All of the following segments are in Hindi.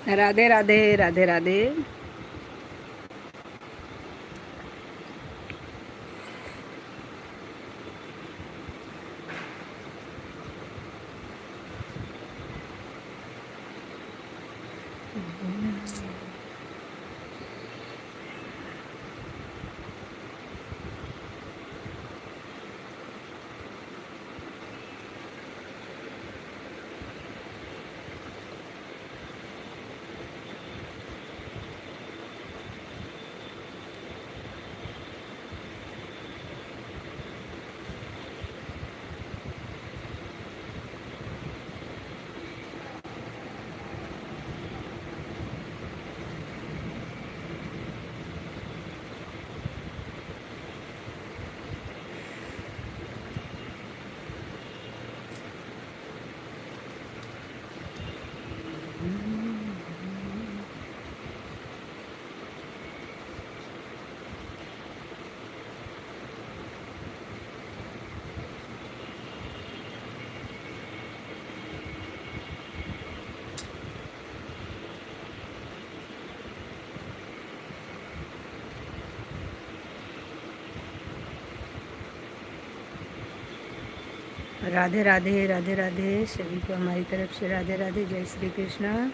राधे राधे राधे राधे। राधे राधे राधे राधे सभी को हमारी तरफ से राधे राधे। जय श्री कृष्ण।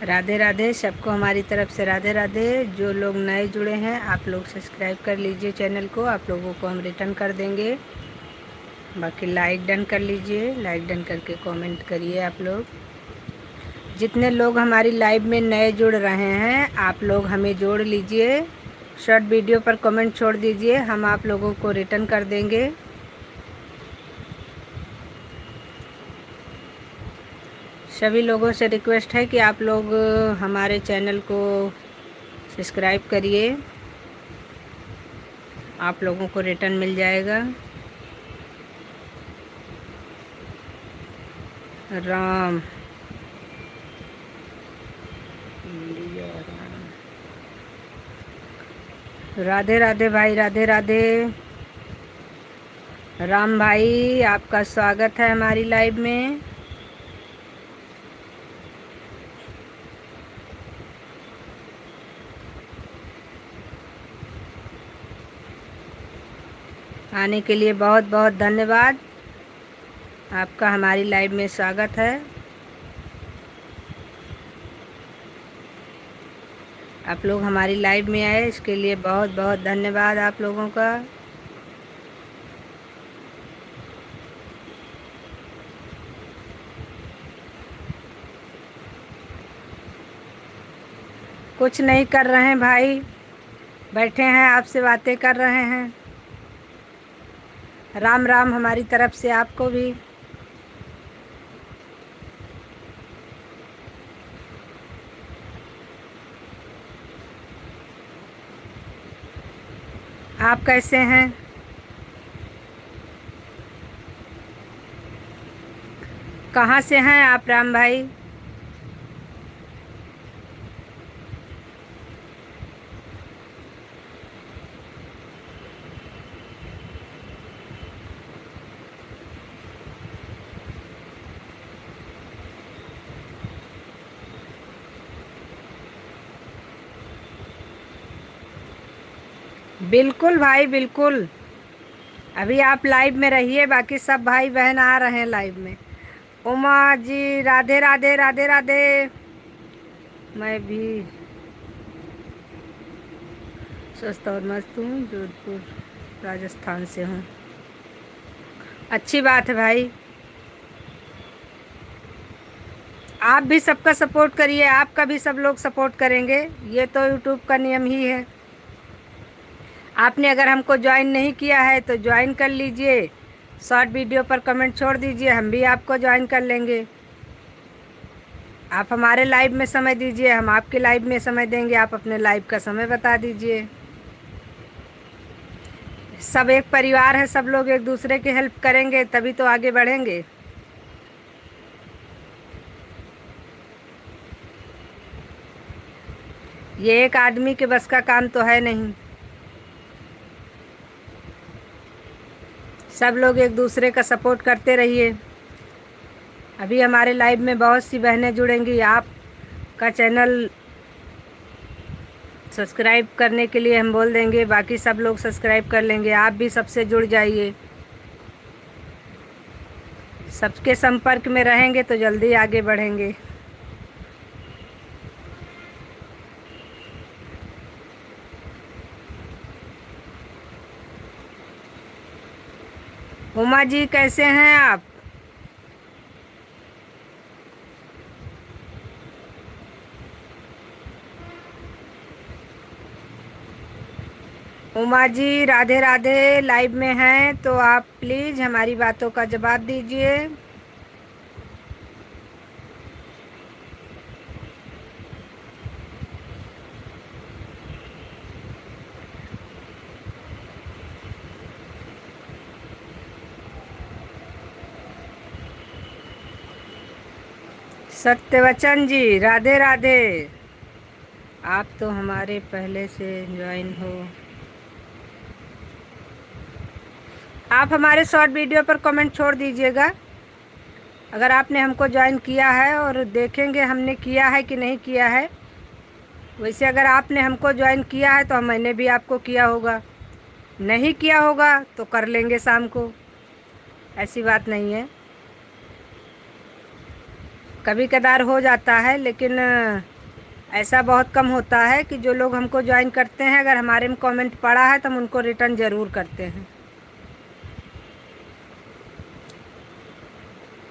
राधे राधे सबको हमारी तरफ से राधे राधे। जो लोग नए जुड़े हैं आप लोग सब्सक्राइब कर लीजिए चैनल को, आप लोगों को हम रिटर्न कर देंगे। बाकी लाइक डन कर लीजिए, लाइक डन करके कमेंट करिए। आप लोग जितने लोग हमारी लाइव में नए जुड़ रहे हैं आप लोग हमें जोड़ लीजिए, शॉर्ट वीडियो पर कमेंट छोड़ दीजिए, हम आप लोगों को रिटर्न कर देंगे। सभी लोगों से रिक्वेस्ट है कि आप लोग हमारे चैनल को सब्सक्राइब करिए, आप लोगों को रिटर्न मिल जाएगा। राम राधे राधे भाई, राधे राधे। राम भाई आपका स्वागत है हमारी लाइव में। आने के लिए बहुत बहुत धन्यवाद, आपका हमारी लाइव में स्वागत है। आप लोग हमारी लाइव में आए इसके लिए बहुत बहुत धन्यवाद आप लोगों का। कुछ नहीं कर रहे हैं भाई, बैठे हैं आपसे बातें कर रहे हैं। राम राम हमारी तरफ से आपको भी। आप कैसे हैं? कहाँ से हैं आप राम भाई? बिल्कुल भाई बिल्कुल। अभी आप लाइव में रहिए, बाकी सब भाई बहन आ रहे हैं लाइव में। उमा जी राधे राधे राधे राधे। मैं भी स्वस्थ और मस्त हूँ, जोधपुर राजस्थान से हूँ। अच्छी बात है भाई। आप भी सबका सपोर्ट करिए, आपका भी सब लोग सपोर्ट करेंगे, ये तो यूट्यूब का नियम ही है। आपने अगर हमको ज्वाइन नहीं किया है तो ज्वाइन कर लीजिए, शॉर्ट वीडियो पर कमेंट छोड़ दीजिए, हम भी आपको ज्वाइन कर लेंगे। आप हमारे लाइव में समय दीजिए, हम आपके लाइव में समय देंगे, आप अपने लाइव का समय बता दीजिए। सब एक परिवार है, सब लोग एक दूसरे की हेल्प करेंगे तभी तो आगे बढ़ेंगे। ये एक आदमी के बस का काम तो है नहीं। सब लोग एक दूसरे का सपोर्ट करते रहिए। अभी हमारे लाइव में बहुत सी बहनें जुड़ेंगी। आपका चैनल सब्सक्राइब करने के लिए हम बोल देंगे, बाकी सब लोग सब्सक्राइब कर लेंगे। आप भी सबसे जुड़ जाइए, सबके संपर्क में रहेंगे तो जल्दी आगे बढ़ेंगे। उमा जी कैसे हैं आप? उमा जी राधे राधे। लाइव में हैं तो आप प्लीज़ हमारी बातों का जवाब दीजिए। सत्यवचन जी राधे राधे। आप तो हमारे पहले से ज्वाइन हो। आप हमारे शॉर्ट वीडियो पर कमेंट छोड़ दीजिएगा अगर आपने हमको ज्वाइन किया है, और देखेंगे हमने किया है कि नहीं किया है। वैसे अगर आपने हमको ज्वाइन किया है तो मैंने भी आपको किया होगा, नहीं किया होगा तो कर लेंगे शाम को, ऐसी बात नहीं है। कभी कदार हो जाता है, लेकिन ऐसा बहुत कम होता है कि जो लोग हमको ज्वाइन करते हैं, अगर हमारे में कमेंट पड़ा है तो हम उनको रिटर्न ज़रूर करते हैं,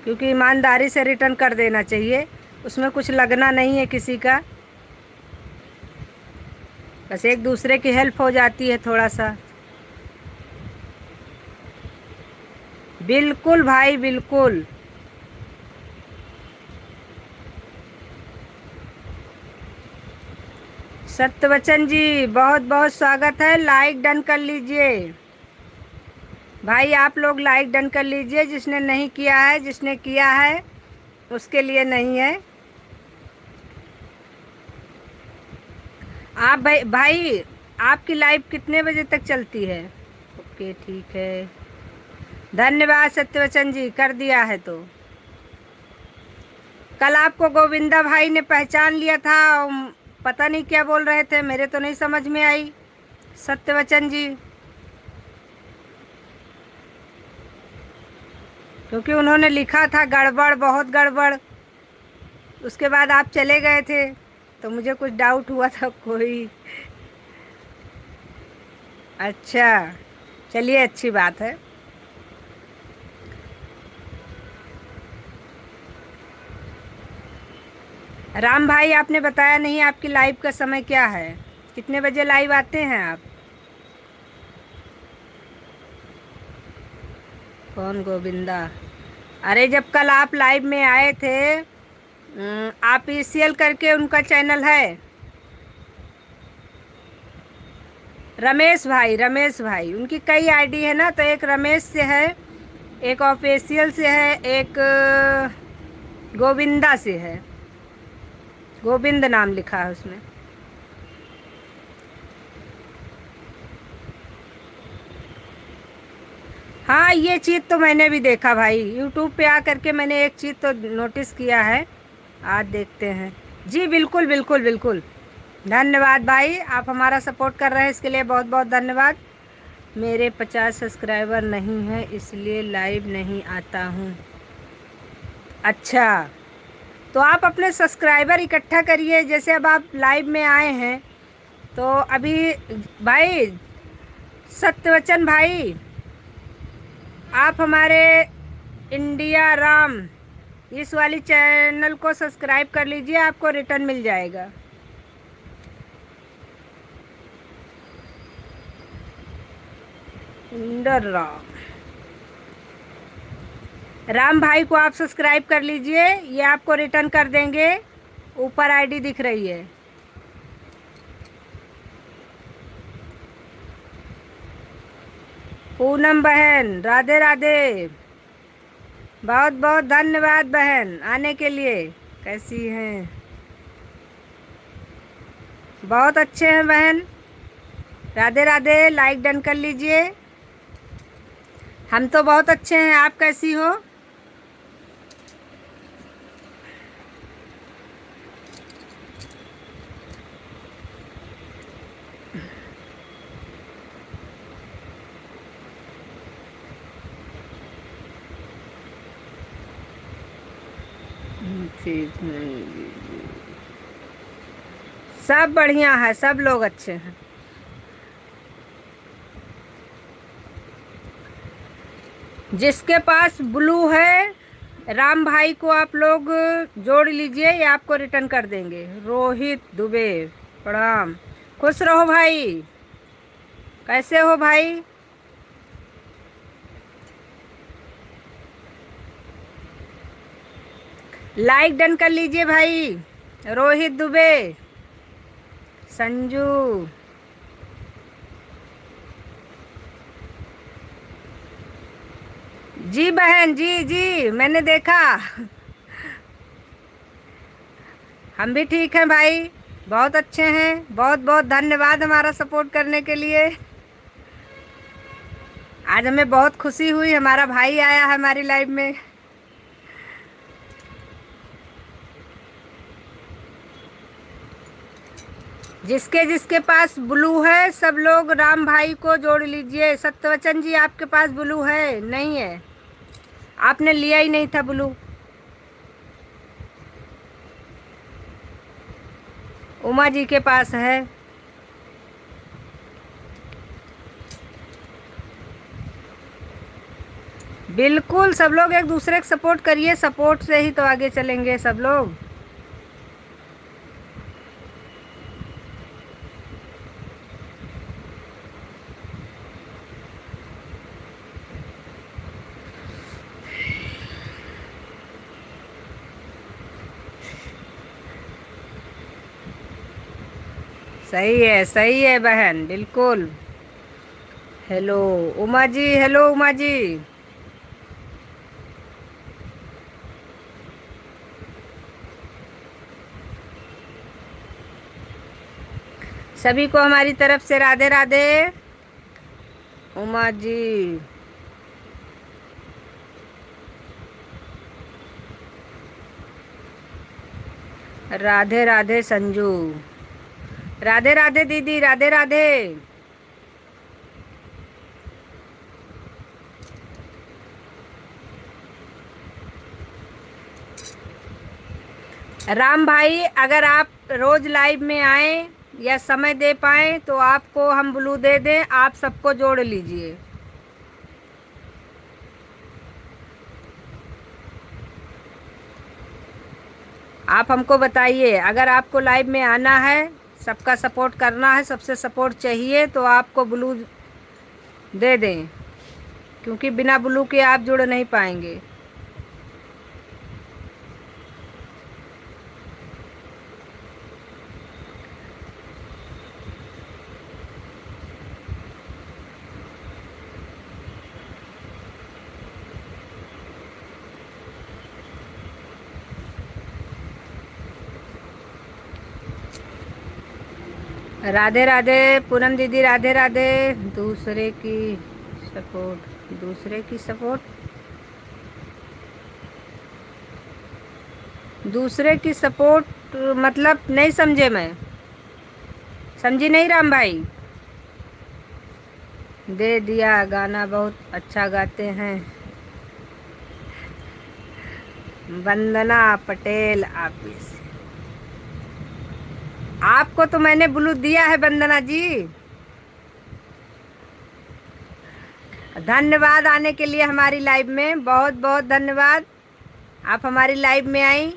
क्योंकि ईमानदारी से रिटर्न कर देना चाहिए, उसमें कुछ लगना नहीं है किसी का, बस एक दूसरे की हेल्प हो जाती है थोड़ा सा। बिल्कुल भाई बिल्कुल। सत्यवचन जी बहुत बहुत स्वागत है, लाइक डन कर लीजिए भाई, आप लोग लाइक डन कर लीजिए। जिसने नहीं किया है, जिसने किया है उसके लिए नहीं है। आप भाई आपकी लाइव कितने बजे तक चलती है? ओके ठीक है, धन्यवाद सत्यवचन जी, कर दिया है तो। कल आपको गोविंदा भाई ने पहचान लिया था, पता नहीं क्या बोल रहे थे, मेरे तो नहीं समझ में आई सत्यवचन जी, क्योंकि उन्होंने लिखा था गड़बड़, बहुत गड़बड़। उसके बाद आप चले गए थे तो मुझे कुछ डाउट हुआ था कोई। अच्छा चलिए, अच्छी बात है। राम भाई आपने बताया नहीं आपकी लाइव का समय क्या है, कितने बजे लाइव आते हैं आप? कौन गोविंदा? अरे जब कल आप लाइव में आए थे, आप ईसीएल करके उनका चैनल है, रमेश भाई, रमेश भाई उनकी कई आईडी है ना, तो एक रमेश से है, एक ऑफिशियल से है, एक गोविंदा से है, गोविंद नाम लिखा है उसमें। हाँ ये चीज़ तो मैंने भी देखा भाई, यूट्यूब पे आ करके मैंने एक चीज़ तो नोटिस किया है, आज देखते हैं। जी बिल्कुल बिल्कुल बिल्कुल। धन्यवाद भाई, आप हमारा सपोर्ट कर रहे हैं, इसके लिए बहुत बहुत धन्यवाद। मेरे 50 सब्सक्राइबर नहीं है इसलिए लाइव नहीं आता हूँ। अच्छा, तो आप अपने सब्सक्राइबर इकट्ठा करिए। जैसे अब आप लाइव में आए हैं तो अभी भाई सत्यवचन भाई, आप हमारे इंडिया राम इस वाली चैनल को सब्सक्राइब कर लीजिए, आपको रिटर्न मिल जाएगा। इंडर राम भाई को आप सब्सक्राइब कर लीजिए, ये आपको रिटर्न कर देंगे। ऊपर आईडी दिख रही है। पूनम बहन राधे राधे, बहुत बहुत धन्यवाद बहन आने के लिए। कैसी हैं? बहुत अच्छे हैं बहन, राधे राधे। लाइक डन कर लीजिए। हम तो बहुत अच्छे हैं, आप कैसी हो? सब बढ़िया है, सब लोग अच्छे हैं। जिसके पास ब्लू है राम भाई को आप लोग जोड़ लीजिए, ये आपको रिटर्न कर देंगे। रोहित दुबे प्रणाम, खुश रहो भाई। कैसे हो भाई? लाइक डन कर लीजिए भाई। रोहित दुबे, संजू, जी बहन, जी जी मैंने देखा। हम भी ठीक हैं भाई, बहुत अच्छे हैं। बहुत बहुत धन्यवाद हमारा सपोर्ट करने के लिए। आज हमें बहुत खुशी हुई, हमारा भाई आया है हमारी लाइव में। जिसके जिसके पास ब्लू है सब लोग राम भाई को जोड़ लीजिए। सत्यवचन जी, आपके पास ब्लू है? नहीं है, आपने लिया ही नहीं था ब्लू। उमा जी के पास है। बिल्कुल, सब लोग एक दूसरे को सपोर्ट करिए, सपोर्ट से ही तो आगे चलेंगे सब लोग। सही है बहन, बिल्कुल। Hello Uma ji, hello Uma ji. सभी को हमारी तरफ से राधे राधे। उमा जी, राधे राधे। संजू, राधे राधे दीदी, राधे राधे। राम भाई, अगर आप रोज लाइव में आए या समय दे पाए तो आपको हम ब्लू दे दें, आप सबको जोड़ लीजिए। आप हमको बताइए, अगर आपको लाइव में आना है, सबका सपोर्ट करना है, सबसे सपोर्ट चाहिए तो आपको ब्लू दे दें, क्योंकि बिना ब्लू के आप जुड़ नहीं पाएंगे। राधे राधे पूनम दीदी, राधे राधे। दूसरे की सपोर्ट, दूसरे की सपोर्ट, दूसरे की सपोर्ट मतलब नहीं समझे मैं। समझी नहीं राम भाई? दे दिया, गाना बहुत अच्छा गाते हैं। वंदना पटेल ऑफिस। आपको तो मैंने ब्लू दिया है वंदना जी। धन्यवाद आने के लिए हमारी लाइव में, बहुत बहुत धन्यवाद। आप हमारी लाइव में आई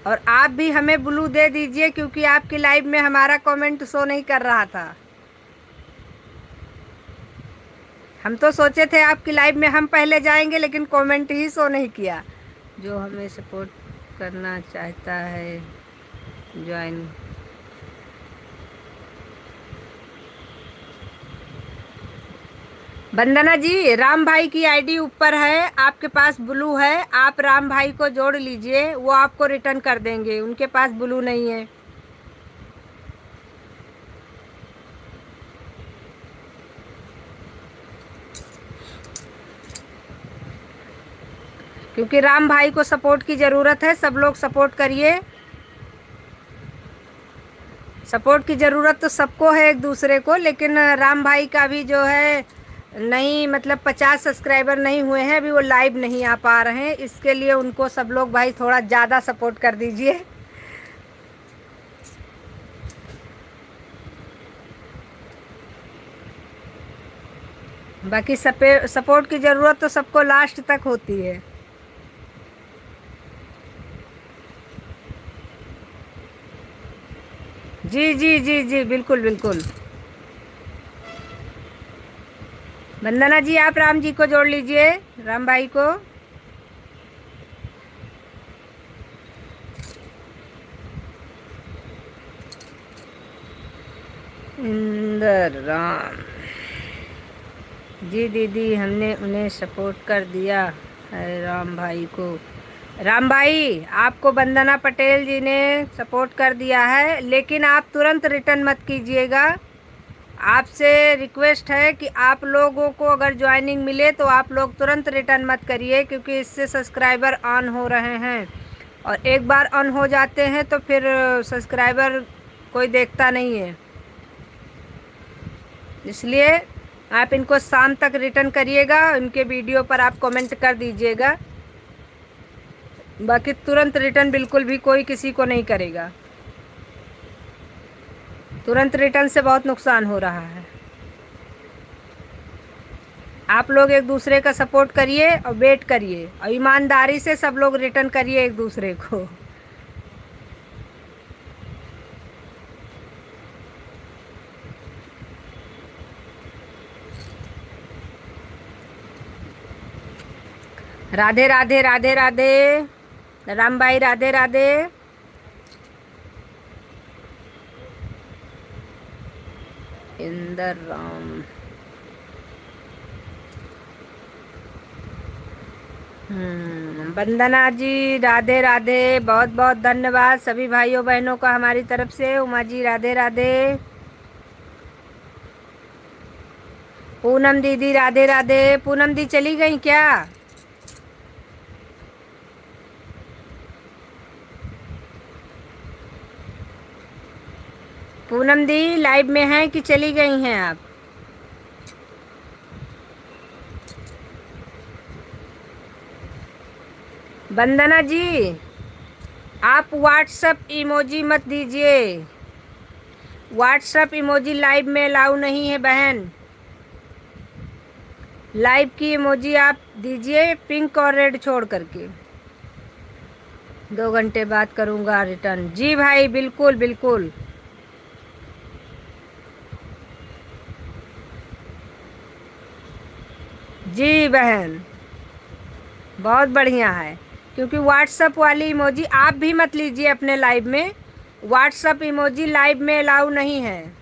और आप भी हमें ब्लू दे दीजिए, क्योंकि आपकी लाइव में हमारा कमेंट शो नहीं कर रहा था। हम तो सोचे थे आपकी लाइव में हम पहले जाएंगे, लेकिन कमेंट ही शो नहीं किया। जो हमें सपोर्ट करना चाहता है ज्वाइन। वंदना जी, राम भाई की आईडी ऊपर है, आपके पास ब्लू है, आप राम भाई को जोड़ लीजिए, वो आपको रिटर्न कर देंगे। उनके पास ब्लू नहीं है। क्योंकि राम भाई को सपोर्ट की ज़रूरत है। सब लोग सपोर्ट करिए। सपोर्ट की ज़रूरत तो सबको है एक दूसरे को, लेकिन राम भाई का भी जो है नहीं, मतलब 50 सब्सक्राइबर नहीं हुए हैं अभी, वो लाइव नहीं आ पा रहे हैं। इसके लिए उनको सब लोग भाई थोड़ा ज़्यादा सपोर्ट कर दीजिए। बाकी सपोर्ट की ज़रूरत तो सबको लास्ट तक होती है। जी जी जी जी, बिल्कुल बिल्कुल। वंदना जी, आप राम जी को जोड़ लीजिए, राम भाई को। इंदर राम जी, दीदी हमने उन्हें सपोर्ट कर दिया है राम भाई को। राम भाई, आपको वंदना पटेल जी ने सपोर्ट कर दिया है, लेकिन आप तुरंत रिटर्न मत कीजिएगा। आपसे रिक्वेस्ट है कि आप लोगों को अगर ज्वाइनिंग मिले तो आप लोग तुरंत रिटर्न मत करिए, क्योंकि इससे सब्सक्राइबर ऑन हो रहे हैं, और एक बार ऑन हो जाते हैं तो फिर सब्सक्राइबर कोई देखता नहीं है। इसलिए आप इनको शाम तक रिटर्न करिएगा, उनके वीडियो पर आप कमेंट कर दीजिएगा। बाकी तुरंत रिटर्न बिल्कुल भी कोई किसी को नहीं करेगा। तुरंत रिटर्न से बहुत नुकसान हो रहा है। आप लोग एक दूसरे का सपोर्ट करिए और वेट करिए, और ईमानदारी से सब लोग रिटर्न करिए एक दूसरे को। राधे राधे राधे राधे। राम भाई राधे राधे। इंदर राम। वंदना जी राधे राधे, बहुत बहुत धन्यवाद सभी भाइयों बहनों का हमारी तरफ से। उमा जी राधे राधे। पूनम दीदी राधे राधे। पूनम दी चली गई क्या? पूनम दी लाइव में हैं कि चली गई हैं आप? वंदना जी, आप व्हाट्सएप इमोजी मत दीजिए। व्हाट्सएप इमोजी लाइव में अलाउ नहीं है बहन। लाइव की इमोजी आप दीजिए पिंक और रेड छोड़ करके। 2 घंटे बाद करूँगा रिटर्न। जी भाई, बिल्कुल बिल्कुल। जी बहन, बहुत बढ़िया है। क्योंकि व्हाट्सएप वाली इमोजी आप भी मत लीजिए अपने लाइव में। व्हाट्सएप इमोजी लाइव में अलाउ नहीं है।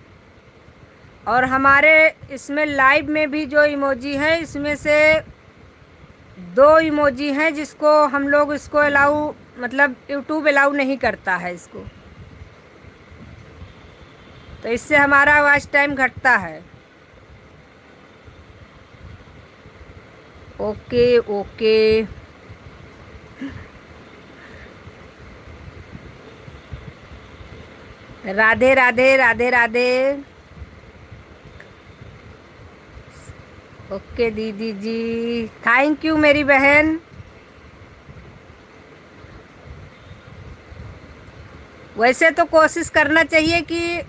और हमारे इसमें लाइव में भी जो इमोजी है, इसमें से 2 इमोजी हैं जिसको हम लोग इसको अलाउ, मतलब यूट्यूब अलाउ नहीं करता है इसको। तो इससे हमारा वॉच टाइम घटता है। Okay okay. Radhe Radhe Radhe Radhe. Okay दीदी जी, थैंक यू मेरी बहन। वैसे तो कोशिश करना चाहिए कि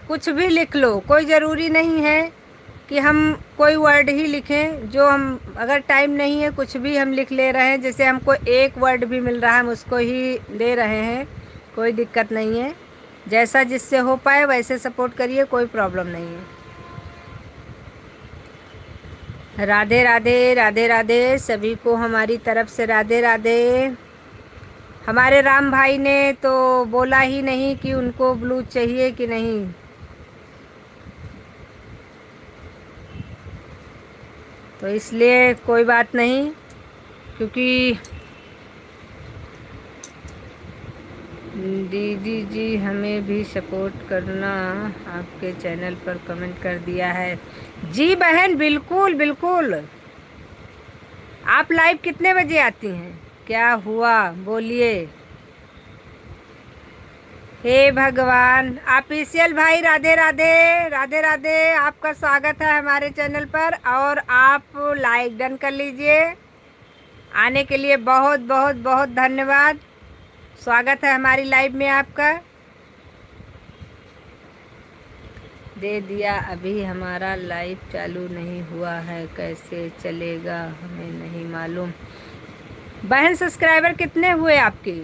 कुछ भी लिख लो, कोई ज़रूरी नहीं है कि हम कोई वर्ड ही लिखें। जो हम अगर टाइम नहीं है कुछ भी हम लिख ले रहे हैं, जैसे हमको एक वर्ड भी मिल रहा है हम उसको ही दे रहे हैं, कोई दिक्कत नहीं है। जैसा जिससे हो पाए वैसे सपोर्ट करिए, कोई प्रॉब्लम नहीं है। राधे राधे राधे राधे सभी को हमारी तरफ से राधे राधे। हमारे राम भाई ने तो बोला ही नहीं कि उनको ब्लू चाहिए कि नहीं। तो इसलिए कोई बात नहीं, क्योंकि दीदी जी हमें भी सपोर्ट करना, आपके चैनल पर कमेंट कर दिया है। जी बहन, बिल्कुल बिल्कुल। आप लाइव कितने बजे आती हैं? क्या हुआ बोलिए। हे भगवान। ऑफिशियल भाई राधे राधे राधे राधे, आपका स्वागत है हमारे चैनल पर। और आप लाइक डन कर लीजिए। आने के लिए बहुत बहुत बहुत धन्यवाद। स्वागत है हमारी लाइव में आपका। दे दिया। अभी हमारा लाइव चालू नहीं हुआ है, कैसे चलेगा हमें नहीं मालूम। बहन सब्सक्राइबर कितने हुए आपके?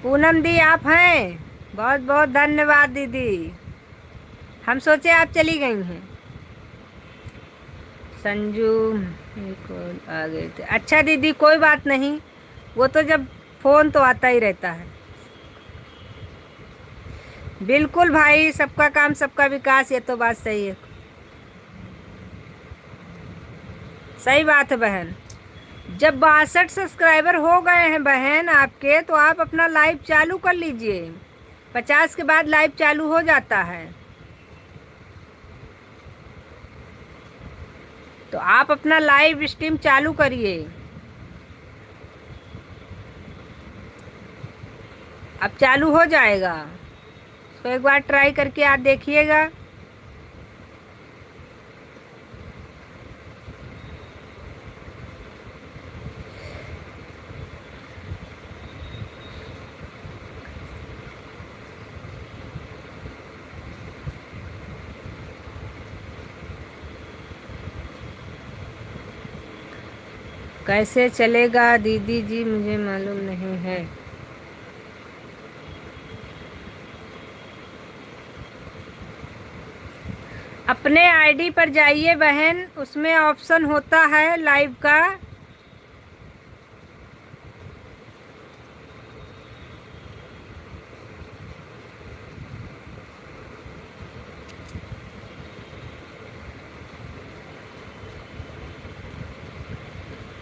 पूनम दी आप हैं, बहुत बहुत धन्यवाद दीदी। हम सोचे आप चली गई हैं। संजू कॉल आ गए थे। अच्छा दीदी कोई बात नहीं, वो तो जब फ़ोन तो आता ही रहता है। बिल्कुल भाई, सबका काम सबका विकास, ये तो बात सही है। सही बात है बहन। जब 62 सब्सक्राइबर हो गए हैं बहन आपके, तो आप अपना लाइव चालू कर लीजिए। 50 के बाद लाइव चालू हो जाता है, तो आप अपना लाइव स्ट्रीम चालू करिए। अब चालू हो जाएगा, तो एक बार ट्राई करके आप देखिएगा। कैसे चलेगा दीदी जी मुझे मालूम नहीं है। अपने आईडी पर जाइए बहन, उसमें ऑप्शन होता है लाइव का।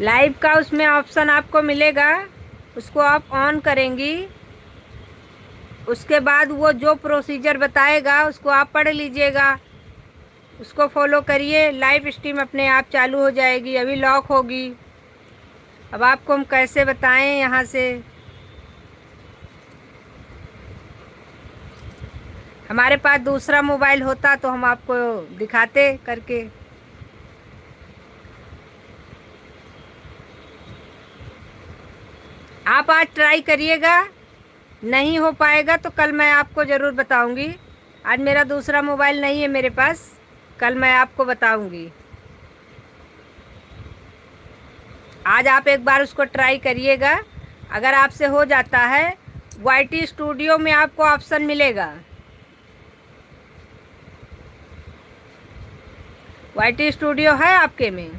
लाइव का उसमें ऑप्शन आपको मिलेगा, उसको आप ऑन करेंगी। उसके बाद वो जो प्रोसीजर बताएगा उसको आप पढ़ लीजिएगा, उसको फॉलो करिए। लाइव स्ट्रीम अपने आप चालू हो जाएगी। अभी लॉक होगी। अब आपको हम कैसे बताएं यहाँ से। हमारे पास दूसरा मोबाइल होता तो हम आपको दिखाते करके। आप आज ट्राई करिएगा, नहीं हो पाएगा तो कल मैं आपको ज़रूर बताऊंगी। आज मेरा दूसरा मोबाइल नहीं है मेरे पास, कल मैं आपको बताऊंगी। आज आप एक बार उसको ट्राई करिएगा। अगर आपसे हो जाता है, वाईटी स्टूडियो में आपको ऑप्शन मिलेगा। वाईटी स्टूडियो है आपके में?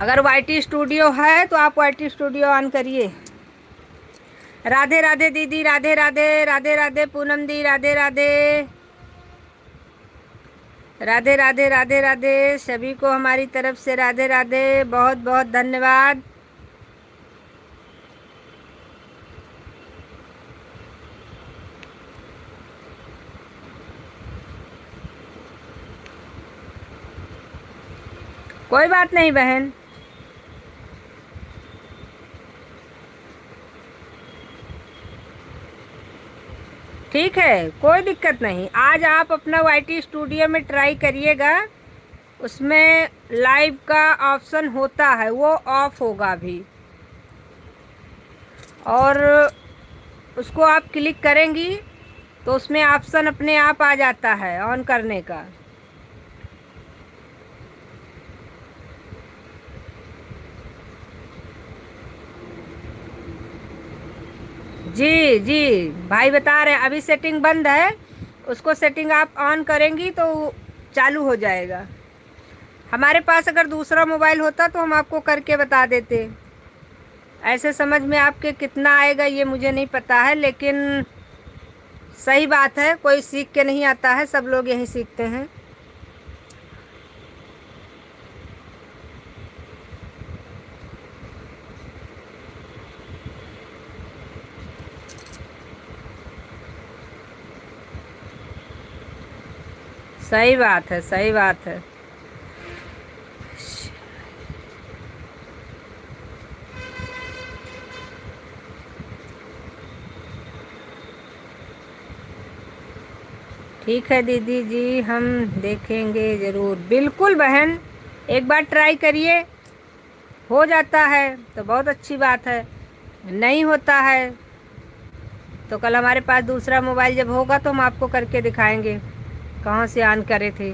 अगर वाईटी स्टूडियो है तो आप वाईटी स्टूडियो ऑन करिए। राधे राधे दीदी, राधे राधे राधे राधे। पूनम दी राधे राधे राधे राधे राधे राधे। सभी को हमारी तरफ से राधे राधे, बहुत बहुत धन्यवाद। कोई बात नहीं बहन। ठीक है, कोई दिक्कत नहीं। आज आप अपना YT स्टूडियो में ट्राई करिएगा, उसमें लाइव का ऑप्शन होता है, वो ऑफ होगा अभी, और उसको आप क्लिक करेंगी तो उसमें ऑप्शन अपने आप आ जाता है ऑन करने का। जी जी, भाई बता रहे हैं अभी सेटिंग बंद है, उसको सेटिंग आप ऑन करेंगी तो चालू हो जाएगा। हमारे पास अगर दूसरा मोबाइल होता तो हम आपको करके बता देते। ऐसे समझ में आपके कितना आएगा ये मुझे नहीं पता है, लेकिन सही बात है, कोई सीख के नहीं आता है, सब लोग यही सीखते हैं। सही बात है, सही बात है। ठीक है दीदी जी, हम देखेंगे ज़रूर। बिल्कुल बहन, एक बार ट्राई करिए, हो जाता है तो बहुत अच्छी बात है, नहीं होता है तो कल हमारे पास दूसरा मोबाइल जब होगा तो हम आपको करके दिखाएंगे कहाँ से ऑन करे थे।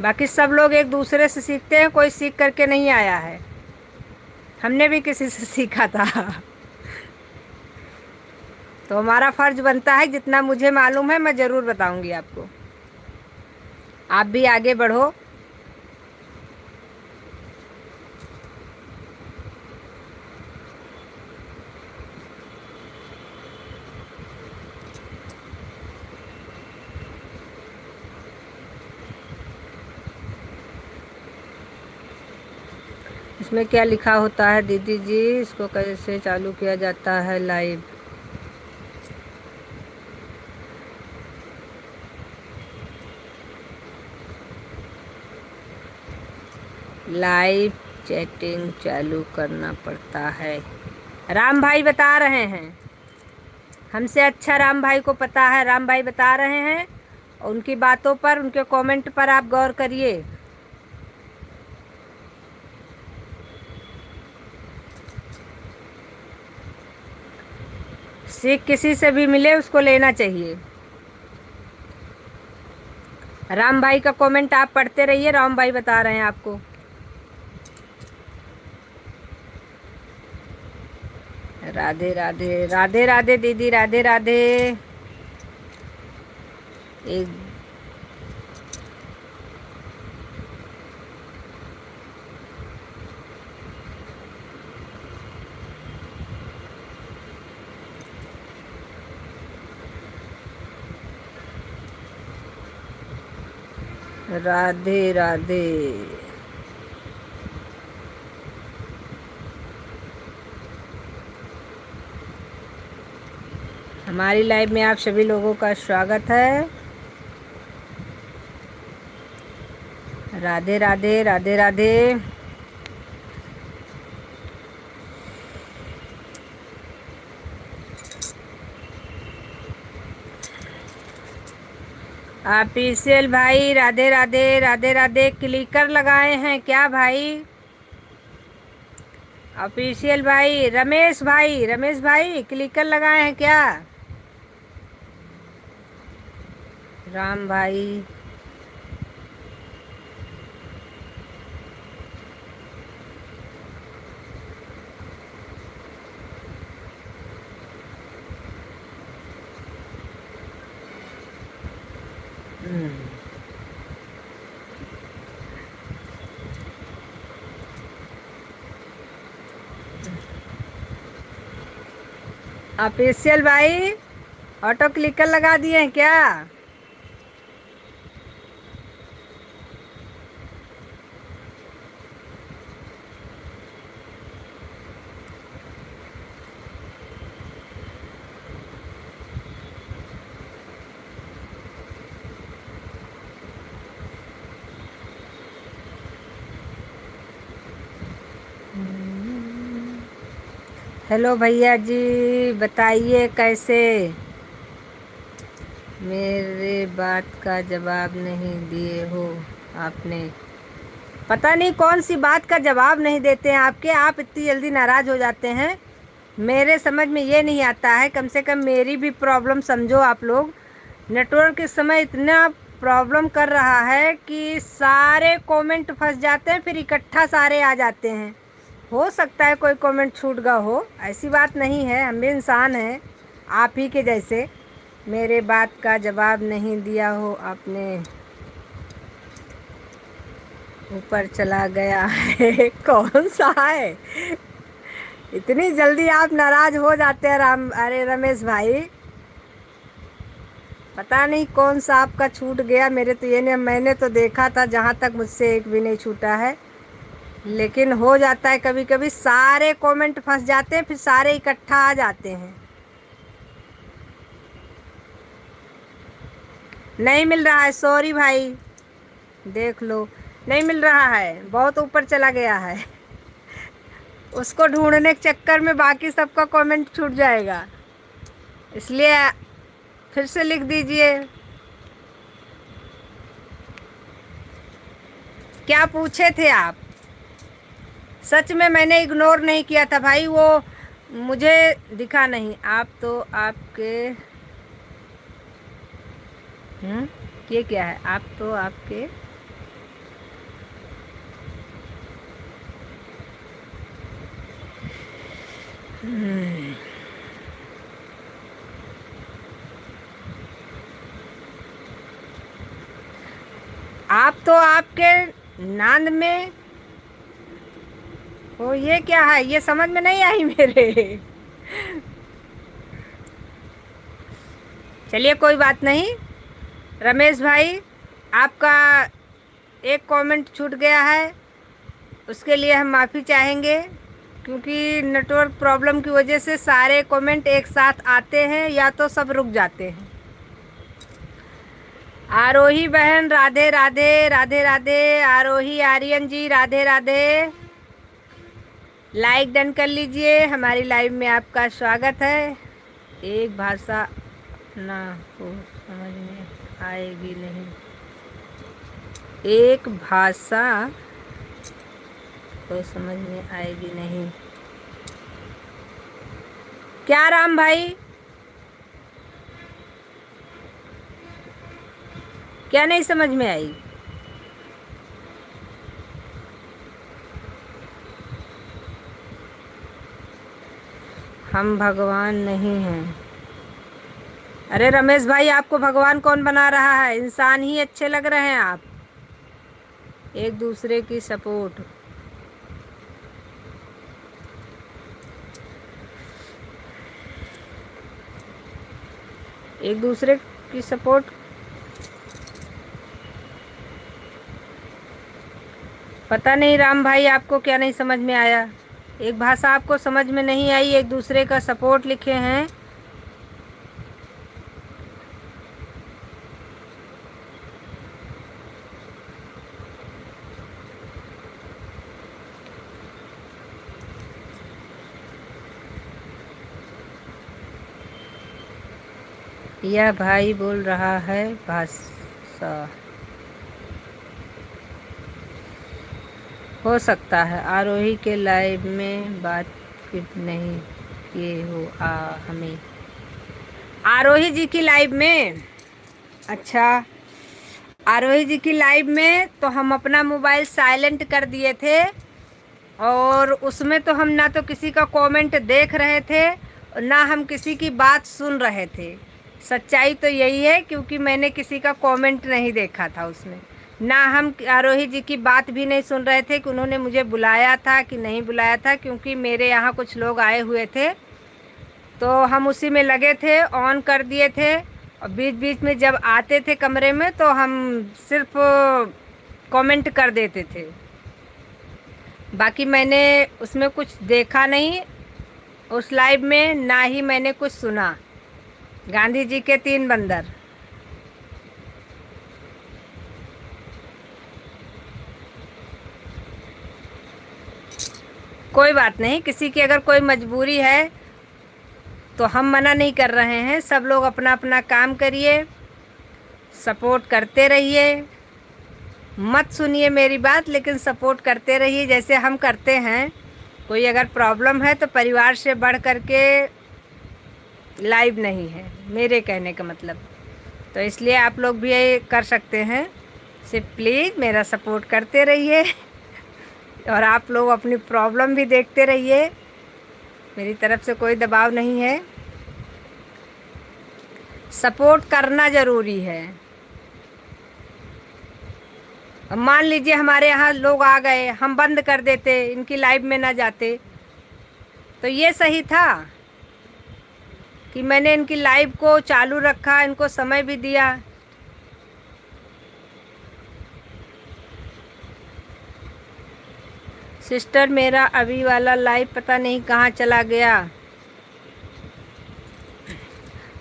बाकी सब लोग एक दूसरे से सीखते हैं, कोई सीख करके नहीं आया है, हमने भी किसी से सीखा था। तो हमारा फ़र्ज़ बनता है, जितना मुझे मालूम है मैं ज़रूर बताऊंगी आपको। आप भी आगे बढ़ो। इसमें क्या लिखा होता है दीदी जी, इसको कैसे चालू किया जाता है लाइव? लाइव चैटिंग चालू करना पड़ता है, राम भाई बता रहे हैं। हमसे अच्छा राम भाई को पता है, राम भाई बता रहे हैं, और उनकी बातों पर, उनके कमेंट पर आप गौर करिए। सीख किसी से भी मिले उसको लेना चाहिए। राम भाई का कमेंट आप पढ़ते रहिए, राम भाई बता रहे हैं आपको। राधे राधे, राधे राधे दीदी, राधे राधे। एक राधे राधे। हमारी लाइव में आप सभी लोगों का स्वागत है। राधे राधे, राधे राधे। ऑफिशियल भाई राधे राधे, राधे राधे। क्लिकर लगाए हैं क्या भाई? ऑफिशियल भाई रमेश भाई, रमेश भाई क्लिकर लगाए हैं क्या? राम भाई, ऑफिशियल भाई ऑटो क्लिकर लगा दिए हैं क्या? हेलो भैया जी, बताइए कैसे। मेरे बात का जवाब नहीं दिए हो आपने। पता नहीं कौन सी बात का जवाब नहीं देते हैं आपके, आप इतनी जल्दी नाराज़ हो जाते हैं। मेरे समझ में ये नहीं आता है, कम से कम मेरी भी प्रॉब्लम समझो आप लोग। नेटवर्क इस समय इतना प्रॉब्लम कर रहा है कि सारे कमेंट फंस जाते हैं, फिर इकट्ठा सारे आ जाते हैं। हो सकता है कोई कमेंट छूट गया हो, ऐसी बात नहीं है, हम भी इंसान हैं आप ही के जैसे। मेरे बात का जवाब नहीं दिया हो आपने। ऊपर चला गया है कौन सा है? इतनी जल्दी आप नाराज हो जाते हैं अरे रमेश भाई, पता नहीं कौन सा आपका छूट गया। मेरे तो ये नहीं, मैंने तो देखा था, जहाँ तक मुझसे एक भी नहीं छूटा है। लेकिन हो जाता है कभी कभी, सारे कमेंट फंस जाते हैं, फिर सारे इकट्ठा आ जाते हैं। नहीं मिल रहा है, सॉरी भाई, देख लो नहीं मिल रहा है, बहुत ऊपर चला गया है। उसको ढूंढने के चक्कर में बाकी सबका कमेंट छूट जाएगा, इसलिए फिर से लिख दीजिए। क्या पूछे थे आप? सच में मैंने इग्नोर नहीं किया था भाई, वो मुझे दिखा नहीं। आप तो आपके ये क्या है? आप तो आपके आप तो आपके नांद में हो, ये क्या है? ये समझ में नहीं आई मेरे। चलिए कोई बात नहीं रमेश भाई, आपका एक कमेंट छूट गया है, उसके लिए हम माफ़ी चाहेंगे, क्योंकि नेटवर्क प्रॉब्लम की वजह से सारे कमेंट एक साथ आते हैं या तो सब रुक जाते हैं। आरोही बहन राधे राधे, राधे राधे। आरोही आर्यन जी राधे राधे। लाइक डन कर लीजिए, हमारी लाइव में आपका स्वागत है। एक भाषा ना हो समझ में आएगी नहीं, एक भाषा तो समझ में आएगी नहीं। क्या राम भाई, क्या नहीं समझ में आई? हम भगवान नहीं हैं। अरे रमेश भाई, आपको भगवान कौन बना रहा है? इंसान ही अच्छे लग रहे हैं आप। एक दूसरे की सपोर्ट, एक दूसरे की सपोर्ट। पता नहीं राम भाई, आपको क्या नहीं समझ में आया? एक भाषा आपको समझ में नहीं आई, एक दूसरे का सपोर्ट लिखे हैं। यह भाई बोल रहा है भाषा, हो सकता है आरोही के लाइव में बात नहीं किए हो हमें। आरोही जी की लाइव में? अच्छा, आरोही जी की लाइव में तो हम अपना मोबाइल साइलेंट कर दिए थे, और उसमें तो हम ना तो किसी का कमेंट देख रहे थे, ना हम किसी की बात सुन रहे थे। सच्चाई तो यही है, क्योंकि मैंने किसी का कमेंट नहीं देखा था उसमें, ना हम आरोही जी की बात भी नहीं सुन रहे थे कि उन्होंने मुझे बुलाया था कि नहीं बुलाया था, क्योंकि मेरे यहाँ कुछ लोग आए हुए थे, तो हम उसी में लगे थे, ऑन कर दिए थे। और बीच बीच में जब आते थे कमरे में तो हम सिर्फ कमेंट कर देते थे, बाकी मैंने उसमें कुछ देखा नहीं उस लाइव में, ना ही मैंने कुछ सुना। गांधी जी के 3 बंदर। कोई बात नहीं, किसी की अगर कोई मजबूरी है तो हम मना नहीं कर रहे हैं। सब लोग अपना अपना काम करिए, सपोर्ट करते रहिए, मत सुनिए मेरी बात, लेकिन सपोर्ट करते रहिए जैसे हम करते हैं। कोई अगर प्रॉब्लम है तो परिवार से बढ़ कर के लाइव नहीं है, मेरे कहने का मतलब। तो इसलिए आप लोग भी ये कर सकते हैं। सिर्फ प्लीज़ मेरा सपोर्ट करते रहिए और आप लोग अपनी प्रॉब्लम भी देखते रहिए। मेरी तरफ से कोई दबाव नहीं है, सपोर्ट करना ज़रूरी है। अब मान लीजिए हमारे यहाँ लोग आ गए, हम बंद कर देते, इनकी लाइव में ना जाते, तो ये सही था कि मैंने इनकी लाइव को चालू रखा, इनको समय भी दिया। सिस्टर मेरा अभी वाला लाइव पता नहीं कहाँ चला गया।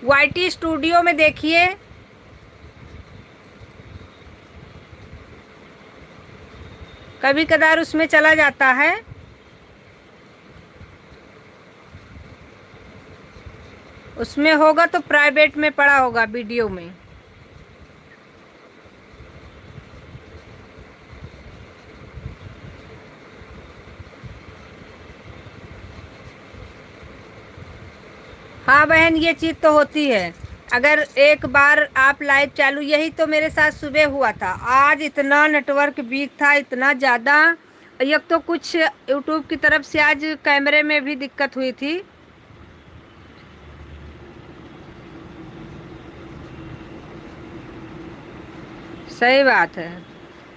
वाईटी स्टूडियो में देखिए, कभी कदार उसमें चला जाता है। उसमें होगा तो प्राइवेट में पड़ा होगा, वीडियो में। हाँ बहन, ये चीज़ तो होती है। अगर एक बार आप लाइव चालू, यही तो मेरे साथ सुबह हुआ था। आज इतना नेटवर्क वीक था, इतना ज़्यादा। एक तो कुछ यूट्यूब की तरफ से आज कैमरे में भी दिक्कत हुई थी। सही बात है।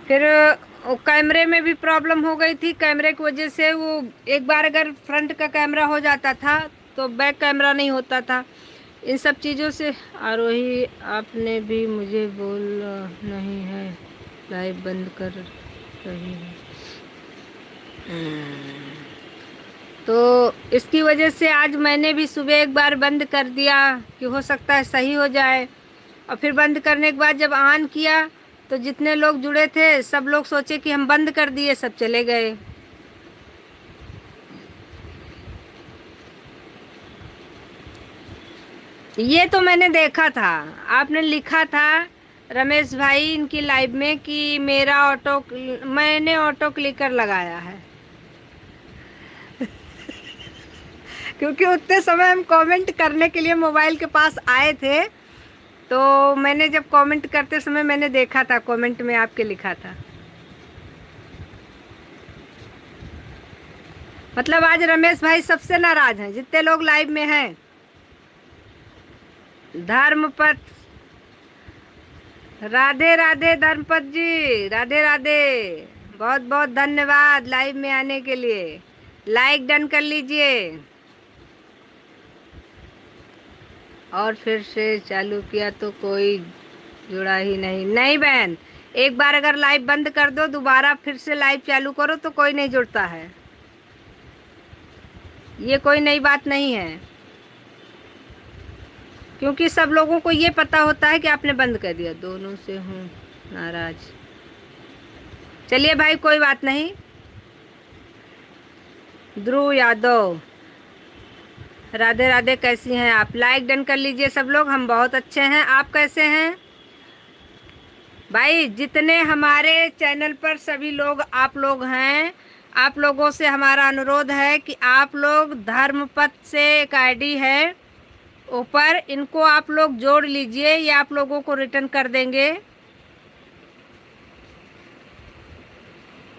फिर कैमरे में भी प्रॉब्लम हो गई थी। कैमरे की वजह से वो एक बार अगर फ्रंट का कैमरा हो जाता था तो बैक कैमरा नहीं होता था। इन सब चीज़ों से। आरोही आपने भी मुझे बोला नहीं है लाइव बंद कर रही है। तो इसकी वजह से आज मैंने भी सुबह एक बार बंद कर दिया कि हो सकता है सही हो जाए। और फिर बंद करने के बाद जब ऑन किया तो जितने लोग जुड़े थे सब लोग सोचे कि हम बंद कर दिए, सब चले गए। ये तो मैंने देखा था, आपने लिखा था रमेश भाई इनकी लाइव में कि मैंने ऑटो क्लिकर लगाया है। क्योंकि उतने समय हम कमेंट करने के लिए मोबाइल के पास आए थे, तो मैंने जब कमेंट करते समय मैंने देखा था, कमेंट में आपके लिखा था। मतलब आज रमेश भाई सबसे नाराज हैं जितने लोग लाइव में हैं। धर्मपत, राधे राधे धर्मपत जी, राधे राधे। बहुत बहुत धन्यवाद लाइव में आने के लिए। लाइक डन कर लीजिए। और फिर से चालू किया तो कोई जुड़ा ही नहीं। नहीं बहन, एक बार अगर लाइव बंद कर दो, दोबारा फिर से लाइव चालू करो तो कोई नहीं जुड़ता है। ये कोई नई बात नहीं है, क्योंकि सब लोगों को ये पता होता है कि आपने बंद कर दिया। दोनों से हूँ नाराज। चलिए भाई, कोई बात नहीं। ध्रुव यादव, राधे राधे, कैसी हैं आप? लाइक डन कर लीजिए सब लोग। हम बहुत अच्छे हैं, आप कैसे हैं भाई? जितने हमारे चैनल पर सभी लोग आप लोग हैं, आप लोगों से हमारा अनुरोध है कि आप लोग धर्मपथ से एक आईडी है ऊपर, इनको आप लोग जोड़ लीजिए, ये आप लोगों को रिटर्न कर देंगे।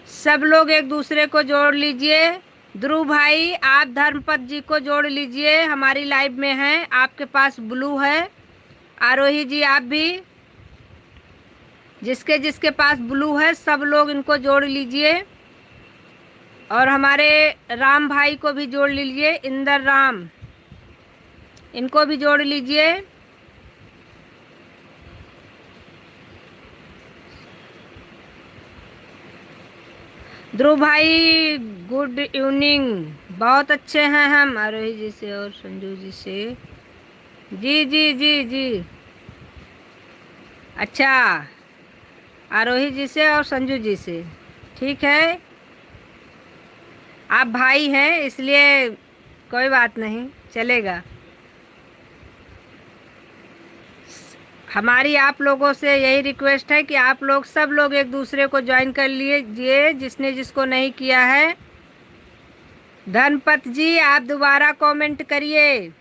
सब लोग एक दूसरे को जोड़ लीजिए। ध्रुव भाई, आप धर्मपत जी को जोड़ लीजिए, हमारी लाइव में हैं, आपके पास ब्लू है। आरोही जी आप भी, जिसके जिसके पास ब्लू है सब लोग इनको जोड़ लीजिए। और हमारे राम भाई को भी जोड़ लीजिए, इंदर राम, इनको भी जोड़ लीजिए। ध्रुव भाई गुड इवनिंग, बहुत अच्छे हैं हम। आरोही जी से और संजू जी से। जी जी जी जी, अच्छा, आरोही जी से और संजू जी से, ठीक है। आप भाई हैं इसलिए कोई बात नहीं, चलेगा। हमारी आप लोगों से यही रिक्वेस्ट है कि आप लोग सब लोग एक दूसरे को ज्वाइन कर लीजिए, जिसने जिसको नहीं किया है। धनपत जी आप दोबारा कमेंट करिए।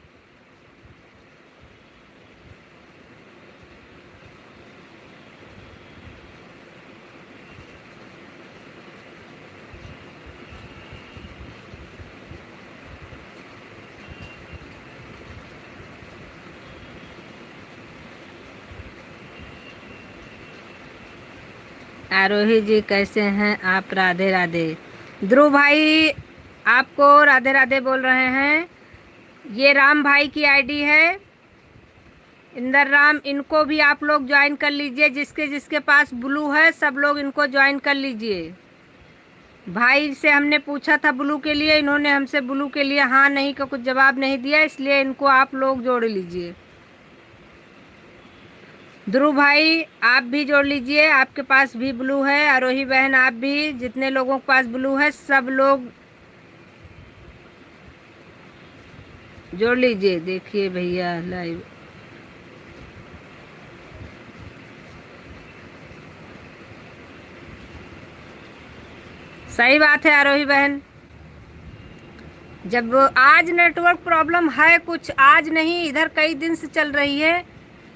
आरोही जी कैसे हैं आप? राधे राधे। ध्रुव भाई आपको राधे राधे बोल रहे हैं। ये राम भाई की आईडी है, इंदर राम। इनको भी आप लोग ज्वाइन कर लीजिए, जिसके जिसके पास ब्लू है सब लोग इनको ज्वाइन कर लीजिए। भाई से हमने पूछा था ब्लू के लिए, इन्होंने हमसे ब्लू के लिए हाँ नहीं का कुछ जवाब नहीं दिया, इसलिए इनको आप लोग जोड़ लीजिए। ध्रुव भाई आप भी जोड़ लीजिए, आपके पास भी ब्लू है। आरोही बहन आप भी, जितने लोगों के पास ब्लू है सब लोग जोड़ लीजिए। देखिए भैया लाइव, सही बात है आरोही बहन। जब आज नेटवर्क प्रॉब्लम है कुछ, आज नहीं इधर कई दिन से चल रही है,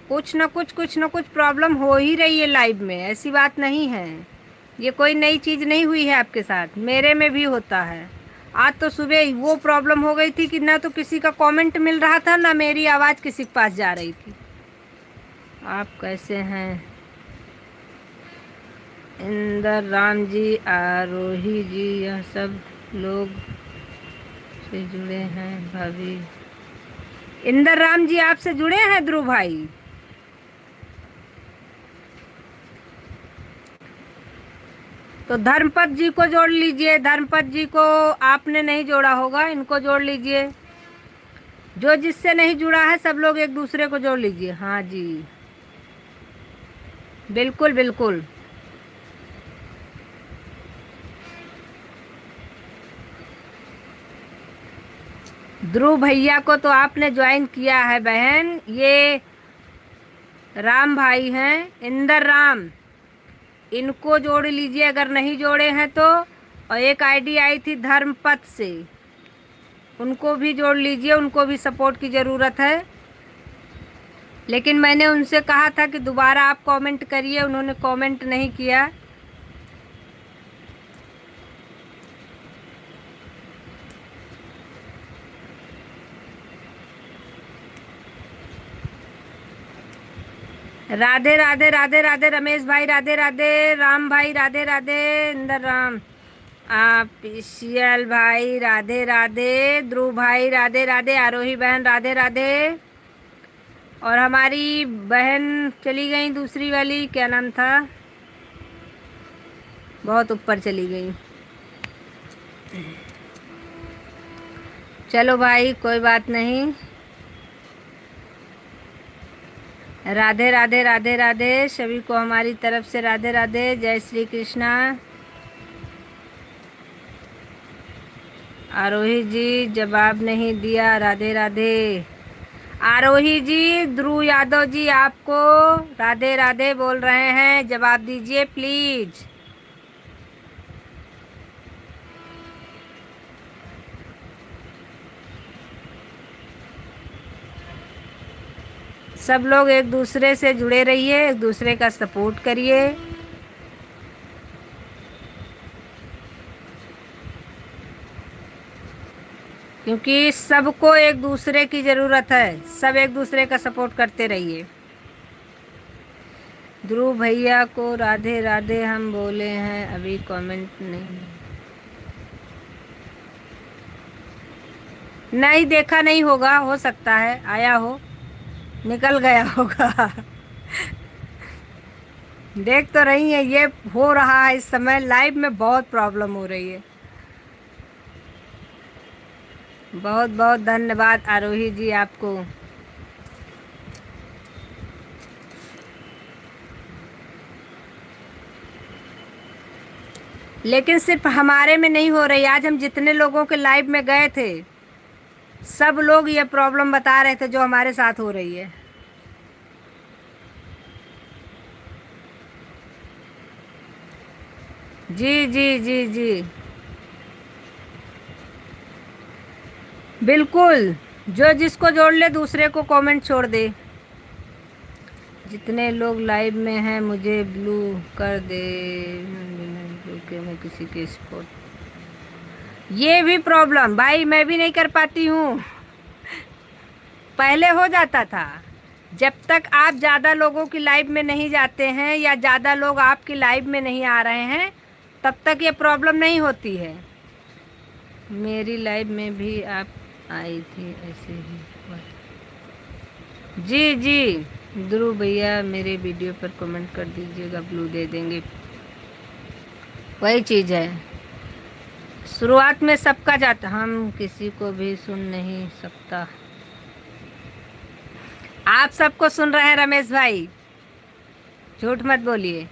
कुछ न कुछ प्रॉब्लम हो ही रही है लाइव में, ऐसी बात नहीं है। ये कोई नई चीज़ नहीं हुई है आपके साथ, मेरे में भी होता है। आज तो सुबह वो प्रॉब्लम हो गई थी कि ना तो किसी का कमेंट मिल रहा था, ना मेरी आवाज़ किसी के पास जा रही थी। आप कैसे हैं? इंदर राम जी, आरोही जी, यह सब लोग से जुड़े हैं। भाभी इंदर राम जी आपसे जुड़े हैं ध्रुव भाई? तो धर्मपत जी को जोड़ लीजिए। धर्मपत जी को आपने नहीं जोड़ा होगा, इनको जोड़ लीजिए। जो जिससे नहीं जुड़ा है सब लोग एक दूसरे को जोड़ लीजिए। हाँ जी बिल्कुल बिल्कुल। ध्रुव भैया को तो आपने ज्वाइन किया है बहन। ये राम भाई हैं, इंदर राम, इनको जोड़ लीजिए अगर नहीं जोड़े हैं तो। और एक आईडी आई थी धर्मपत से, उनको भी जोड़ लीजिए, उनको भी सपोर्ट की ज़रूरत है। लेकिन मैंने उनसे कहा था कि दोबारा आप कमेंट करिए, उन्होंने कमेंट नहीं किया। राधे राधे राधे राधे रमेश भाई, राधे राधे राम भाई, राधे राधे इंदर राम, ऑफिशियल भाई राधे राधे, ध्रुव भाई राधे राधे, आरोही बहन राधे राधे। और हमारी बहन चली गई दूसरी वाली, क्या नाम था, बहुत ऊपर चली गई। चलो भाई कोई बात नहीं। राधे राधे राधे राधे सभी को हमारी तरफ से राधे राधे, जय श्री कृष्णा। आरोही जी जवाब नहीं दिया, राधे राधे। आरोही जी, ध्रुव यादव जी आपको राधे राधे बोल रहे हैं, जवाब दीजिए प्लीज। सब लोग एक दूसरे से जुड़े रहिए, एक दूसरे का सपोर्ट करिए। क्योंकि सबको एक दूसरे की ज़रूरत है, सब एक दूसरे का सपोर्ट करते रहिए। ध्रुव भैया को राधे राधे हम बोले हैं, अभी कमेंट नहीं देखा, नहीं होगा, हो सकता है आया हो, निकल गया होगा। देख तो रही है ये हो रहा है, इस समय लाइव में बहुत प्रॉब्लम हो रही है। बहुत बहुत धन्यवाद आरोही जी आपको। लेकिन सिर्फ हमारे में नहीं हो रही। आज हम जितने लोगों के लाइव में गए थे सब लोग ये प्रॉब्लम बता रहे थे जो हमारे साथ हो रही है। जी जी जी जी बिल्कुल, जो जिसको जोड़ ले दूसरे को कमेंट छोड़ दे। जितने लोग लाइव में हैं मुझे ब्लू कर दे, ब्लू के मैं किसी के स्पॉट। ये भी प्रॉब्लम भाई मैं भी नहीं कर पाती हूँ। पहले हो जाता था, जब तक आप ज़्यादा लोगों की लाइव में नहीं जाते हैं या ज़्यादा लोग आपकी लाइव में नहीं आ रहे हैं तब तक ये प्रॉब्लम नहीं होती है। मेरी लाइव में भी आप आई थी ऐसे ही। जी जी ध्रुव भैया मेरे वीडियो पर कमेंट कर दीजिएगा, ब्लू दे देंगे। वही चीज़ है, शुरुआत में सबका जाता, हम किसी को भी सुन नहीं सकता। आप सबको सुन रहे हैं रमेश भाई, झूठ मत बोलिए।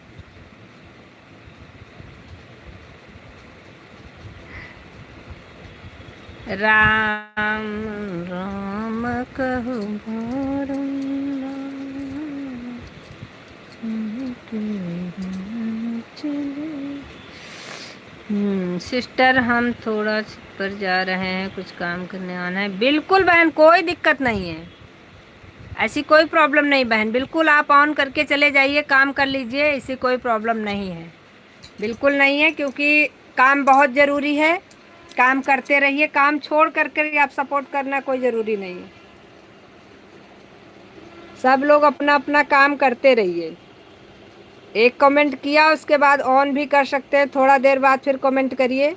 राम राम कहूँ सिस्टर हम थोड़ा पर जा रहे हैं, कुछ काम करने आना है। बिल्कुल बहन, कोई दिक्कत नहीं है, ऐसी कोई प्रॉब्लम नहीं बहन। बिल्कुल आप ऑन करके चले जाइए, काम कर लीजिए, ऐसी कोई प्रॉब्लम नहीं है, बिल्कुल नहीं है। क्योंकि काम बहुत ज़रूरी है, काम करते रहिए। काम छोड़ करके आप सपोर्ट करना कोई ज़रूरी नहीं है। सब लोग अपना अपना काम करते रहिए। एक कमेंट किया उसके बाद ऑन भी कर सकते हैं, थोड़ा देर बाद फिर कमेंट करिए।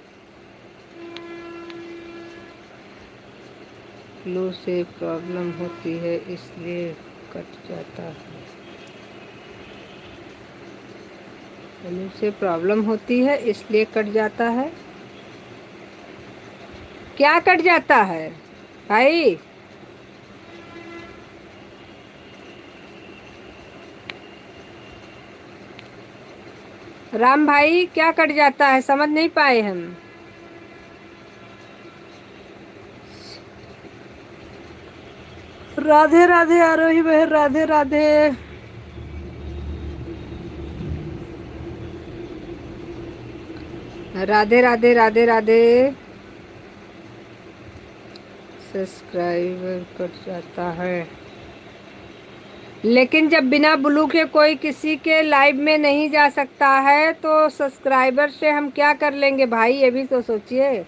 फ्लू से प्रॉब्लम होती है इसलिए कट जाता है। फ्लू से प्रॉब्लम होती है इसलिए कट जाता है। क्या कट जाता है भाई? राम भाई क्या कट जाता है, समझ नहीं पाए हम। राधे राधे आरोही बहन, राधे राधे। राधे राधे राधे राधे। सब्सक्राइबर कट जाता है, लेकिन जब बिना ब्लू के कोई किसी के लाइव में नहीं जा सकता है तो सब्सक्राइबर से हम क्या कर लेंगे भाई, ये भी तो सोचिए।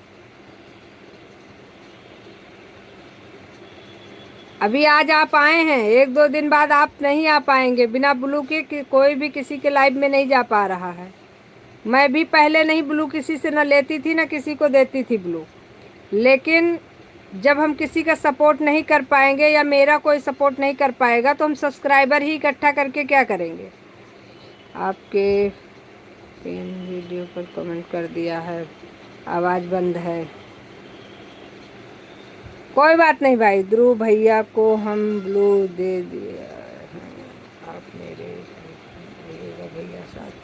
अभी आज आप आए हैं, एक दो दिन बाद आप नहीं आ पाएंगे। बिना ब्लू के कोई भी किसी के लाइव में नहीं जा पा रहा है। मैं भी पहले नहीं ब्लू किसी से न लेती थी न किसी को देती थी ब्लू, लेकिन जब हम किसी का सपोर्ट नहीं कर पाएंगे या मेरा कोई सपोर्ट नहीं कर पाएगा तो हम सब्सक्राइबर ही इकट्ठा करके क्या करेंगे। आपके पिन वीडियो पर कमेंट कर दिया है, आवाज़ बंद है। कोई बात नहीं भाई, ध्रुव भैया को हम ब्लू दे दिया है, आप मेरे भैया साथ।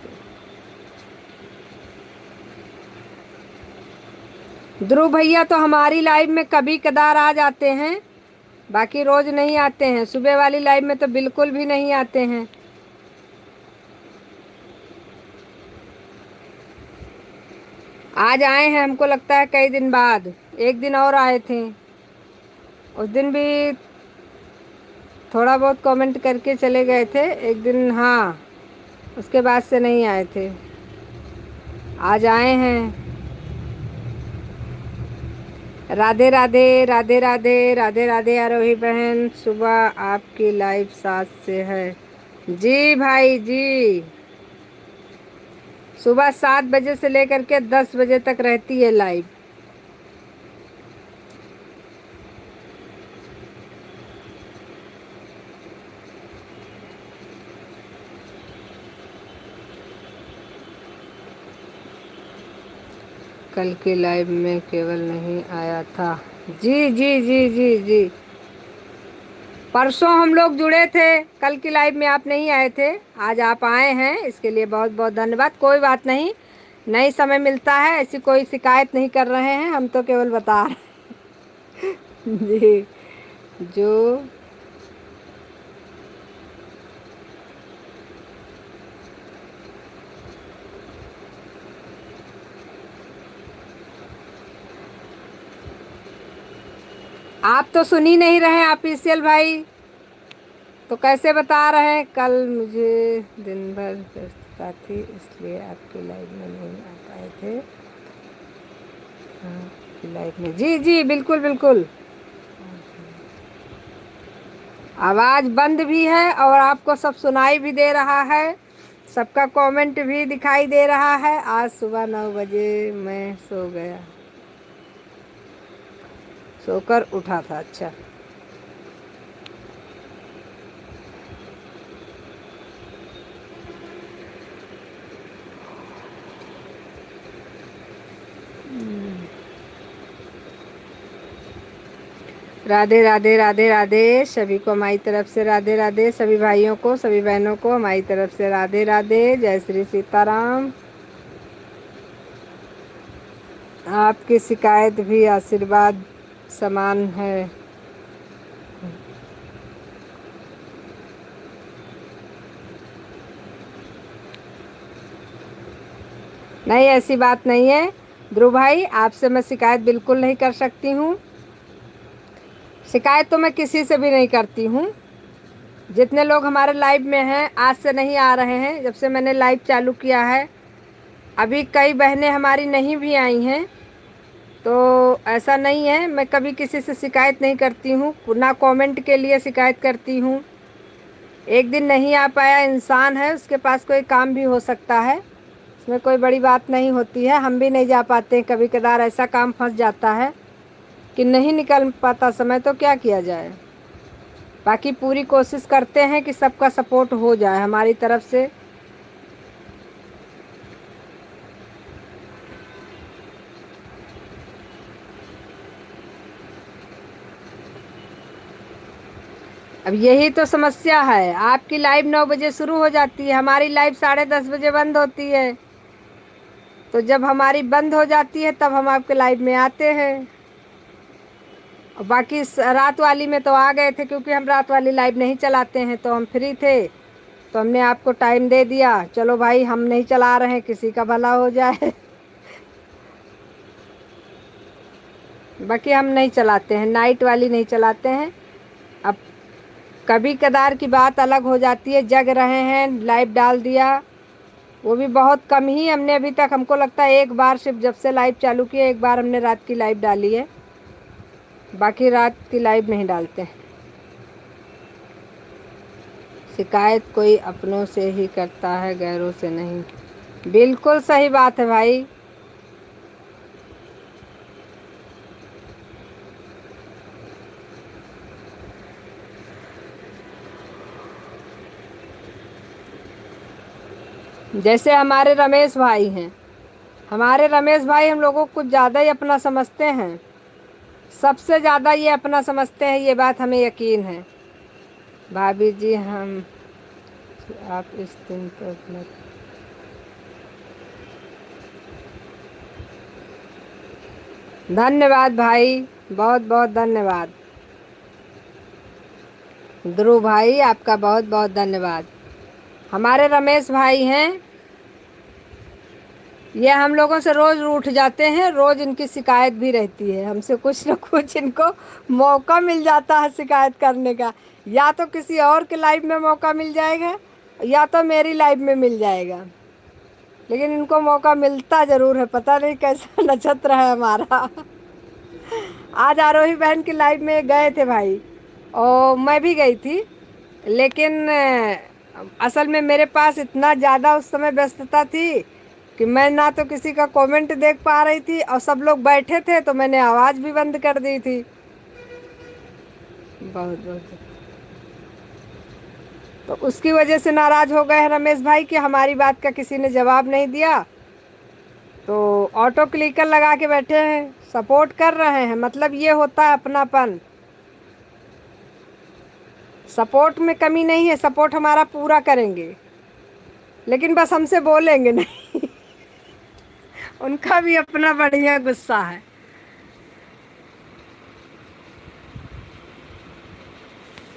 ध्रुव भैया तो हमारी लाइव में कभी कदार आ जाते हैं, बाकी रोज़ नहीं आते हैं। सुबह वाली लाइव में तो बिल्कुल भी नहीं आते हैं। आज आए हैं, हमको लगता है कई दिन बाद। एक दिन और आए थे, उस दिन भी थोड़ा बहुत कमेंट करके चले गए थे एक दिन, हाँ उसके बाद से नहीं आए थे। आज आए हैं। राधे राधे राधे राधे राधे राधे आरोही बहन, सुबह आपकी लाइव 7 से है। जी भाई जी, सुबह 7 बजे से लेकर के 10 बजे तक रहती है लाइव। कल की लाइव में केवल नहीं आया था। जी जी जी जी जी, परसों हम लोग जुड़े थे, कल की लाइव में आप नहीं आए थे, आज आप आए हैं, इसके लिए बहुत बहुत धन्यवाद। कोई बात नहीं, नहीं समय मिलता है, ऐसी कोई शिकायत नहीं कर रहे हैं, हम तो केवल बता रहे हैं। जी। जो आप तो सुन ही नहीं रहे ऑफिशियल भाई, तो कैसे बता रहे हैं? कल मुझे दिन भर व्यस्तता थी इसलिए आपकी लाइव में नहीं आ पाए थे। आपकी लाइव में जी जी बिल्कुल बिल्कुल। आवाज़ बंद भी है और आपको सब सुनाई भी दे रहा है, सबका कमेंट भी दिखाई दे रहा है। आज सुबह 9 बजे मैं सो गया, सोकर उठा था। अच्छा, राधे राधे राधे राधे। सभी को हमारी तरफ से राधे राधे, सभी भाइयों को सभी बहनों को हमारी तरफ से राधे राधे। जय श्री सीताराम। आपकी शिकायत भी आशीर्वाद समान है। नहीं, ऐसी बात नहीं है ध्रुव भाई, आपसे मैं शिकायत बिल्कुल नहीं कर सकती हूँ। शिकायत तो मैं किसी से भी नहीं करती हूँ। जितने लोग हमारे लाइव में हैं, आज से नहीं आ रहे हैं, जब से मैंने लाइव चालू किया है, अभी कई बहनें हमारी नहीं भी आई हैं, तो ऐसा नहीं है। मैं कभी किसी से शिकायत नहीं करती हूँ, ना कमेंट के लिए शिकायत करती हूँ। एक दिन नहीं आ पाया, इंसान है, उसके पास कोई काम भी हो सकता है, इसमें कोई बड़ी बात नहीं होती है। हम भी नहीं जा पाते, कभी कदार ऐसा काम फंस जाता है कि नहीं निकल पाता समय, तो क्या किया जाए। बाकी पूरी कोशिश करते हैं कि सबका सपोर्ट हो जाए हमारी तरफ से। अब यही तो समस्या है, आपकी लाइव 9 बजे शुरू हो जाती है, हमारी लाइव 10:30 बजे बंद होती है। तो जब हमारी बंद हो जाती है तब हम आपके लाइव में आते हैं। और बाकी रात वाली में तो आ गए थे, क्योंकि हम रात वाली लाइव नहीं चलाते हैं, तो हम फ्री थे, तो हमने आपको टाइम दे दिया। चलो भाई, हम नहीं चला रहे हैं, किसी का भला हो जाए। बाकी हम नहीं चलाते हैं, नाइट वाली नहीं चलाते हैं। अब कभी कदार की बात अलग हो जाती है, जग रहे हैं लाइव डाल दिया, वो भी बहुत कम ही हमने अभी तक, हमको लगता है एक बार, सिर्फ जब से लाइव चालू किया एक बार हमने रात की लाइव डाली है, बाकी रात की लाइव नहीं डालते हैं। शिकायत कोई अपनों से ही करता है, गैरों से नहीं। बिल्कुल सही बात है भाई। जैसे हमारे रमेश भाई हैं, हमारे रमेश भाई हम लोगों को कुछ ज़्यादा ही अपना समझते हैं, सबसे ज़्यादा ये अपना समझते हैं, ये बात हमें यकीन है। भाभी जी, हम आप इस दिन पर अपना धन्यवाद भाई, बहुत बहुत धन्यवाद। ध्रुव भाई, आपका बहुत बहुत धन्यवाद। हमारे रमेश भाई हैं, ये हम लोगों से रोज़ उठ जाते हैं, रोज़ इनकी शिकायत भी रहती है हमसे, कुछ न कुछ इनको मौका मिल जाता है शिकायत करने का। या तो किसी और के लाइव में मौका मिल जाएगा, या तो मेरी लाइव में मिल जाएगा, लेकिन इनको मौका मिलता ज़रूर है। पता नहीं कैसा नक्षत्र है हमारा। आज आरोही बहन की लाइव में गए थे भाई, और मैं भी गई थी, लेकिन असल में मेरे पास इतना ज़्यादा उस समय व्यस्तता थी कि मैं ना तो किसी का कमेंट देख पा रही थी, और सब लोग बैठे थे तो मैंने आवाज़ भी बंद कर दी थी। बहुत बहुत तो उसकी वजह से नाराज़ हो गए हैं रमेश भाई कि हमारी बात का किसी ने जवाब नहीं दिया, तो ऑटो क्लिकर लगा के बैठे हैं, सपोर्ट कर रहे हैं। मतलब ये होता है अपनापन। सपोर्ट में कमी नहीं है, सपोर्ट हमारा पूरा करेंगे, लेकिन बस हमसे बोलेंगे नहीं। उनका भी अपना बढ़िया गुस्सा है।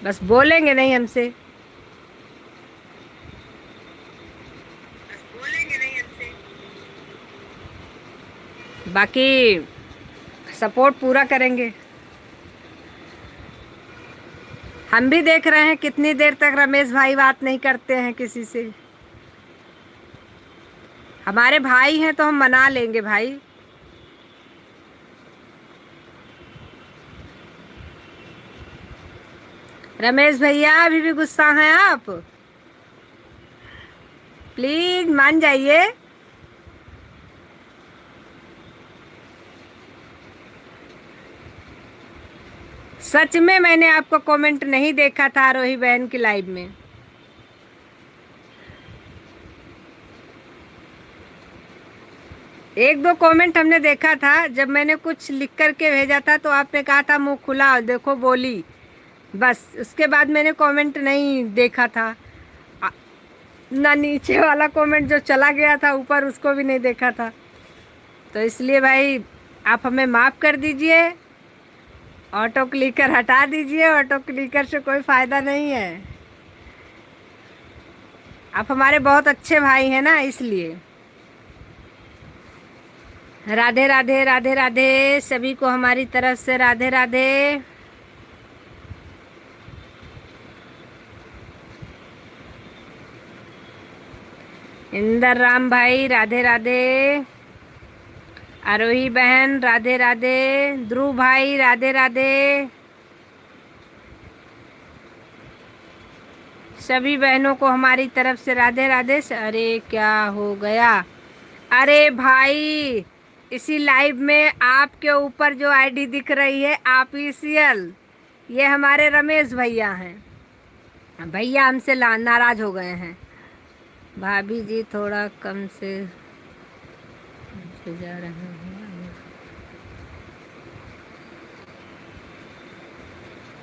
बस बोलेंगे नहीं हमसे। बाकी सपोर्ट पूरा करेंगे। हम भी देख रहे हैं कितनी देर तक रमेश भाई बात नहीं करते हैं किसी से। हमारे भाई हैं तो हम मना लेंगे भाई। रमेश भैया अभी भी गुस्सा हैं आप? प्लीज मान जाइए। सच में मैंने आपको कमेंट नहीं देखा था आरोही बहन की लाइव में। एक दो कमेंट हमने देखा था, जब मैंने कुछ लिख करके भेजा था तो आपने कहा था मुंह खुला देखो बोली, बस उसके बाद मैंने कमेंट नहीं देखा था। ना नीचे वाला कमेंट जो चला गया था ऊपर उसको भी नहीं देखा था। तो इसलिए भाई आप हमें माफ़ कर दीजिए। ऑटो क्लिकर हटा दीजिए, ऑटो क्लिकर से कोई फ़ायदा नहीं है। आप हमारे बहुत अच्छे भाई हैं ना, इसलिए। राधे राधे राधे राधे सभी को हमारी तरफ से राधे राधे। इंदर राम भाई राधे राधे। आरोही बहन राधे राधे। ध्रुव भाई राधे राधे। सभी बहनों को हमारी तरफ से राधे राधे। अरे क्या हो गया? अरे भाई इसी लाइव में आपके ऊपर जो आईडी दिख रही है ऑफिशियल, ये हमारे रमेश भैया हैं। भैया हमसे नाराज हो गए हैं। भाभी जी थोड़ा कम से जा रहे हैं।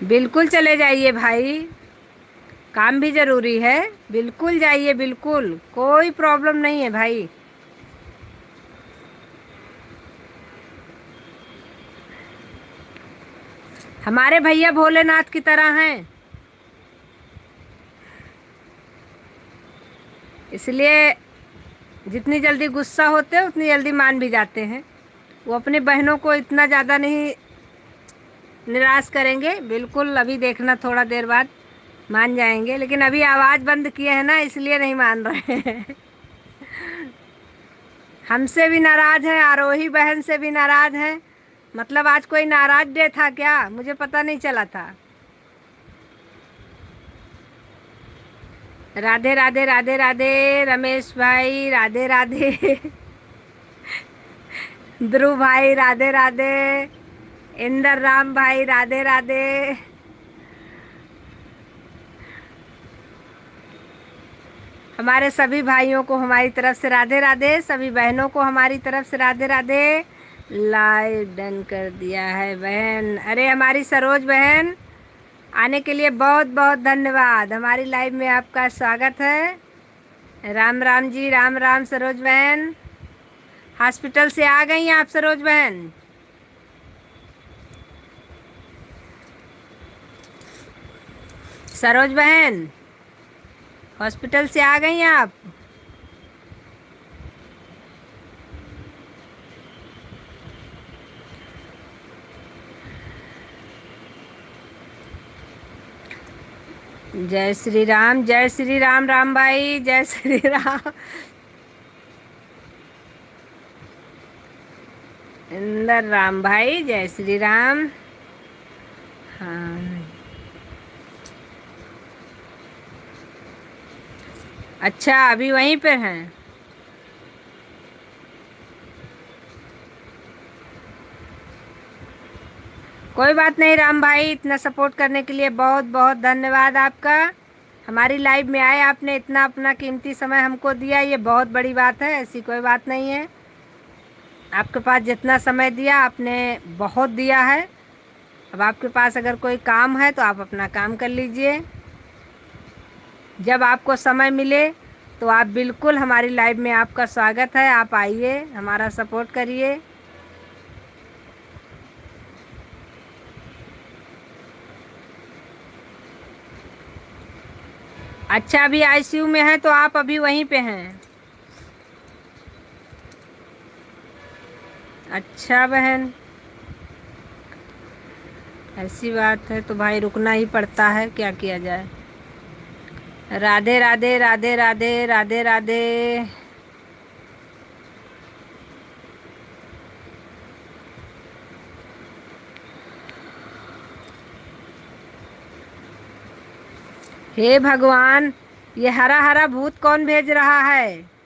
बिल्कुल चले जाइए भाई, काम भी ज़रूरी है। बिल्कुल जाइए, बिल्कुल कोई प्रॉब्लम नहीं है भाई। हमारे भैया भोलेनाथ की तरह हैं, इसलिए जितनी जल्दी गुस्सा होते हैं उतनी जल्दी मान भी जाते हैं। वो अपनी बहनों को इतना ज़्यादा नहीं निराश करेंगे। बिल्कुल अभी देखना, थोड़ा देर बाद मान जाएंगे। लेकिन अभी आवाज़ बंद किए हैं ना, इसलिए नहीं मान रहे हैं। हमसे भी नाराज़ हैं, आरोही बहन से भी नाराज़ हैं। मतलब आज कोई नाराज डे था क्या? मुझे पता नहीं चला था। राधे राधे राधे राधे रमेश भाई राधे राधे। ध्रुव भाई राधे राधे। इंदर राम भाई राधे राधे। हमारे सभी भाइयों को हमारी तरफ से राधे राधे, सभी बहनों को हमारी तरफ से राधे राधे। लाइव डन कर दिया है बहन। अरे हमारी सरोज बहन, आने के लिए बहुत बहुत धन्यवाद। हमारी लाइव में आपका स्वागत है। राम राम जी, राम राम सरोज बहन। हॉस्पिटल से आ गई हैं आप सरोज बहन? सरोज बहन हॉस्पिटल से आ गई हैं आप? जय श्री राम, जय श्री राम। राम भाई जय श्री राम। इंदर राम भाई जय श्री राम। हाँ अच्छा, अभी वहीं पे हैं। कोई बात नहीं राम भाई, इतना सपोर्ट करने के लिए बहुत बहुत धन्यवाद आपका। हमारी लाइव में आए, आपने इतना अपना कीमती समय हमको दिया, ये बहुत बड़ी बात है। ऐसी कोई बात नहीं है। आपके पास जितना समय दिया आपने बहुत दिया है। अब आपके पास अगर कोई काम है तो आप अपना काम कर लीजिए। जब आपको समय मिले तो आप बिल्कुल हमारी लाइव में आपका स्वागत है। आप आइए, हमारा सपोर्ट करिए। अच्छा, अभी आईसीयू में हैं तो आप अभी वहीं पे हैं? अच्छा बहन, ऐसी बात है तो भाई रुकना ही पड़ता है, क्या किया जाए। राधे राधे राधे राधे राधे राधे। हे भगवान, ये हरा हरा भूत कौन भेज रहा है?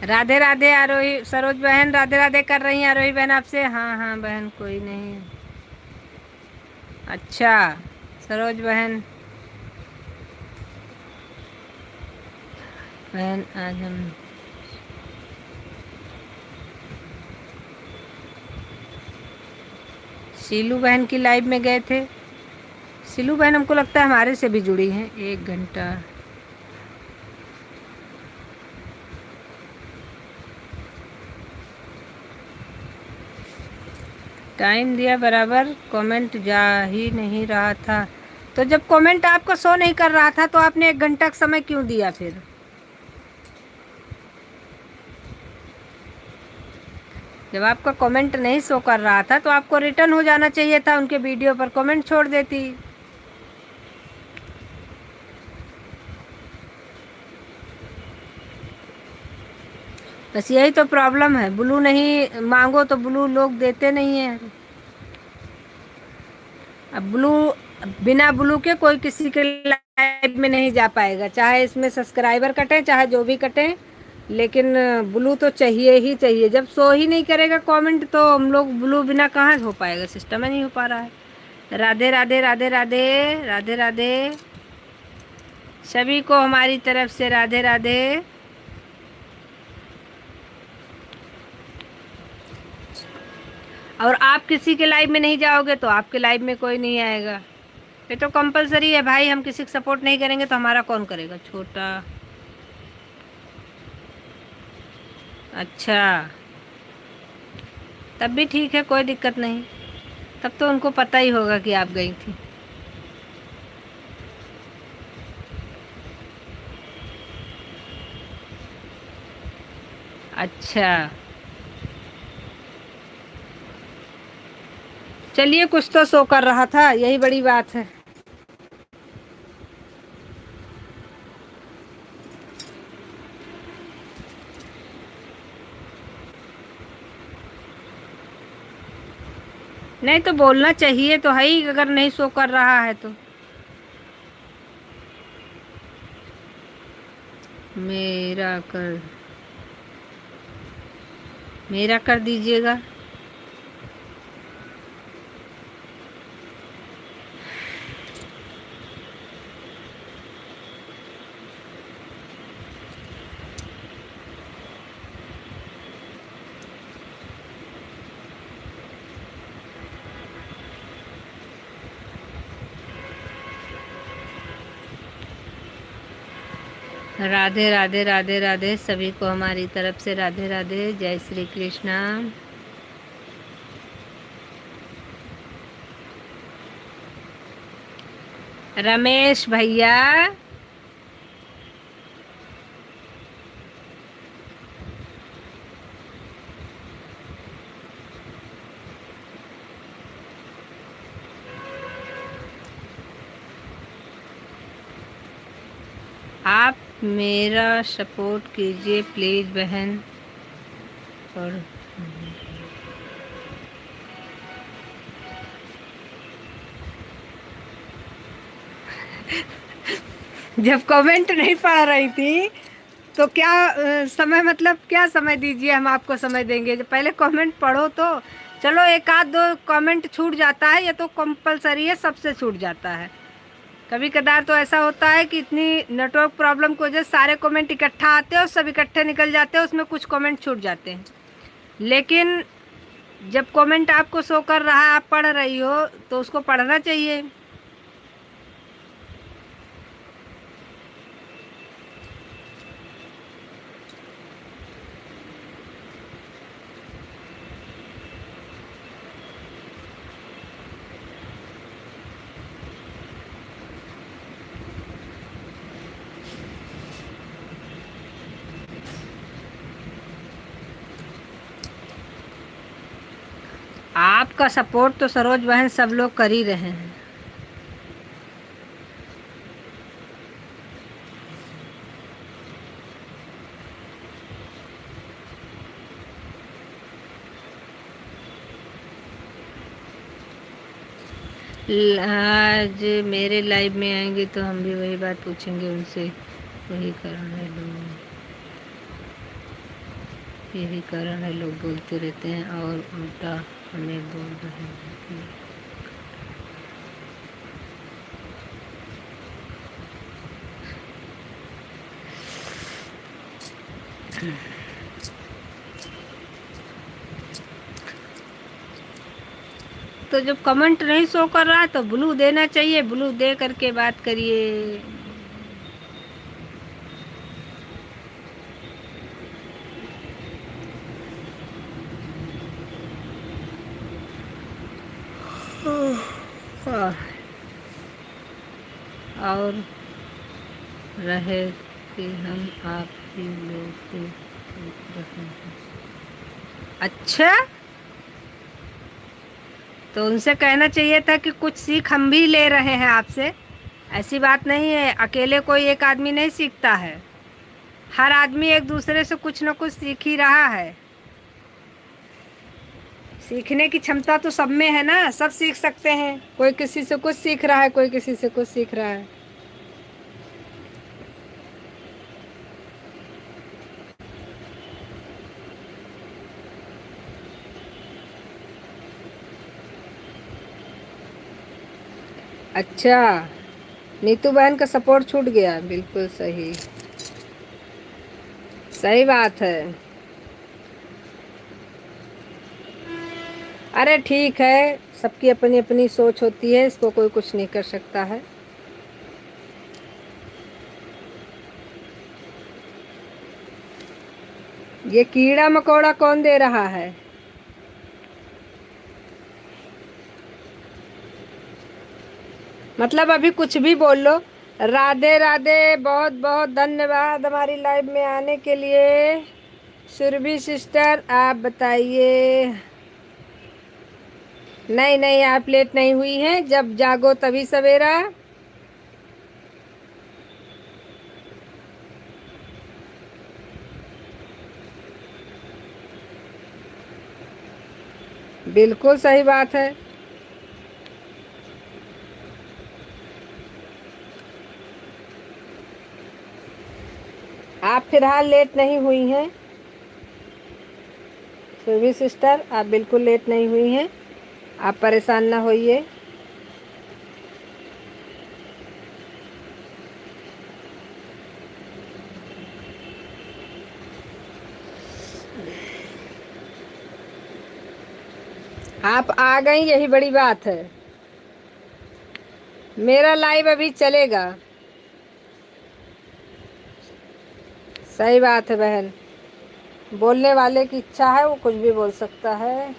राधे राधे आरोही सरोज बहन, राधे राधे कर रही हैं आरोही बहन आपसे। हाँ हाँ बहन, कोई नहीं। अच्छा सरोज बहन, बहन आज हम शीलू बहन की लाइव में गए थे। शीलू बहन हमको लगता है हमारे से भी जुड़ी हैं। 1 घंटा टाइम दिया, बराबर कमेंट जा ही नहीं रहा था। तो जब कमेंट आपका शो नहीं कर रहा था तो आपने 1 घंटा का समय क्यों दिया फिर? जब आपका कमेंट नहीं शो कर रहा था तो आपको रिटर्न हो जाना चाहिए था, उनके वीडियो पर कमेंट छोड़ देती। बस यही तो प्रॉब्लम है, ब्लू नहीं मांगो तो ब्लू लोग देते नहीं हैं। अब ब्लू, बिना ब्लू के कोई किसी के लाइव में नहीं जा पाएगा, चाहे इसमें सब्सक्राइबर कटे चाहे जो भी कटे, लेकिन ब्लू तो चाहिए ही चाहिए। जब शो ही नहीं करेगा कमेंट तो हम लोग ब्लू बिना कहाँ हो पाएगा, सिस्टम ही नहीं हो पा रहा है। राधे राधे राधे राधे राधे राधे, सभी को हमारी तरफ से राधे राधे। और आप किसी के लाइव में नहीं जाओगे तो आपके लाइव में कोई नहीं आएगा। ये तो कंपलसरी है भाई, हम किसी को सपोर्ट नहीं करेंगे तो हमारा कौन करेगा। छोटा, अच्छा तब भी ठीक है, कोई दिक्कत नहीं। तब तो उनको पता ही होगा कि आप गई थी। अच्छा चलिए, कुछ तो शो कर रहा था, यही बड़ी बात है। नहीं तो बोलना चाहिए तो है ही, अगर नहीं शो कर रहा है तो। मेरा कर दीजिएगा। राधे राधे राधे राधे, सभी को हमारी तरफ से राधे राधे, जय श्री कृष्णा। रमेश भैया, आप मेरा सपोर्ट कीजिए प्लीज़ बहन। और जब कमेंट नहीं पढ़ रही थी तो क्या समय, मतलब क्या समय दीजिए, हम आपको समय देंगे। जब पहले कमेंट पढ़ो तो चलो, एक आध दो कमेंट छूट जाता है, ये तो कंपलसरी है, सबसे छूट जाता है। कभी कदार तो ऐसा होता है कि इतनी नेटवर्क प्रॉब्लम की वजह से सारे कमेंट इकट्ठा आते हैं और सब इकट्ठे निकल जाते हैं, उसमें कुछ कमेंट छूट जाते हैं। लेकिन जब कमेंट आपको शो कर रहा है, आप पढ़ रही हो, तो उसको पढ़ना चाहिए। आपका सपोर्ट तो सरोज बहन सब लोग कर ही रहे हैं। आज मेरे लाइव में आएंगे तो हम भी वही बात पूछेंगे उनसे। वही कारण है लोग, यही कारण है लोग बोलते रहते हैं और उल्टा हमें बोल रहे हैं कि तो जब कमेंट नहीं शो कर रहा है तो ब्लू देना चाहिए, ब्लू दे करके बात करिए। और रहे कि हम आप ही लोग को रहे हैं। अच्छा, तो उनसे कहना चाहिए था कि कुछ सीख हम भी ले रहे हैं आपसे। ऐसी बात नहीं है, अकेले कोई एक आदमी नहीं सीखता है, हर आदमी एक दूसरे से कुछ न कुछ सीख ही रहा है। सीखने की क्षमता तो सब में है ना, सब सीख सकते हैं। कोई किसी से कुछ सीख रहा है, कोई किसी से कुछ सीख रहा है। अच्छा, नीतू बहन का सपोर्ट छूट गया, बिल्कुल सही, सही बात है। अरे ठीक है, सबकी अपनी अपनी सोच होती है, इसको कोई कुछ नहीं कर सकता है। ये कीड़ा मकोड़ा कौन दे रहा है? मतलब अभी कुछ भी बोल लो। राधे राधे, बहुत बहुत धन्यवाद हमारी लाइव में आने के लिए। सुरभि सिस्टर, आप बताइए। नहीं नहीं, आप लेट नहीं हुई हैं, जब जागो तभी सवेरा। बिल्कुल सही बात है। आप फिलहाल लेट नहीं हुई हैं सुरभि सिस्टर, आप बिल्कुल लेट नहीं हुई हैं, आप परेशान ना होइए। आप आ गई, यही बड़ी बात है। मेरा लाइव अभी चलेगा। सही बात है बहन, बोलने वाले की इच्छा है, वो कुछ भी बोल सकता है।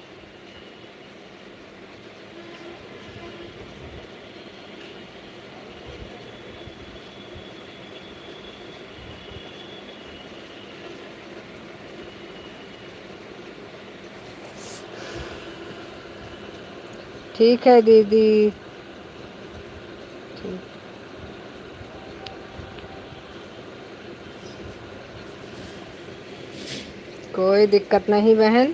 ठीक है दीदी, ठीक। कोई दिक्कत नहीं बहन,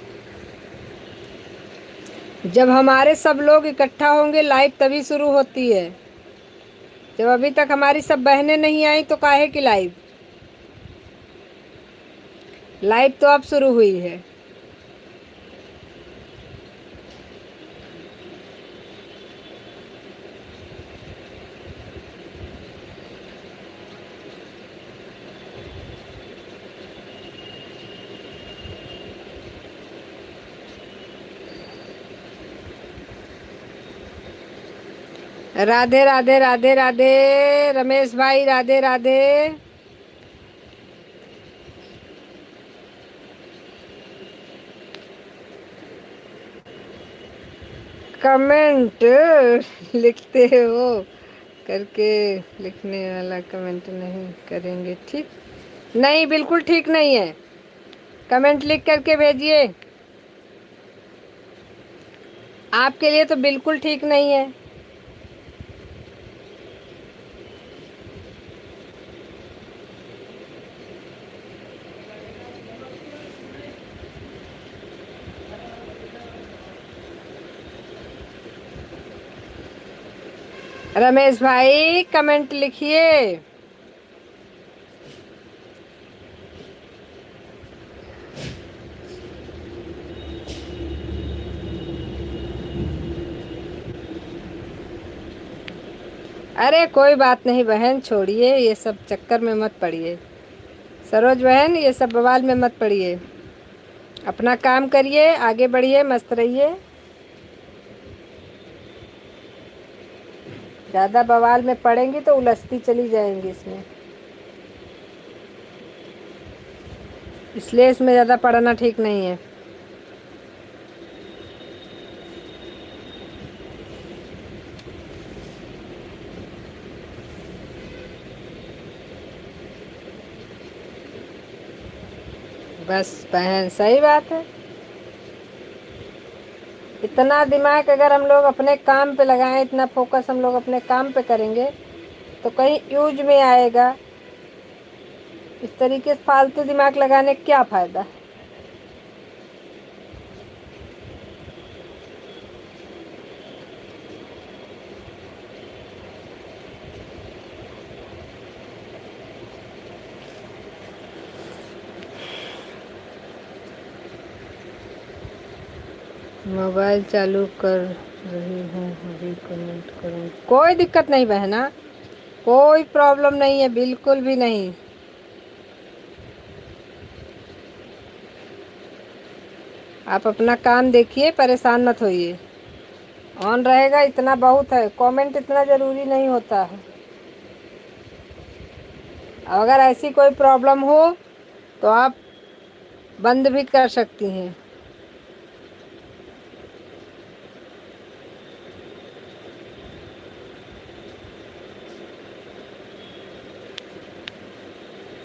जब हमारे सब लोग इकट्ठा होंगे लाइव तभी शुरू होती है। जब अभी तक हमारी सब बहनें नहीं आई तो काहे की लाइव? लाइव तो अब शुरू हुई है। राधे राधे राधे राधे रमेश भाई, राधे राधे। कमेंट लिखते हो करके लिखने वाला कमेंट नहीं करेंगे, ठीक नहीं, बिल्कुल ठीक नहीं है। कमेंट लिख करके भेजिए, आपके लिए तो बिल्कुल ठीक नहीं है। रमेश भाई कमेंट लिखिए। अरे कोई बात नहीं बहन, छोड़िए, ये सब चक्कर में मत पड़िए। सरोज बहन, ये सब बवाल में मत पड़िए। अपना काम करिए, आगे बढ़िए, मस्त रहिए। ज़्यादा बवाल में पड़ेंगी तो उलझती चली जाएंगी इसमें, इसलिए इसमें ज़्यादा पढ़ना ठीक नहीं है। बस बहन, सही बात है। इतना दिमाग अगर हम लोग अपने काम पे लगाएं, इतना फोकस हम लोग अपने काम पे करेंगे तो कहीं यूज में आएगा। इस तरीके से फालतू दिमाग लगाने का क्या फ़ायदा। मोबाइल चालू कर रही हूँ, अभी कमेंट करूँ, कोई दिक्कत नहीं बहना, कोई प्रॉब्लम नहीं है, बिल्कुल भी नहीं। आप अपना काम देखिए, परेशान मत होइए। ऑन रहेगा इतना बहुत है, कमेंट इतना ज़रूरी नहीं होता है। अगर ऐसी कोई प्रॉब्लम हो तो आप बंद भी कर सकती हैं।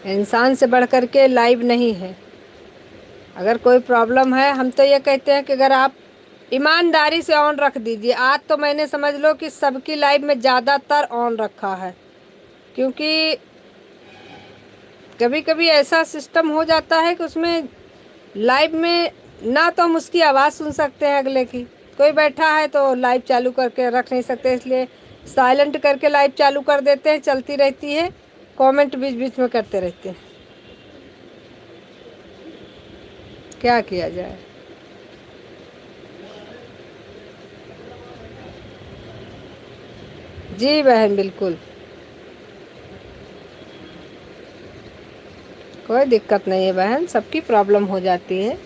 इंसान से बढ़ कर के लाइव नहीं है। अगर कोई प्रॉब्लम है, हम तो ये कहते हैं कि अगर आप ईमानदारी से ऑन रख दीजिए। आज तो मैंने समझ लो कि सबकी लाइव में ज़्यादातर ऑन रखा है, क्योंकि कभी कभी ऐसा सिस्टम हो जाता है कि उसमें लाइव में ना तो हम उसकी आवाज़ सुन सकते हैं अगले की, कोई बैठा है तो लाइव चालू करके रख नहीं सकते, इसलिए साइलेंट करके लाइव चालू कर देते हैं, चलती रहती है, कमेंट बीच बीच में करते रहते हैं। क्या किया जाए। जी बहन, बिल्कुल कोई दिक्कत नहीं है बहन, सबकी प्रॉब्लम हो जाती है,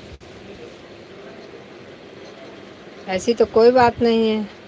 ऐसी तो कोई बात नहीं है।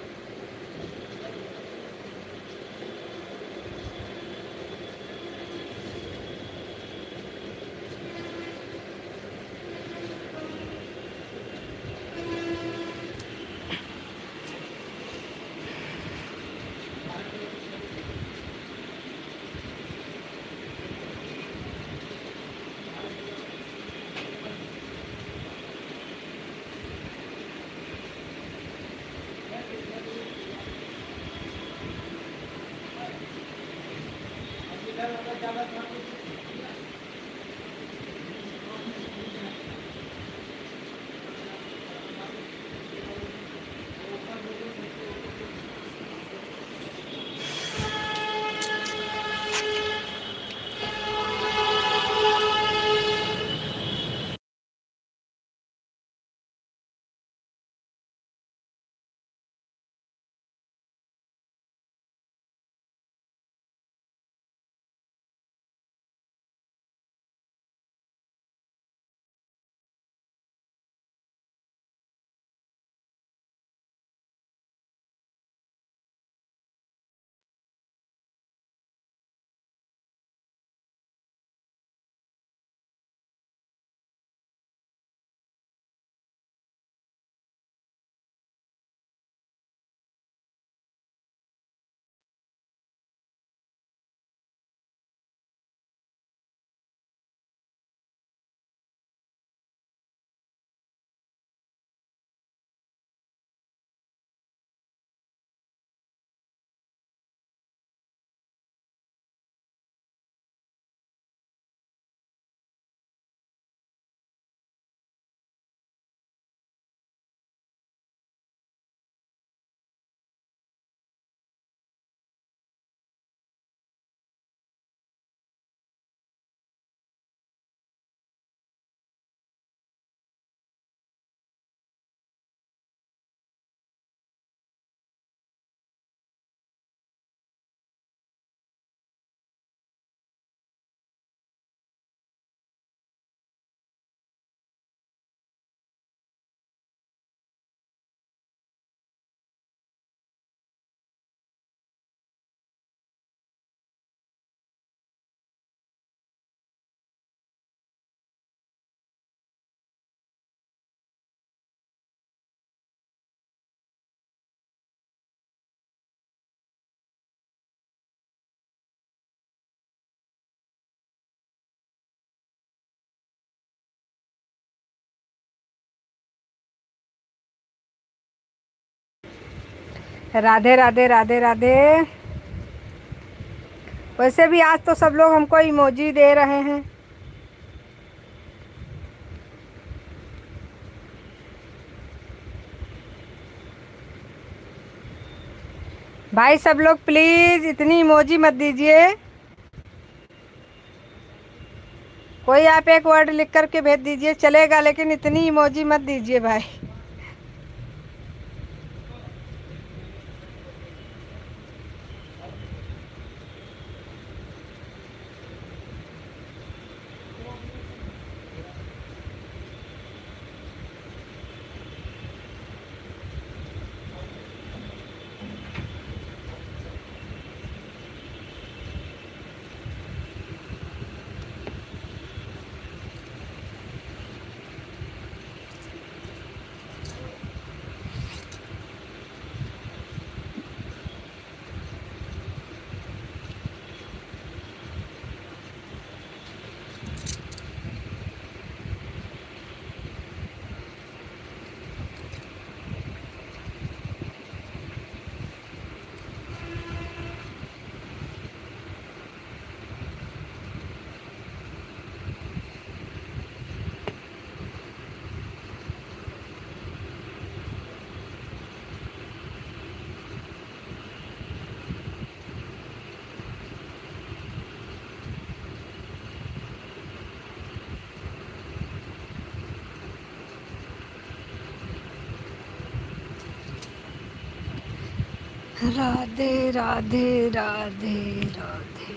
राधे राधे राधे राधे। वैसे भी आज तो सब लोग हमको इमोजी दे रहे हैं। भाई सब लोग प्लीज इतनी इमोजी मत दीजिए। कोई आप एक वर्ड लिख करके भेज दीजिए चलेगा, लेकिन इतनी इमोजी मत दीजिए भाई। राधे राधे राधे राधे।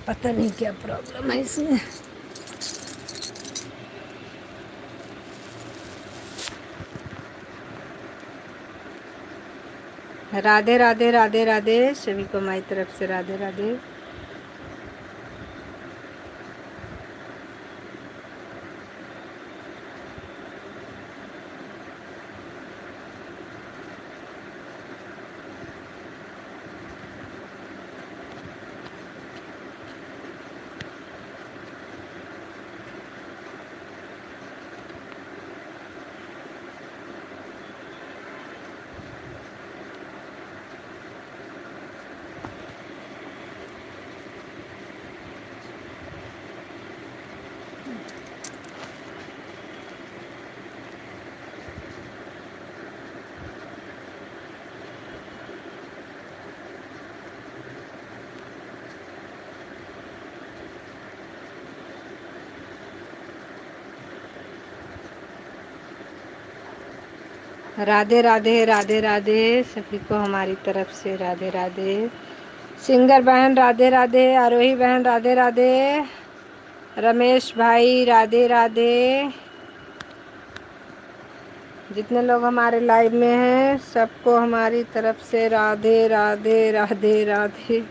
पता नहीं क्या प्रॉब्लम है इसमें। राधे राधे राधे राधे सभी को हमारी तरफ से राधे राधे। राधे राधे राधे राधे सभी को हमारी तरफ से राधे राधे। सिंगर बहन राधे राधे, आरोही बहन राधे राधे, रमेश भाई राधे राधे। जितने लोग हमारे लाइव में हैं सबको हमारी तरफ से राधे राधे राधे राधे।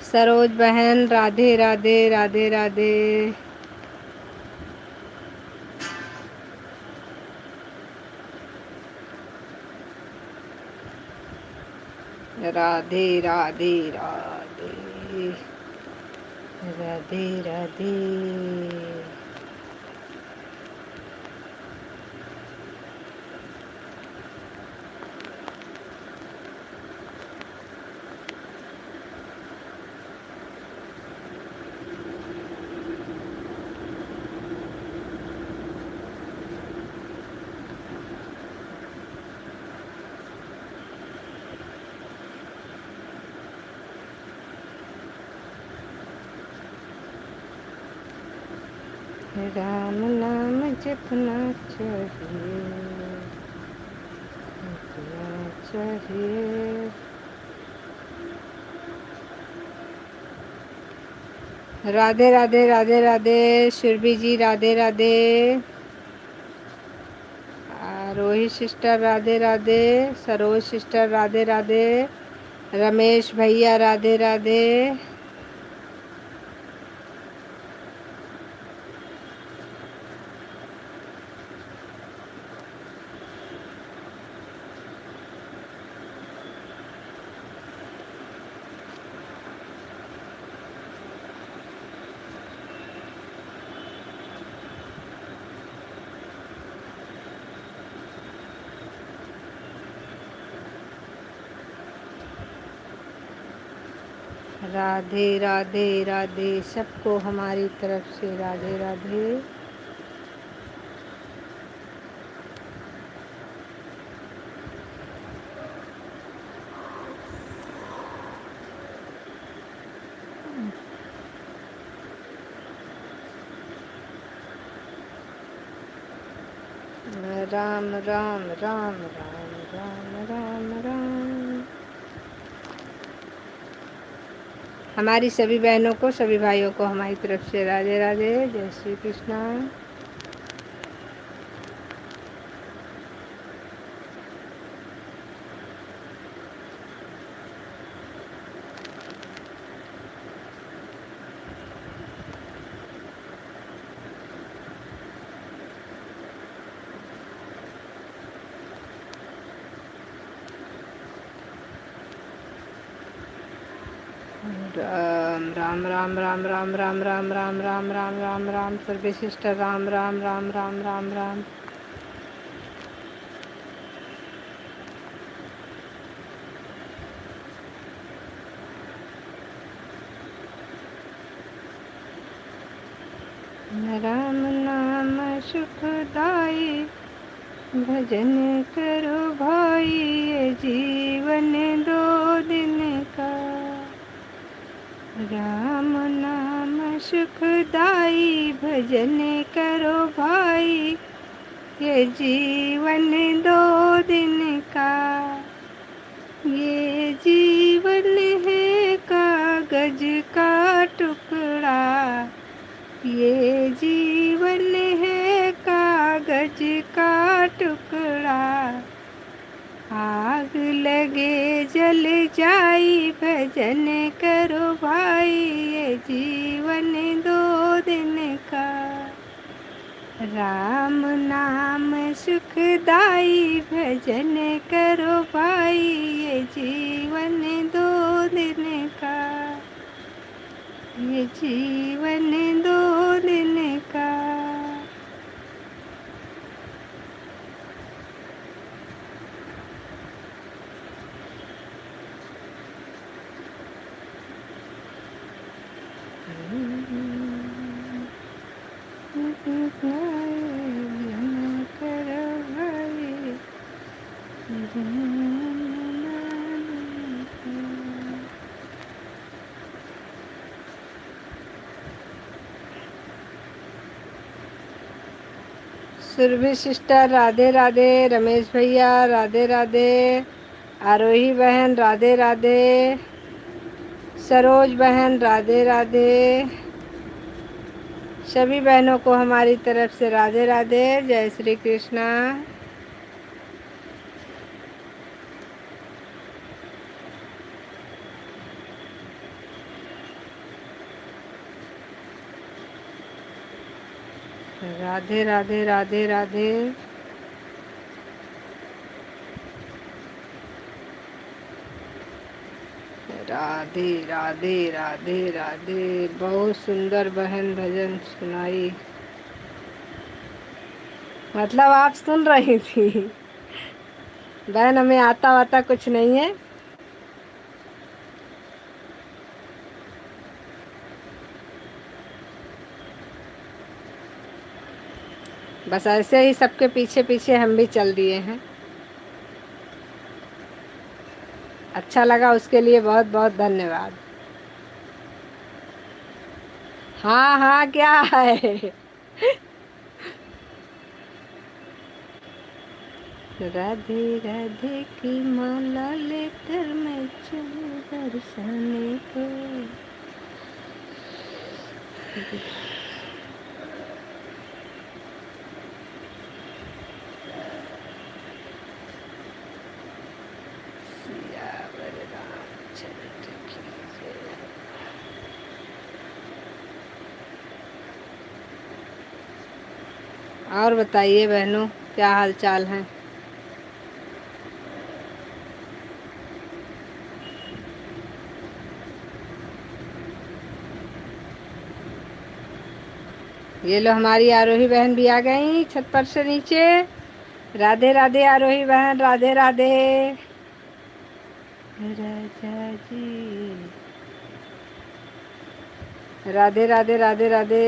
सरोज बहन राधे राधे राधे राधे। राधे राधे राधे राधे राधे। राम नाम जपना चाहिए, जपना चाहिए। राधे राधे राधे राधे सुरभि जी, राधे राधे। रोहित सिस्टर राधे राधे, सरोज सिस्टर राधे राधे, रमेश भैया राधे राधे। राधे राधे राधे सबको हमारी तरफ से राधे राधे। राम राम राम राम राम राम राम। हमारी सभी बहनों को, सभी भाइयों को हमारी तरफ से राधे राधे, जय श्री कृष्णा। राम राम राम राम राम राम राम राम राम राम राम सर्वे सिस्टर, राम राम राम राम राम राम। राम नाम सुखदाई, भजन करो भाई, ये जीवन दो दिन का। राम नाम सुखदाई, भजन करो भाई, ये जीवन दो दिन का। ये जीवन है कागज का टुकड़ा, ये जीवन है कागज का टुकड़ा। आग लगे जल जाई, भजन करो भाई, ये जीवन दो दिन का। राम नाम सुखदाई, भजन करो भाई, ये जीवन दो दिन का। ये जीवन दो दिन का। सुरभि सिस्टर राधे राधे, रमेश भैया राधे राधे, आरोही बहन राधे राधे, सरोज बहन राधे राधे। सभी बहनों को हमारी तरफ से राधे राधे, जय श्री कृष्णा। राधे राधे राधे राधे। राधे राधे राधे राधे। बहुत सुंदर बहन भजन सुनाई, मतलब आप सुन रही थी। बहन हमें आता वाता कुछ नहीं है। बस ऐसे ही सबके पीछे पीछे हम भी चल दिए हैं। अच्छा लगा, उसके लिए बहुत बहुत धन्यवाद। हाँ हाँ, क्या है। राधे राधे की माला लेकर मैं चलूं दर्शने को। सियावर रामचंद्र की जय। और बताइए बहनों, क्या हाल चाल है। ये लो हमारी आरोही बहन भी आ गई छत पर से नीचे। राधे राधे आरोही बहन, राधे राधे। राजा जी राधे राधे राधे राधे।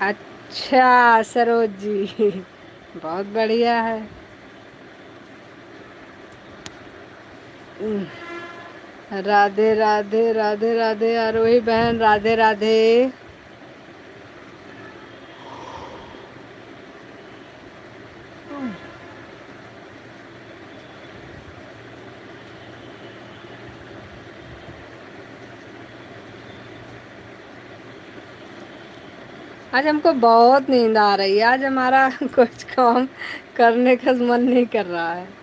अच्छा सरोज जी, बहुत बढ़िया है। राधे राधे राधे राधे आरोही बहन, राधे राधे। आज हमको बहुत नींद आ रही है। आज हमारा कुछ काम करने का मन नहीं कर रहा है।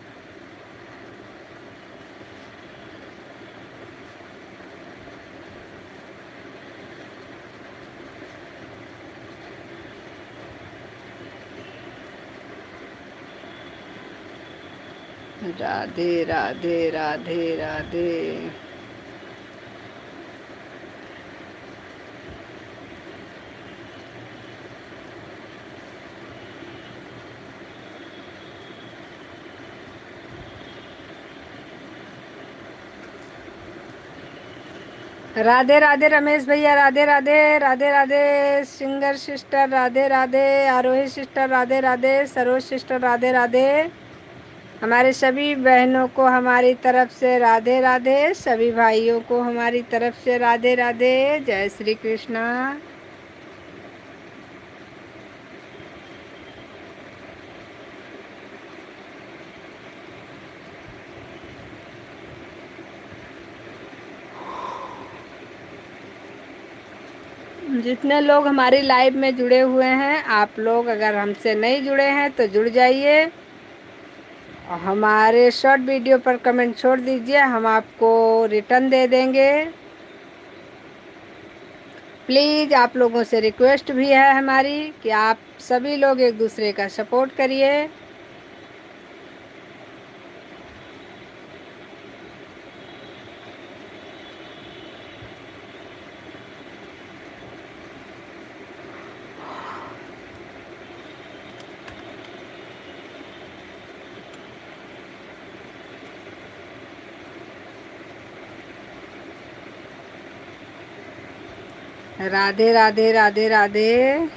राधे राधे राधे राधे। राधे राधे रमेश भैया, राधे राधे राधे राधे सिंगर सिस्टर, राधे राधे आरोही सिस्टर, राधे राधे सरोज सिस्टर, राधे राधे। हमारे सभी बहनों को हमारी तरफ से राधे राधे, सभी भाइयों को हमारी तरफ से राधे राधे। जय श्री कृष्णा। जितने लोग हमारी लाइव में जुड़े हुए हैं, आप लोग अगर हमसे नहीं जुड़े हैं तो जुड़ जाइए और हमारे शॉर्ट वीडियो पर कमेंट छोड़ दीजिए, हम आपको रिटर्न दे देंगे। प्लीज़ आप लोगों से रिक्वेस्ट भी है हमारी कि आप सभी लोग एक दूसरे का सपोर्ट करिए। राधे राधे राधे राधे।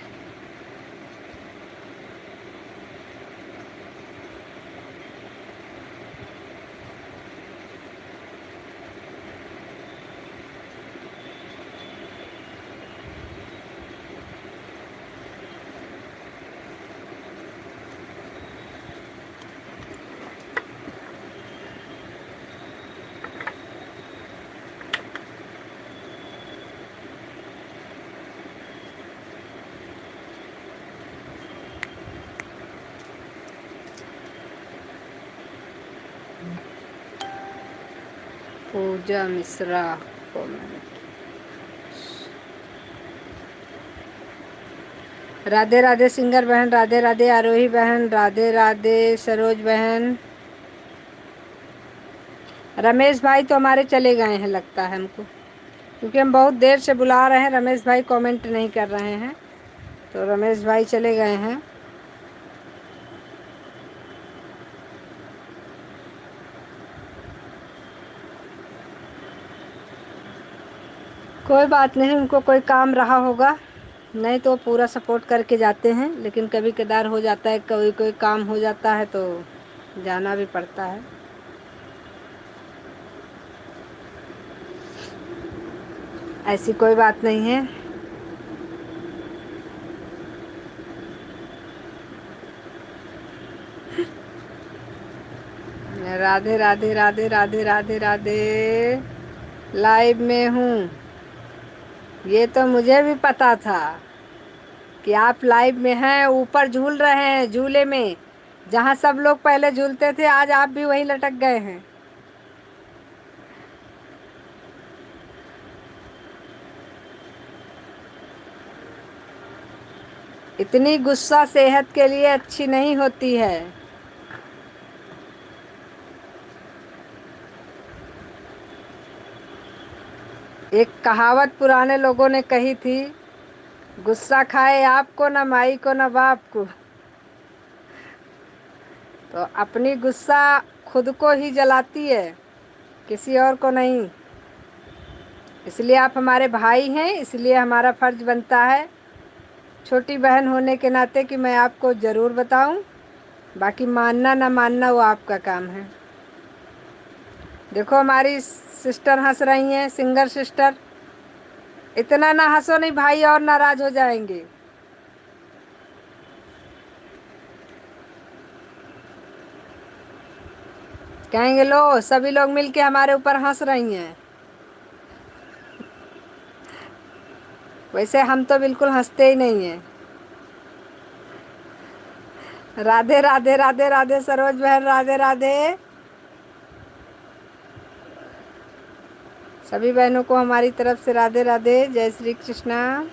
पूजा मिश्रा कमेंट। राधे राधे सिंगर बहन, राधे राधे आरोही बहन, राधे राधे सरोज बहन। रमेश भाई तो हमारे चले गए हैं लगता है हमको, क्योंकि हम बहुत देर से बुला रहे हैं। रमेश भाई कमेंट नहीं कर रहे हैं, तो रमेश भाई चले गए हैं। कोई बात नहीं, उनको कोई काम रहा होगा, नहीं तो पूरा सपोर्ट करके जाते हैं, लेकिन कभी कदार हो जाता है, कोई कोई काम हो जाता है तो जाना भी पड़ता है। ऐसी कोई बात नहीं है। राधे राधे राधे राधे राधे राधे। लाइव में हूँ, ये तो मुझे भी पता था कि आप लाइव में हैं। ऊपर झूल रहे हैं झूले में, जहाँ सब लोग पहले झूलते थे, आज आप भी वहीं लटक गए हैं। इतनी गुस्सा सेहत के लिए अच्छी नहीं होती है। एक कहावत पुराने लोगों ने कही थी, गुस्सा खाए आपको न माई को न बाप को। तो अपनी गुस्सा खुद को ही जलाती है, किसी और को नहीं। इसलिए आप हमारे भाई हैं, इसलिए हमारा फर्ज बनता है छोटी बहन होने के नाते कि मैं आपको ज़रूर बताऊं। बाकी मानना ना मानना वो आपका काम है। देखो हमारी सिस्टर हंस रही हैं, सिंगर सिस्टर। इतना ना हंसो नहीं, भाई और नाराज हो जाएंगे। कहेंगे लो सभी लोग मिलके हमारे ऊपर हंस रही हैं। वैसे हम तो बिल्कुल हंसते ही नहीं हैं। राधे राधे राधे राधे सरोज बहन, राधे राधे। सभी बहनों को हमारी तरफ से राधे राधे, जय श्री कृष्णा।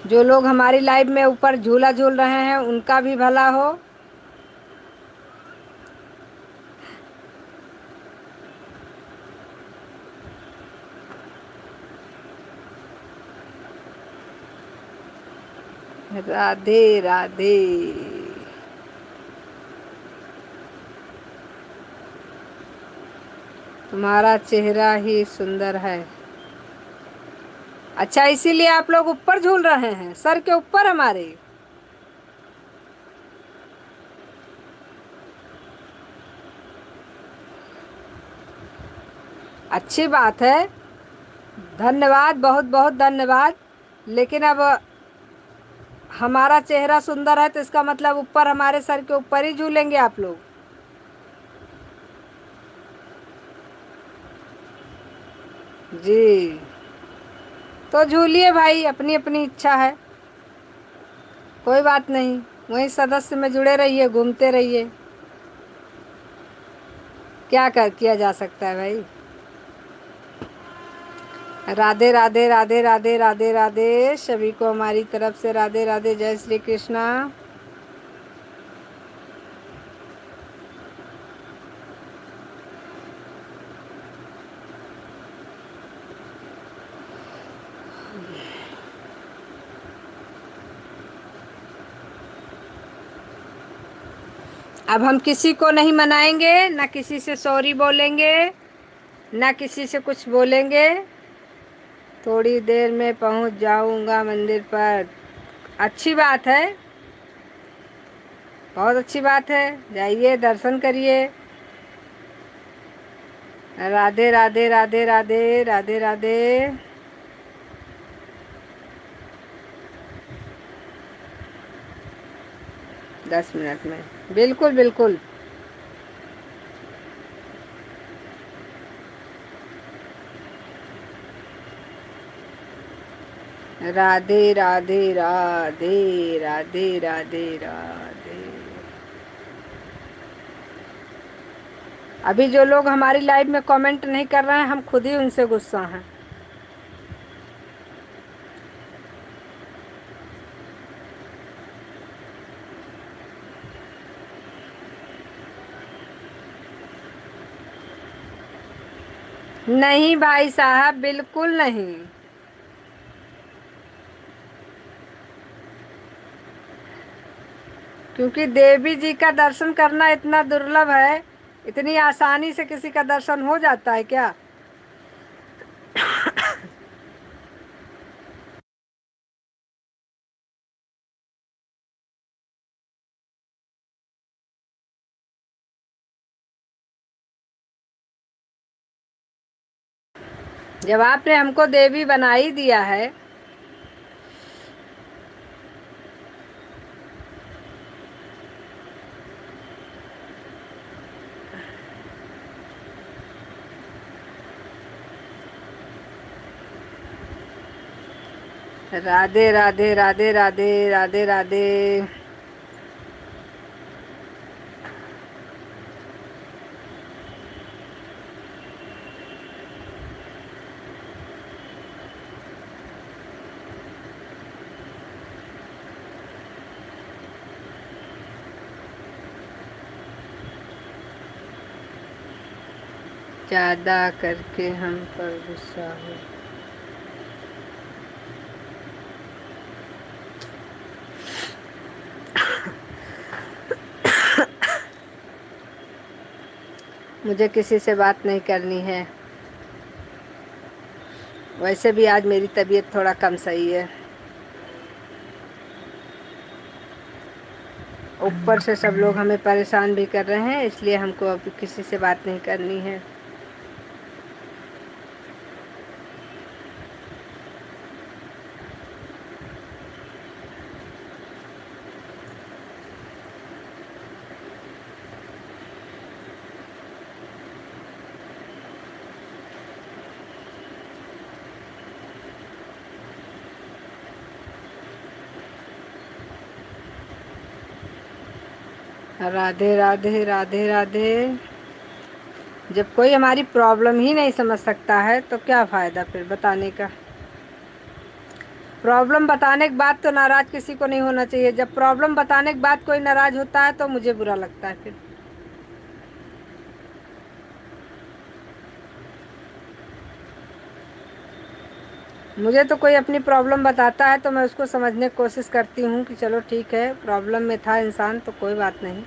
जो लोग हमारी लाइव में ऊपर झूला झूल रहे हैं उनका भी भला हो। राधे राधे। तुम्हारा चेहरा ही सुंदर है। अच्छा, इसीलिए आप लोग ऊपर झूल रहे हैं, सर के ऊपर हमारे। अच्छी बात है, धन्यवाद, बहुत बहुत धन्यवाद। लेकिन अब हमारा चेहरा सुंदर है तो इसका मतलब ऊपर हमारे सर के ऊपर ही झूलेंगे आप लोग। जी, तो झूलिए भाई, अपनी अपनी इच्छा है, कोई बात नहीं। वहीं सदस्य में जुड़े रहिए, घूमते रहिए, क्या कर किया जा सकता है भाई। राधे राधे राधे राधे राधे राधे, सभी को हमारी तरफ से राधे राधे, जय श्री कृष्णा। अब हम किसी को नहीं मनाएंगे, ना किसी से सॉरी बोलेंगे, ना किसी से कुछ बोलेंगे। थोड़ी देर में पहुंच जाऊंगा मंदिर पर। अच्छी बात है, बहुत अच्छी बात है, जाइए दर्शन करिए। राधे राधे राधे राधे राधे राधे। 10 मिनट में, बिल्कुल बिल्कुल। राधे राधे राधे राधे राधे राधे। अभी जो लोग हमारी लाइव में कमेंट नहीं कर रहे हैं, हम खुद ही उनसे गुस्सा हैं। नहीं भाई साहब, बिल्कुल नहीं। क्योंकि देवी जी का दर्शन करना इतना दुर्लभ है, इतनी आसानी से किसी का दर्शन हो जाता है क्या? जब आपने हमको देवी बना ही दिया है, राधे राधे राधे राधे राधे राधे। ज़्यादा करके हम पर गुस्सा हो। मुझे किसी से बात नहीं करनी है। वैसे भी आज मेरी तबीयत थोड़ा कम सही है। ऊपर से सब लोग हमें परेशान भी कर रहे हैं, इसलिए हमको अब किसी से बात नहीं करनी है। राधे राधे राधे राधे। जब कोई हमारी प्रॉब्लम ही नहीं समझ सकता है तो क्या फ़ायदा फिर बताने का? प्रॉब्लम बताने के बाद तो नाराज़ किसी को नहीं होना चाहिए। जब प्रॉब्लम बताने के बाद कोई नाराज़ होता है तो मुझे बुरा लगता है। फिर मुझे तो कोई अपनी प्रॉब्लम बताता है तो मैं उसको समझने की कोशिश करती हूँ कि चलो ठीक है, प्रॉब्लम में था इंसान तो कोई बात नहीं।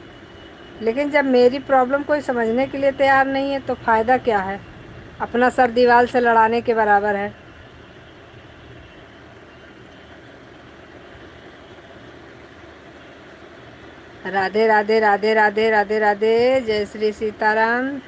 लेकिन जब मेरी प्रॉब्लम कोई समझने के लिए तैयार नहीं है तो फ़ायदा क्या है? अपना सर दीवार से लड़ाने के बराबर है। राधे राधे राधे राधे राधे राधे। जय श्री सीताराम।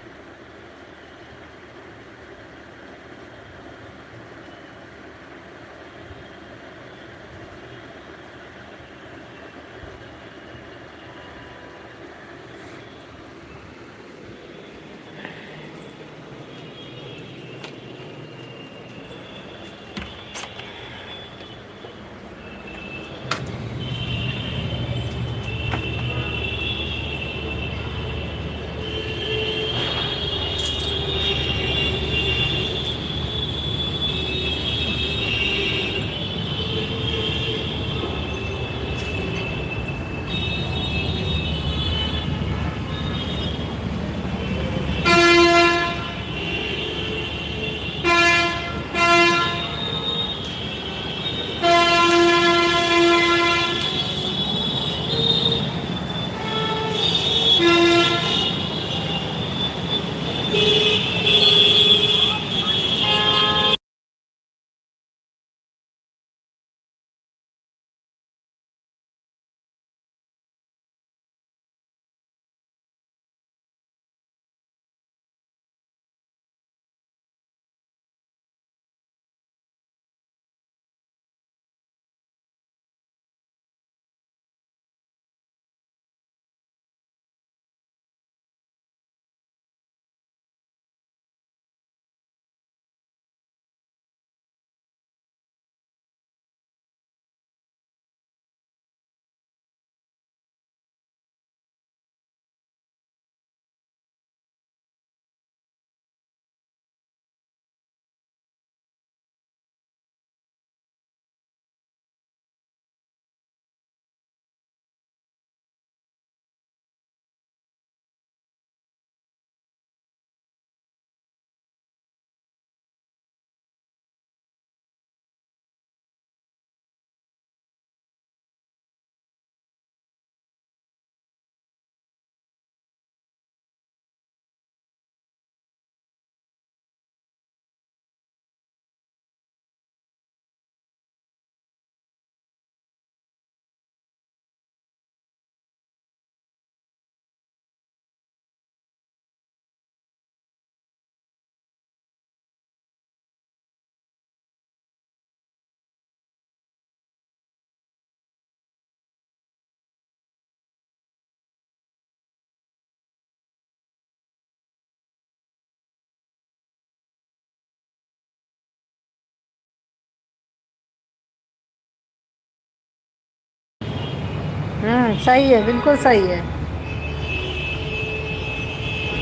सही है, बिल्कुल सही है,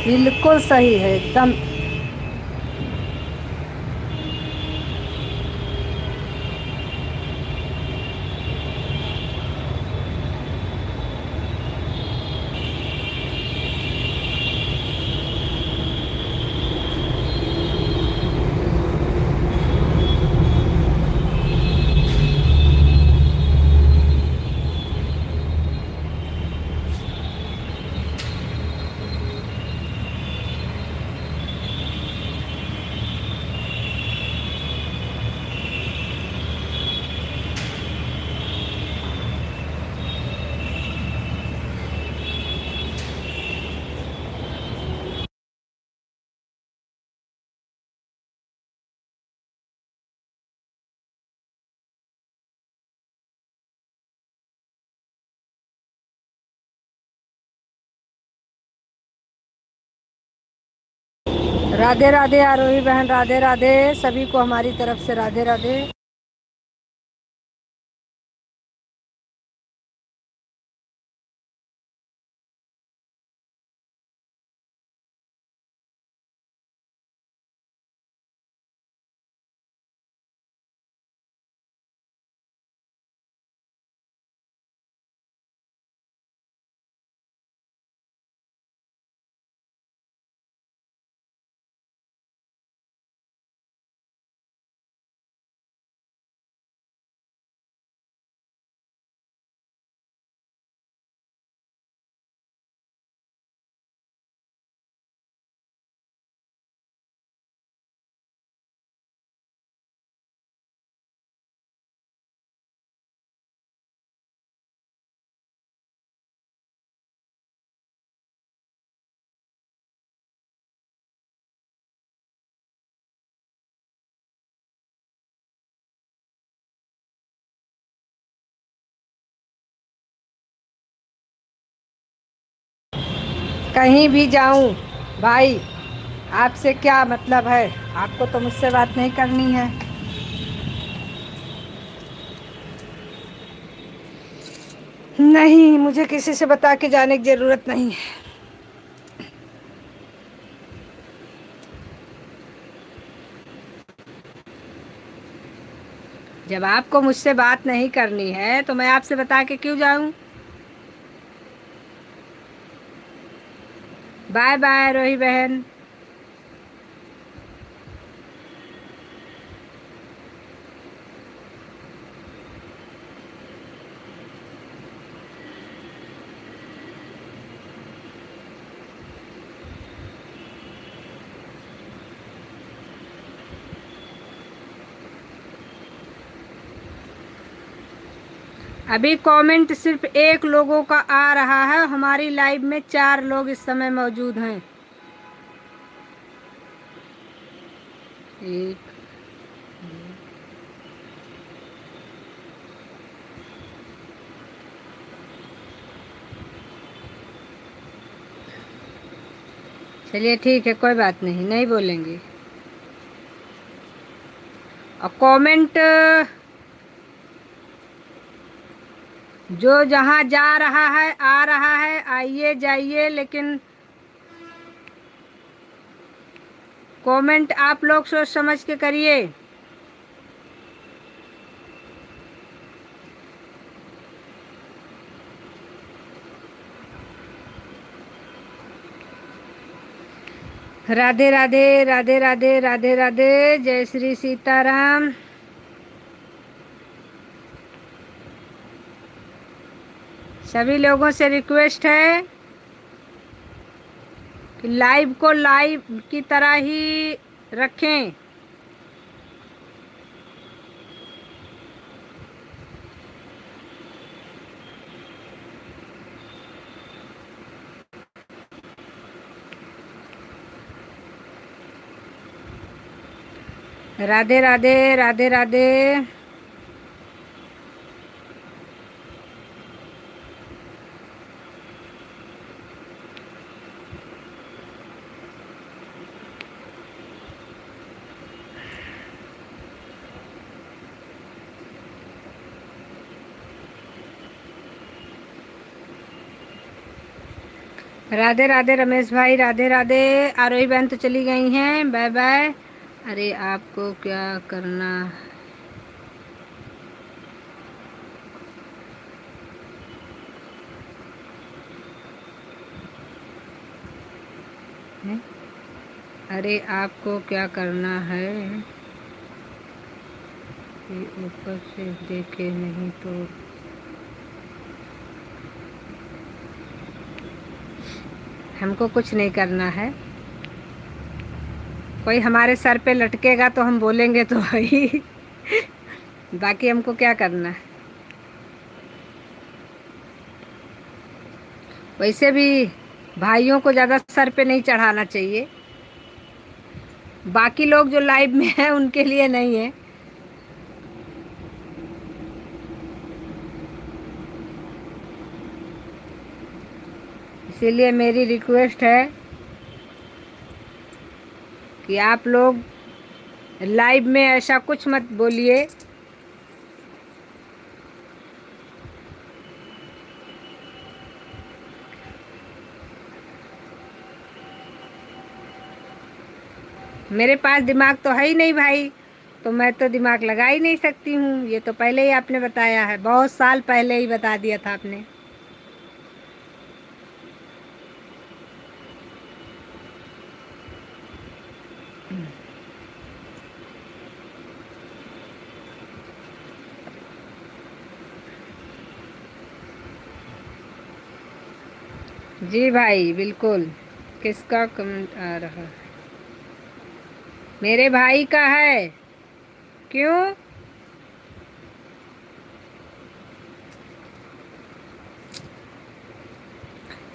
बिल्कुल सही है एकदम। राधे राधे आरोही बहन, राधे राधे, सभी को हमारी तरफ से राधे राधे। कहीं भी जाऊं भाई, आपसे क्या मतलब है? आपको तो मुझसे बात नहीं करनी है। नहीं, मुझे किसी से बता के जाने की जरूरत नहीं है। जब आपको मुझसे बात नहीं करनी है तो मैं आपसे बता के क्यों जाऊं? बाय बाय रोही बहन। अभी कमेंट सिर्फ एक लोगों का आ रहा है, हमारी लाइव में 4 लोग इस समय मौजूद हैं। एक, चलिए ठीक है, कोई बात नहीं, नहीं बोलेंगे। और कमेंट जो जहाँ जा रहा है आ रहा है, आइए जाइए, लेकिन कमेंट आप लोग सोच समझ के करिए। राधे राधे, राधे राधे, राधे राधे, जय श्री सीताराम। सभी लोगों से रिक्वेस्ट है कि लाइव को लाइव की तरह ही रखें। राधे राधे, राधे राधे। राधे राधे रमेश भाई, राधे राधे। आरोही बहन तो चली गई हैं, बाय बाय। अरे आपको क्या करना है? अरे आपको क्या करना है कि ऊपर से देखे नहीं तो हमको कुछ नहीं करना है। कोई हमारे सर पे लटकेगा तो हम बोलेंगे तो वही। बाकी हमको क्या करना है। वैसे भी भाइयों को ज़्यादा सर पे नहीं चढ़ाना चाहिए। बाकी लोग जो लाइव में हैं उनके लिए नहीं है। इसीलिए मेरी रिक्वेस्ट है कि आप लोग लाइव में ऐसा कुछ मत बोलिए। मेरे पास दिमाग तो है ही नहीं भाई, तो मैं तो दिमाग लगा ही नहीं सकती हूँ। ये तो पहले ही आपने बताया है, बहुत साल पहले ही बता दिया था आपने। जी भाई बिल्कुल। किसका कमेंट आ रहा है? मेरे भाई का है। क्यों?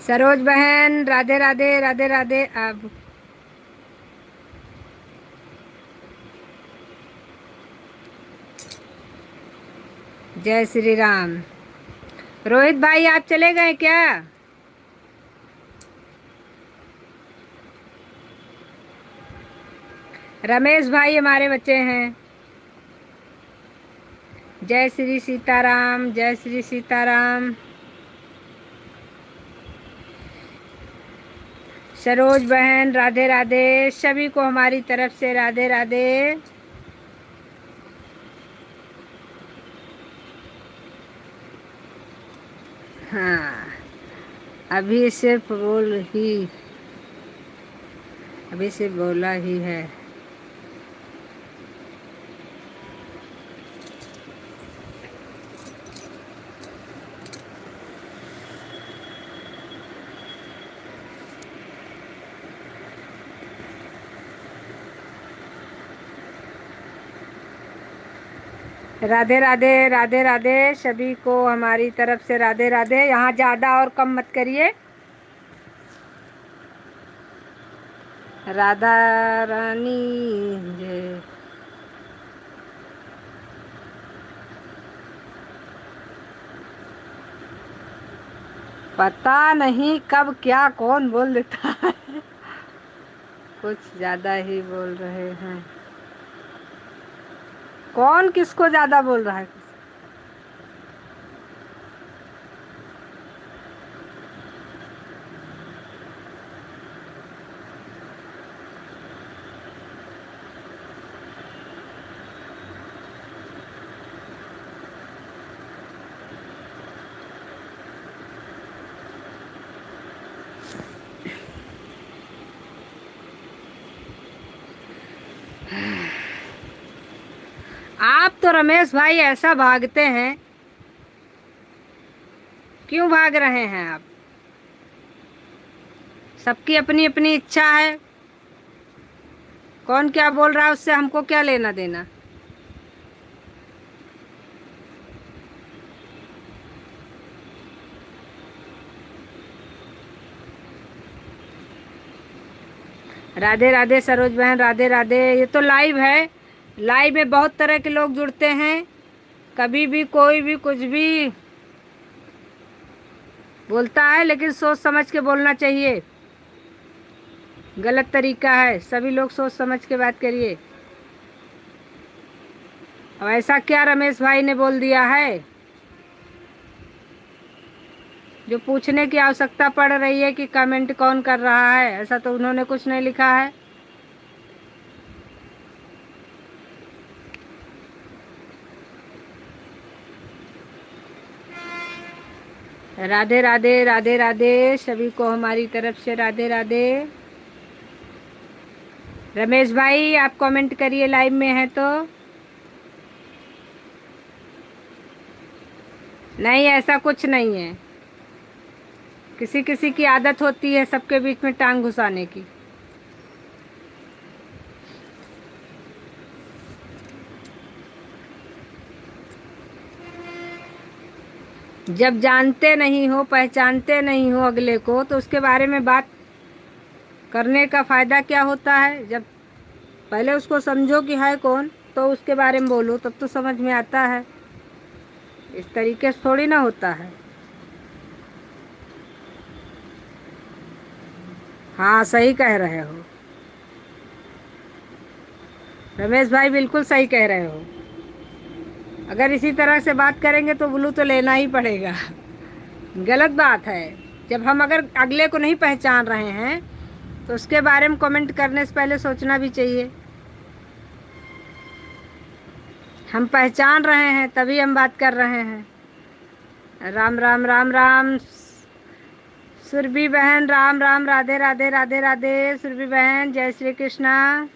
सरोज बहन राधे राधे, राधे राधे। अब जय श्री राम। रोहित भाई आप चले गए क्या? रमेश भाई हमारे बच्चे हैं। जय श्री सीताराम, जय श्री सीताराम। सरोज बहन राधे राधे, सभी को हमारी तरफ से राधे राधे। हाँ, अभी सिर्फ अभी से बोला ही है। राधे राधे, राधे राधे, सभी को हमारी तरफ से राधे राधे। यहाँ ज़्यादा और कम मत करिए। राधा रानी जय। पता नहीं कब क्या कौन बोल देता है। कुछ ज़्यादा ही बोल रहे हैं। कौन किसको ज़्यादा बोल रहा है? आप तो रमेश भाई ऐसा भागते हैं, क्यों भाग रहे हैं आप? सबकी अपनी अपनी इच्छा है। कौन क्या बोल रहा है उससे हमको क्या लेना देना। राधे राधे सरोज बहन, राधे राधे। ये तो लाइव है, लाइव में बहुत तरह के लोग जुड़ते हैं। कभी भी कोई भी कुछ भी बोलता है, लेकिन सोच समझ के बोलना चाहिए। गलत तरीका है, सभी लोग सोच समझ के बात करिए। अब ऐसा क्या रमेश भाई ने बोल दिया है? जो पूछने की आवश्यकता पड़ रही है कि कमेंट कौन कर रहा है, ऐसा तो उन्होंने कुछ नहीं लिखा है। राधे राधे, राधे राधे, सभी को हमारी तरफ से राधे राधे। रमेश भाई आप कमेंट करिए, लाइव में है तो। नहीं, ऐसा कुछ नहीं है। किसी किसी की आदत होती है सबके बीच में टांग घुसाने की। जब जानते नहीं हो, पहचानते नहीं हो अगले को, तो उसके बारे में बात करने का फ़ायदा क्या होता है? जब पहले उसको समझो कि है कौन, तो उसके बारे में बोलो, तब तो समझ में आता है। इस तरीके से थोड़ी ना होता है। हाँ, सही कह रहे हो रमेश भाई, बिल्कुल सही कह रहे हो। अगर इसी तरह से बात करेंगे तो ब्लू तो लेना ही पड़ेगा। गलत बात है। जब हम अगर अगले को नहीं पहचान रहे हैं तो उसके बारे में कमेंट करने से पहले सोचना भी चाहिए। हम पहचान रहे हैं तभी हम बात कर रहे हैं। राम राम राम राम सुरभि बहन, राम राम, राधे राधे, राधे राधे सुरभि बहन, जय श्री कृष्णा।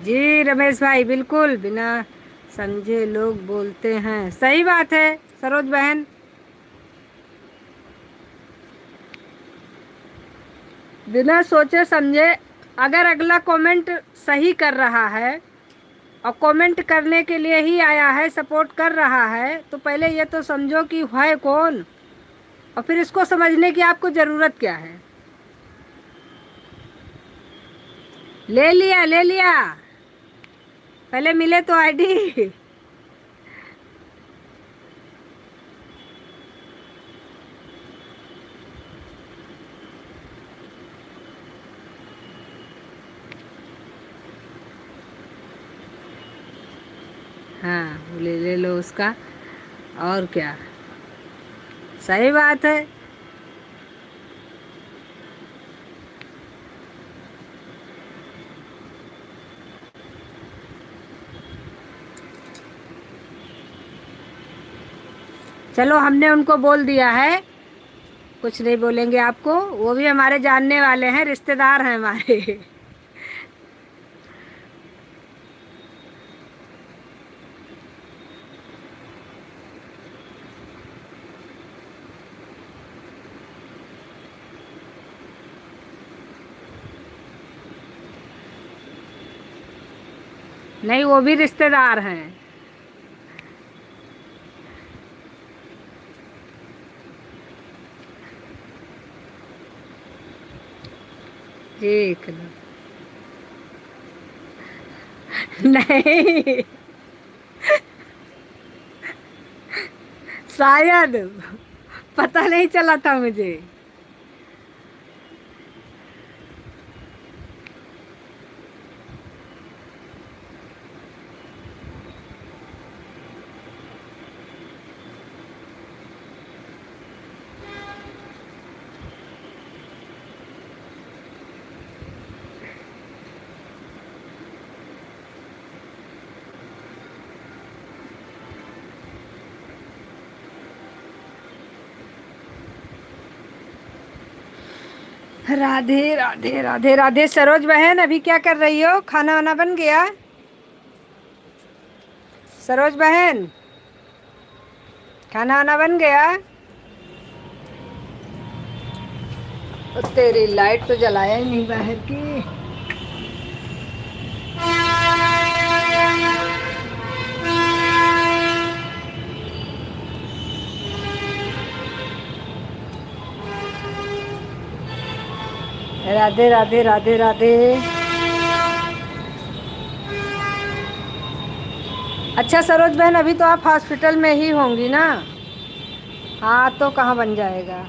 जी रमेश भाई, बिल्कुल बिना समझे लोग बोलते हैं, सही बात है सरोज बहन। बिना सोचे समझे अगर अगला कमेंट सही कर रहा है और कमेंट करने के लिए ही आया है, सपोर्ट कर रहा है, तो पहले ये तो समझो कि है कौन, और फिर इसको समझने की आपको ज़रूरत क्या है। ले लिया, ले लिया, पहले मिले तो आईडी। हाँ, ले लो उसका, और क्या, सही बात है। चलो, हमने उनको बोल दिया है, कुछ नहीं बोलेंगे आपको। वो भी हमारे जानने वाले हैं, रिश्तेदार हैं हमारे। नहीं, वो भी रिश्तेदार हैं। देख लो। नहीं, शायद पता नहीं चला था मुझे। राधे राधे, राधे राधे सरोज बहन, अभी क्या कर रही हो? खाना वाना बन गया? सरोज बहन, खाना वाना बन गया? तेरी लाइट तो जलाया ही नहीं बाहर की। राधे राधे, राधे राधे। अच्छा सरोज बहन, अभी तो आप हॉस्पिटल में ही होंगी ना? हाँ, तो कहाँ बन जाएगा।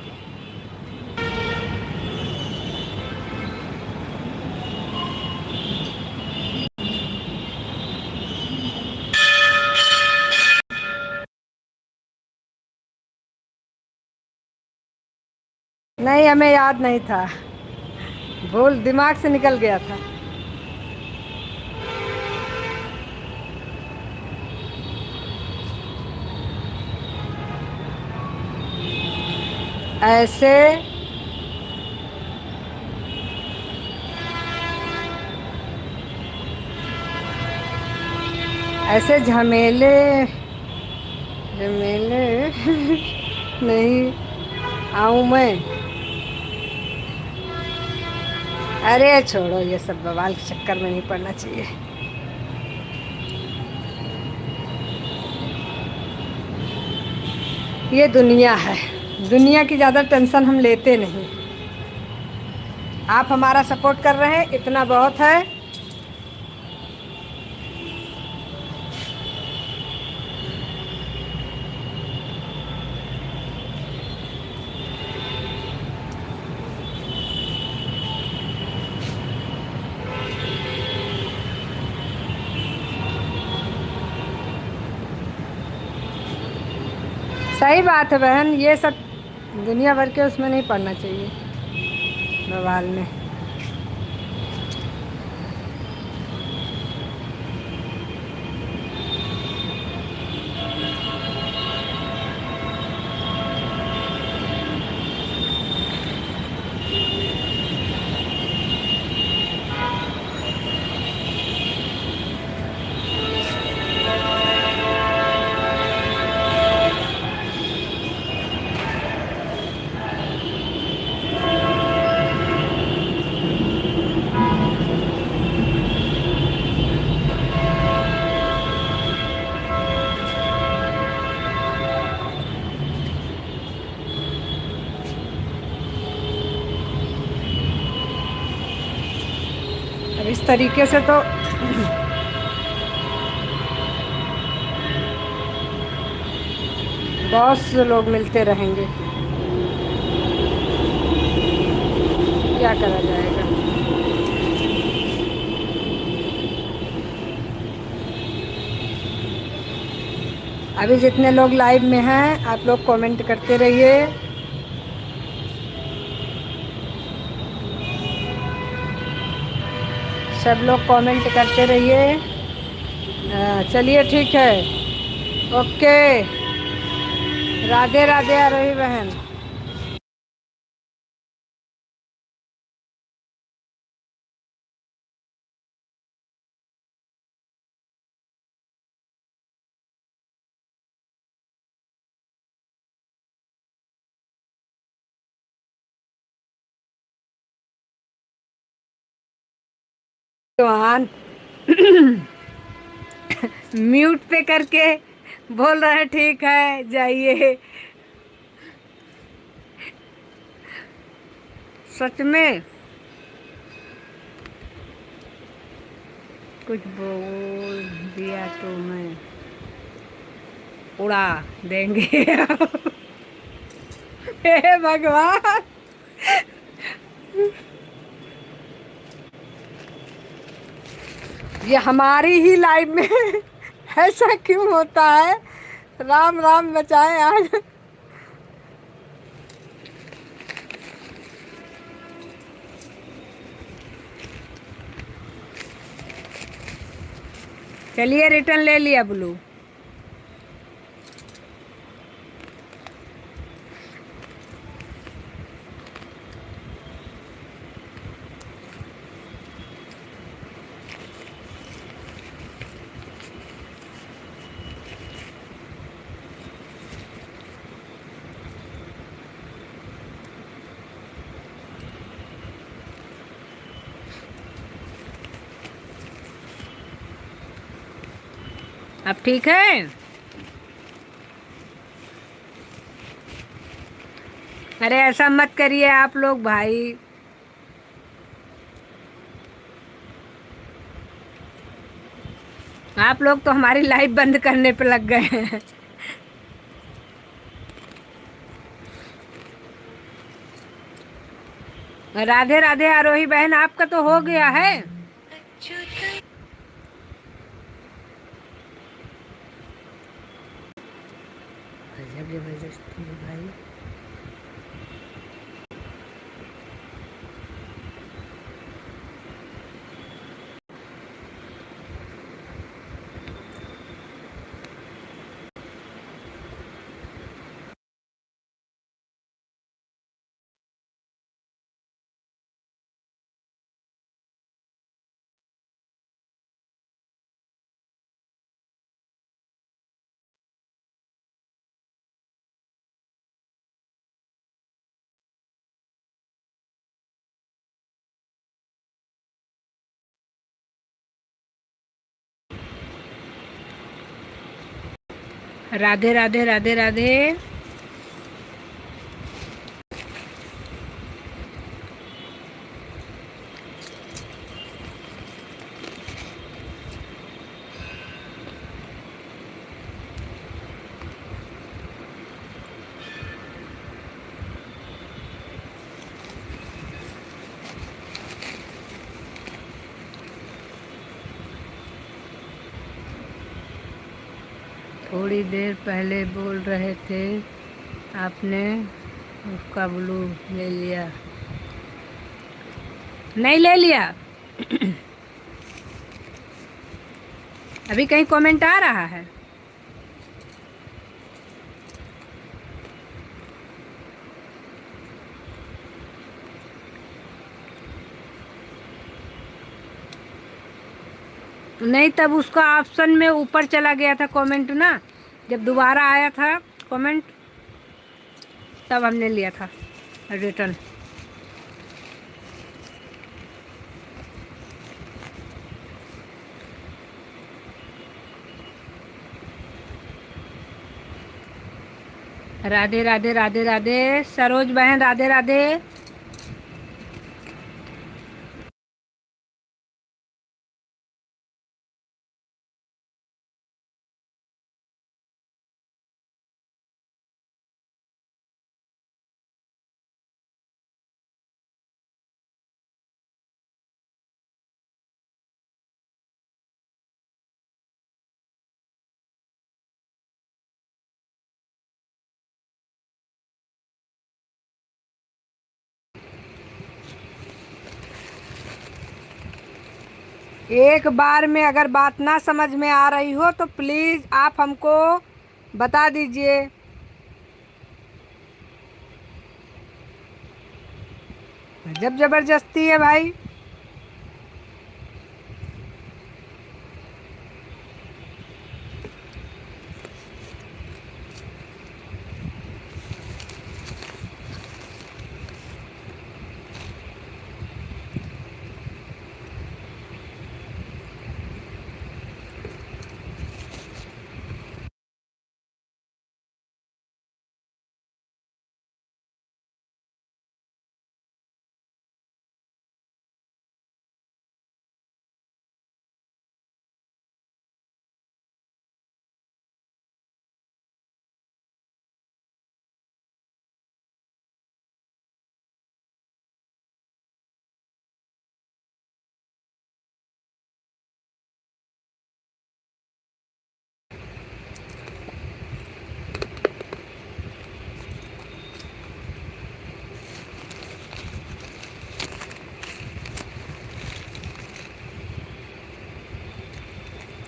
नहीं, हमें याद नहीं था, भूल दिमाग से निकल गया था। ऐसे ऐसे झमेले झमेले नहीं आऊं मैं। अरे छोड़ो, ये सब बवाल के चक्कर में नहीं पड़ना चाहिए। ये दुनिया है, दुनिया की ज़्यादा टेंशन हम लेते नहीं। आप हमारा सपोर्ट कर रहे हैं, इतना बहुत है। सही बात है बहन, ये सब दुनिया भर के उसमें नहीं पड़ना चाहिए, बवाल में। अब इस तरीके से तो बहुत से लोग मिलते रहेंगे, क्या करा जाएगा। अभी जितने लोग लाइव में हैं, आप लोग कमेंट करते रहिए। सब लोग कमेंट करते रहिए। चलिए ठीक है, ओके, राधे राधे आरोही बहन। तो म्यूट पे करके बोल रहे हैं ठीक है जाइए। सच में कुछ बोल दिया तो मैं उड़ा देंगे। हे भगवान, ये हमारी ही लाइफ में ऐसा क्यों होता है। राम राम बचाए आज। चलिए, रिटर्न ले लिया ब्लू। अब ठीक है। अरे ऐसा मत करिए आप लोग भाई। आप लोग तो हमारी लाइव बंद करने पे लग गए हैं। राधे राधे आरोही बहन, आपका तो हो गया है। गजब जबरदस्ती है भाई। राधे राधे राधे राधे। थोड़ी देर पहले बोल रहे थे आपने उसका ब्लू ले लिया। नहीं ले लिया। अभी कहीं कमेंट आ रहा है? नहीं, तब उसका ऑप्शन में ऊपर चला गया था कमेंट ना, जब दोबारा आया था कमेंट तब हमने लिया था रिटर्न। राधे राधे राधे राधे। सरोज बहन राधे राधे। एक बार में अगर बात ना समझ में आ रही हो तो प्लीज़ आप हमको बता दीजिए। जब ज़बरदस्ती है भाई।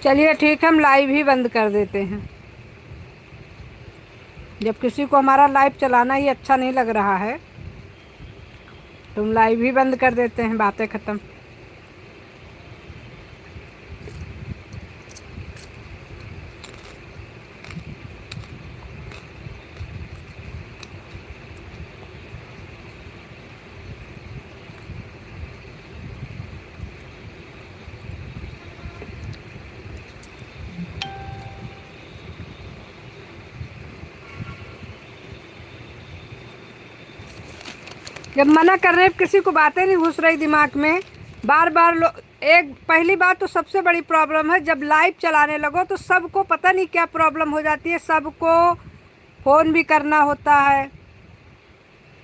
चलिए ठीक है, हम लाइव ही बंद कर देते हैं। जब किसी को हमारा लाइव चलाना ही अच्छा नहीं लग रहा है तो हम लाइव ही बंद कर देते हैं, बातें ख़त्म। जब मना कर रहे किसी को बातें नहीं घुस रही दिमाग में, बार बार एक पहली बात तो सबसे बड़ी प्रॉब्लम है, जब लाइव चलाने लगो तो सबको पता नहीं क्या प्रॉब्लम हो जाती है, सबको फ़ोन भी करना होता है,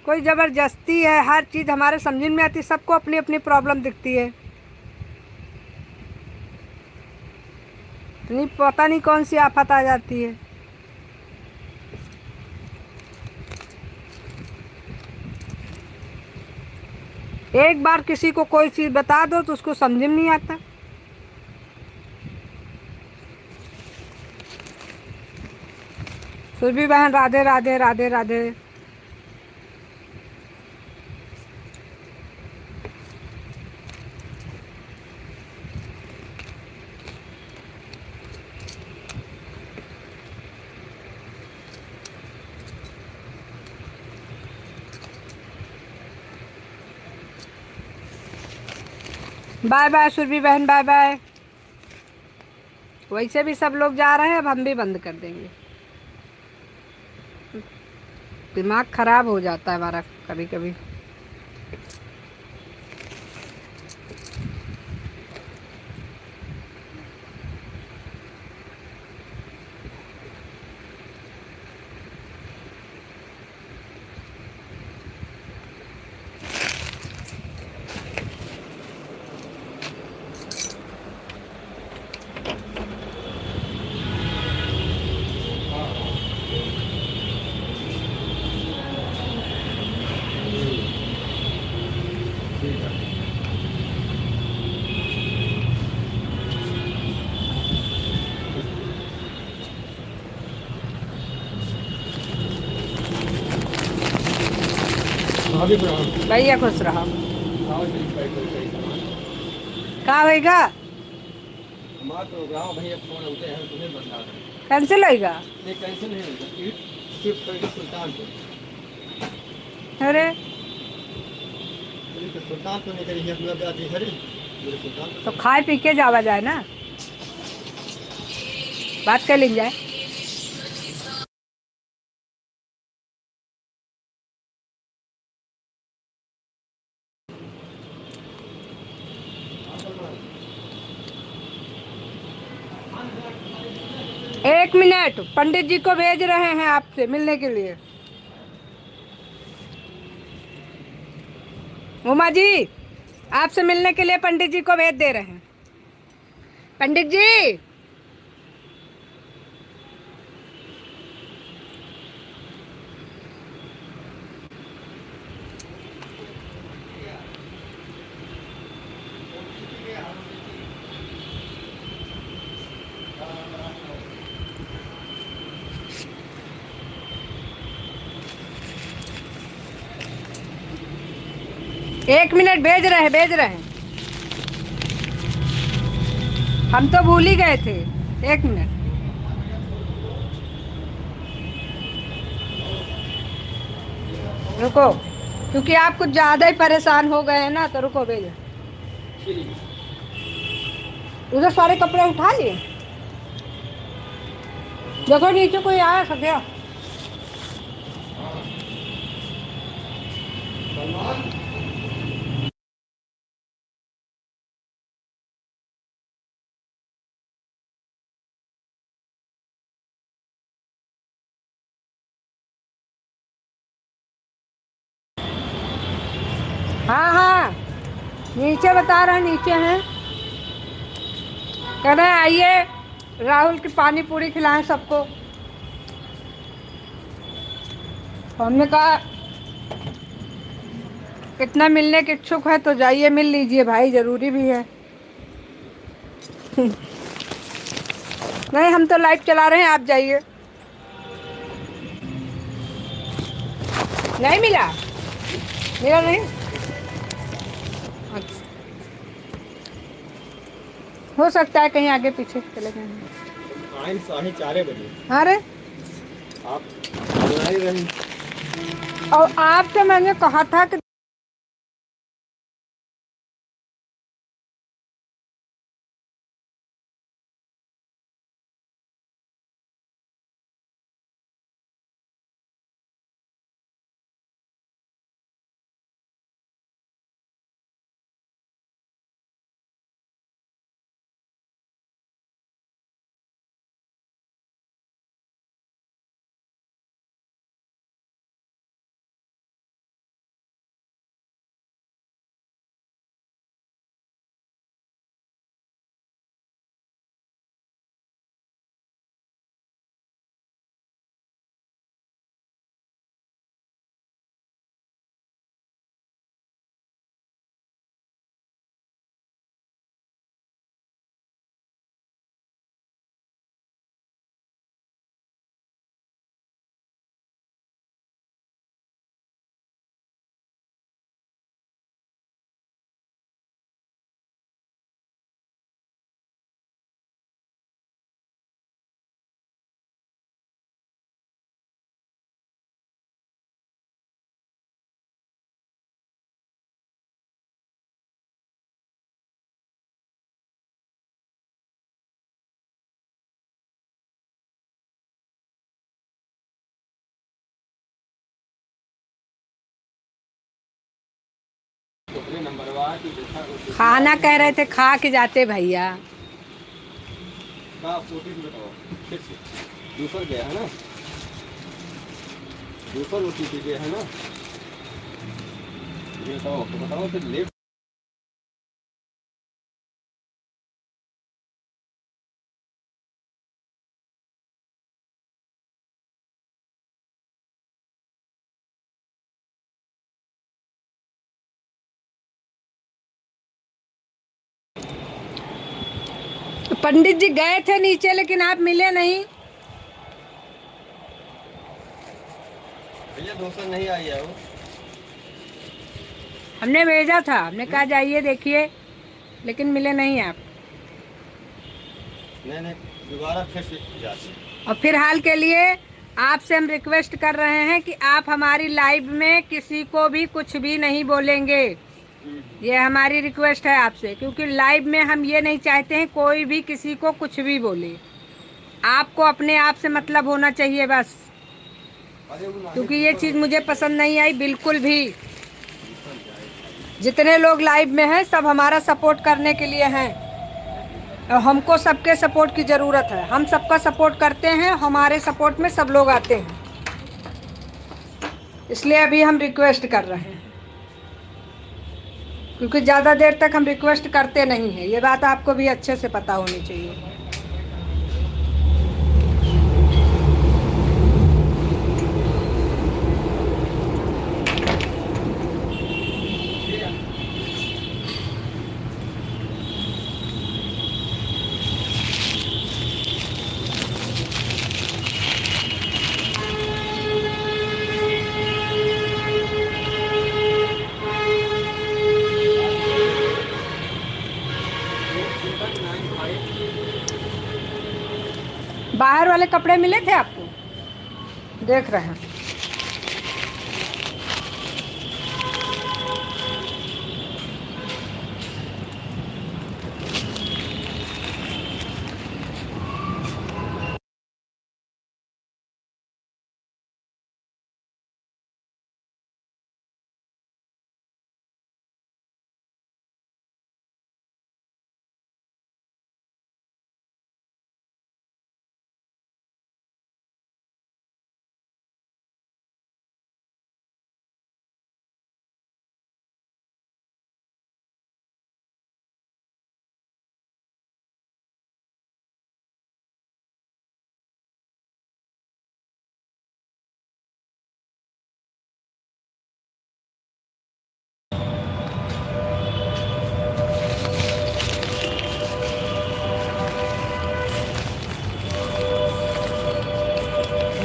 कोई ज़बरदस्ती है, हर चीज़ हमारे समझ में आती है, सबको अपनी अपनी प्रॉब्लम दिखती है। नहीं पता नहीं कौन सी आफत आ जाती है। एक बार किसी को कोई चीज़ बता दो तो उसको समझ में नहीं आता। सुरभि बहन राधे राधे राधे राधे। बाय बाय सुरभि बहन, बाय बाय। वैसे भी सब लोग जा रहे हैं, अब हम भी बंद कर देंगे। दिमाग खराब हो जाता है हमारा कभी कभी। भैया खुश रहो। कहाँ होएगा? कैंसिल होएगा? नहीं कैंसिल नहीं होगा, शिफ्ट करके सुल्तानपुर। अरे सुल्तानपुर नहीं करी अपना जाती है सुल्तानपुर। तो खाए पी के जावा जाए ना, बात कर ली जाए। एक मिनट, पंडित जी को भेज रहे हैं आपसे मिलने के लिए। उमा जी, आपसे मिलने के लिए पंडित जी को भेज दे रहे हैं। पंडित जी, एक मिनट, भेज रहे हैं, भेज रहे हैं। हम तो भूल ही गए थे। एक मिनट रुको, क्योंकि आप कुछ ज़्यादा ही परेशान हो गए हैं ना, तो रुको भेजो। उधर सारे कपड़े उठा लिए, देखो नीचे कोई आया सत्या। हाँ हाँ, नीचे बता रहे हैं, नीचे हैं। कह रहे हैं आइए राहुल की पानी पूरी खिलाएं सबको। हमने कहा इतना मिलने के इच्छुक है तो जाइए मिल लीजिए भाई, जरूरी भी है। नहीं, हम तो लाइट चला रहे हैं, आप जाइए। नहीं मिला? मिला नहीं? अच्छा, हो सकता है कहीं आगे पीछे चले गए। आए 4:30 बजे। अरे आप बुला ही रही। और आपसे मैंने कहा था कि खाना कह रहे थे, खा के जाते भैया। दूसर गया है ना, दूसर OTP गया है ना, ये बताओ फिर लेफ्ट। पंडित जी गए थे नीचे, लेकिन आप मिले नहीं। भैया दूसर नहीं आई है वो। हमने भेजा था, हमने कहा जाइए देखिए, लेकिन मिले नहीं आप। नहीं, दोबारा फिर से जाते। और फिलहाल के लिए आपसे हम रिक्वेस्ट कर रहे हैं कि आप हमारी लाइव में किसी को भी कुछ भी नहीं बोलेंगे। ये हमारी रिक्वेस्ट है आपसे, क्योंकि लाइव में हम ये नहीं चाहते हैं कोई भी किसी को कुछ भी बोले। आपको अपने आप से मतलब होना चाहिए बस, क्योंकि ये चीज़ मुझे पसंद नहीं आई बिल्कुल भी। जितने लोग लाइव में हैं सब हमारा सपोर्ट करने के लिए हैं, और हमको सबके सपोर्ट की ज़रूरत है। हम सबका सपोर्ट करते हैं, हमारे सपोर्ट में सब लोग आते हैं, इसलिए अभी हम रिक्वेस्ट कर रहे हैं, क्योंकि ज़्यादा देर तक हम रिक्वेस्ट करते नहीं हैं। ये बात आपको भी अच्छे से पता होनी चाहिए। बाहर वाले कपड़े मिले थे आपको? देख रहे हैं।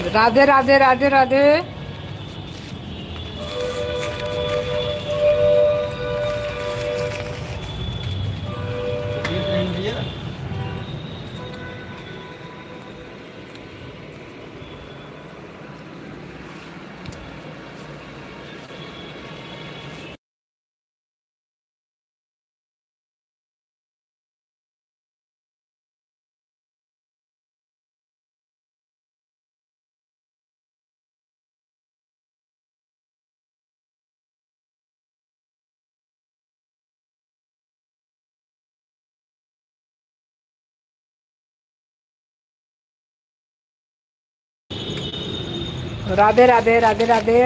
राधे राधे राधे राधे। राधे राधे राधे राधे।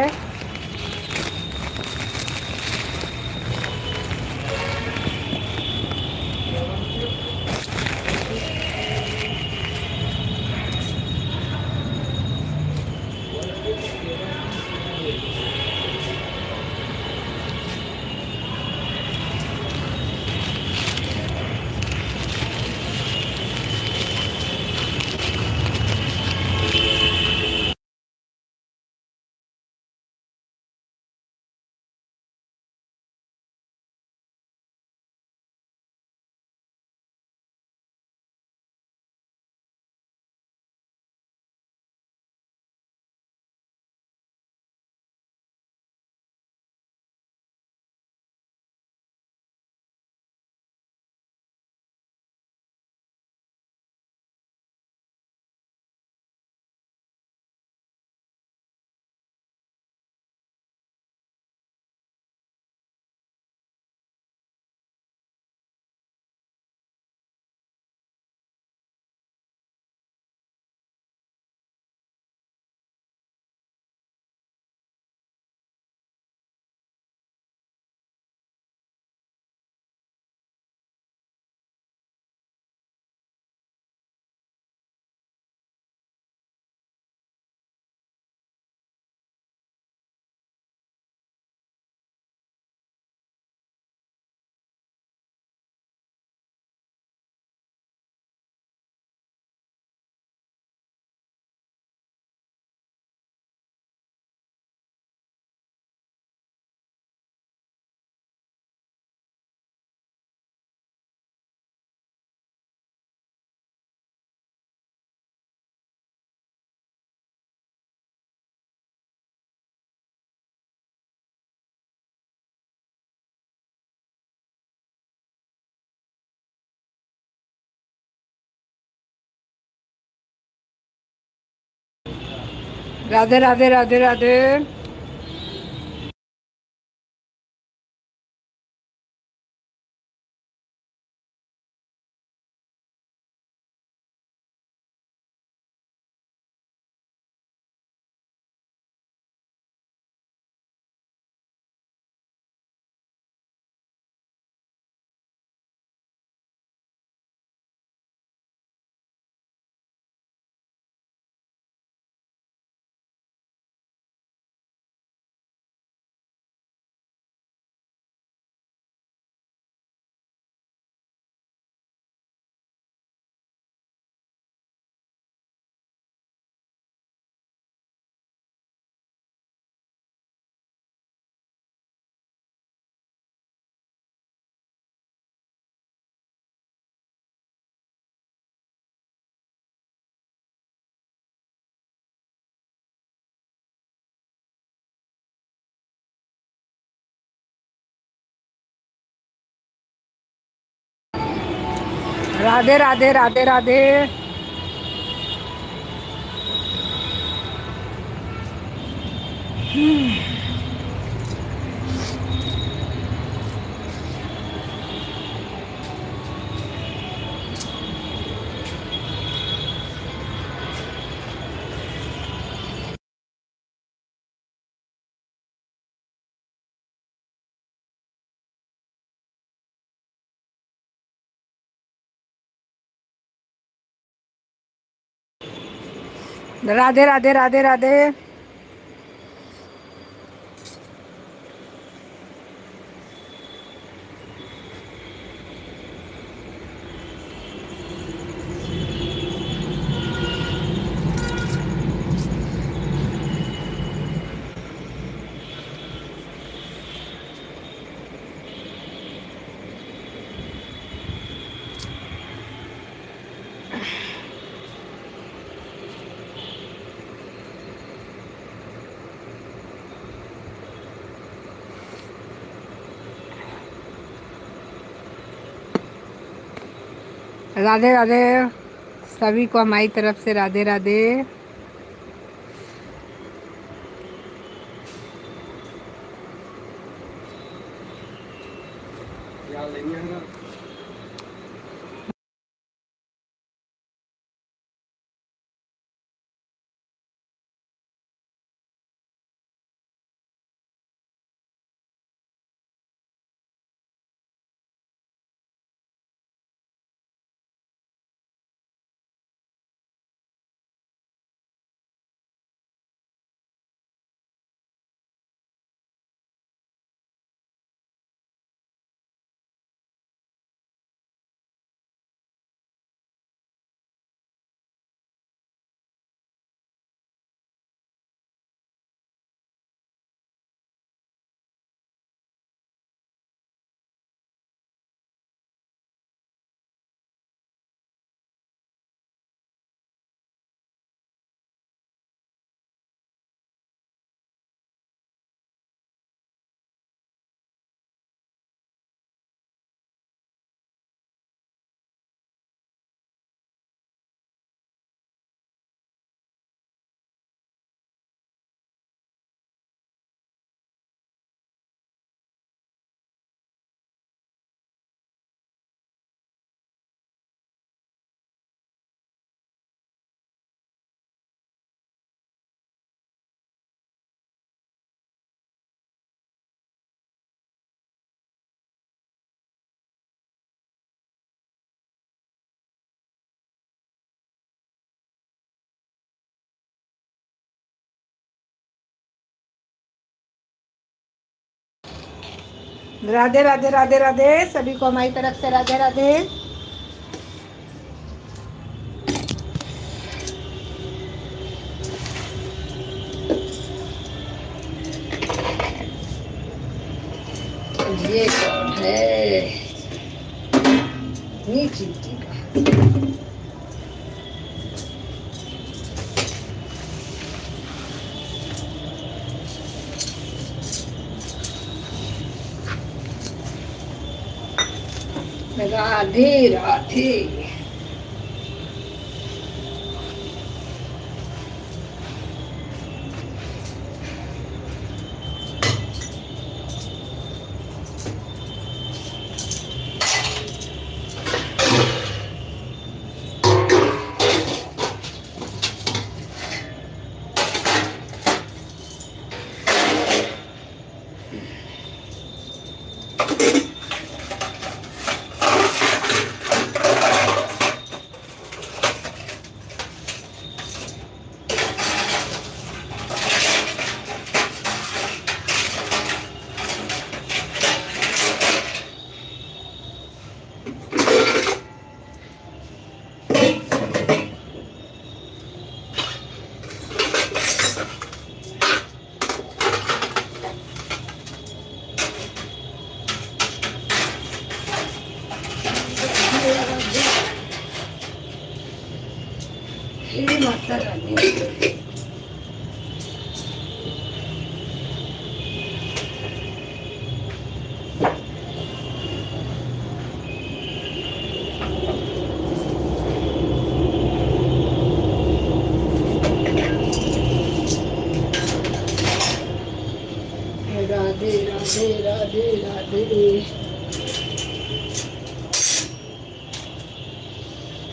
राधे राधे राधे राधे। राधे राधे राधे राधे। राधे राधे राधे राधे। राधे राधे सभी को हमारी तरफ से राधे राधे। यार लेंगे ना। राधे राधे राधे राधे सभी को हमारी तरफ से राधे राधे। ये कौन है? नीचे राधे राधे। माता रानी। राधे राधे राधे राधे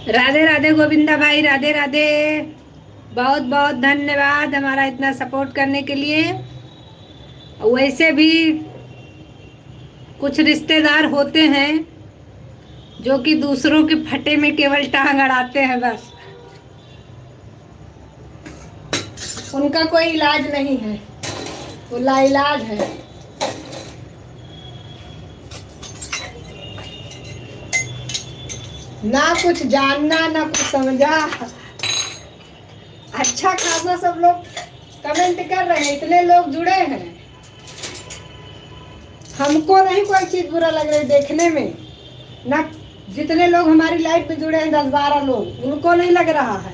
राधे राधे गोविंदा भाई, राधे राधे। बहुत बहुत धन्यवाद हमारा इतना सपोर्ट करने के लिए। वैसे भी कुछ रिश्तेदार होते हैं जो कि दूसरों के फटे में केवल टांग अड़ाते हैं, बस उनका कोई इलाज नहीं है, वो लाइलाज है। ना कुछ जानना ना कुछ समझा। अच्छा खासा सब लोग कमेंट कर रहे हैं, इतने लोग जुड़े हैं, हमको नहीं कोई चीज बुरा लग रही देखने में। ना जितने लोग हमारी लाइफ में जुड़े हैं 10-12 लोग, उनको नहीं लग रहा है,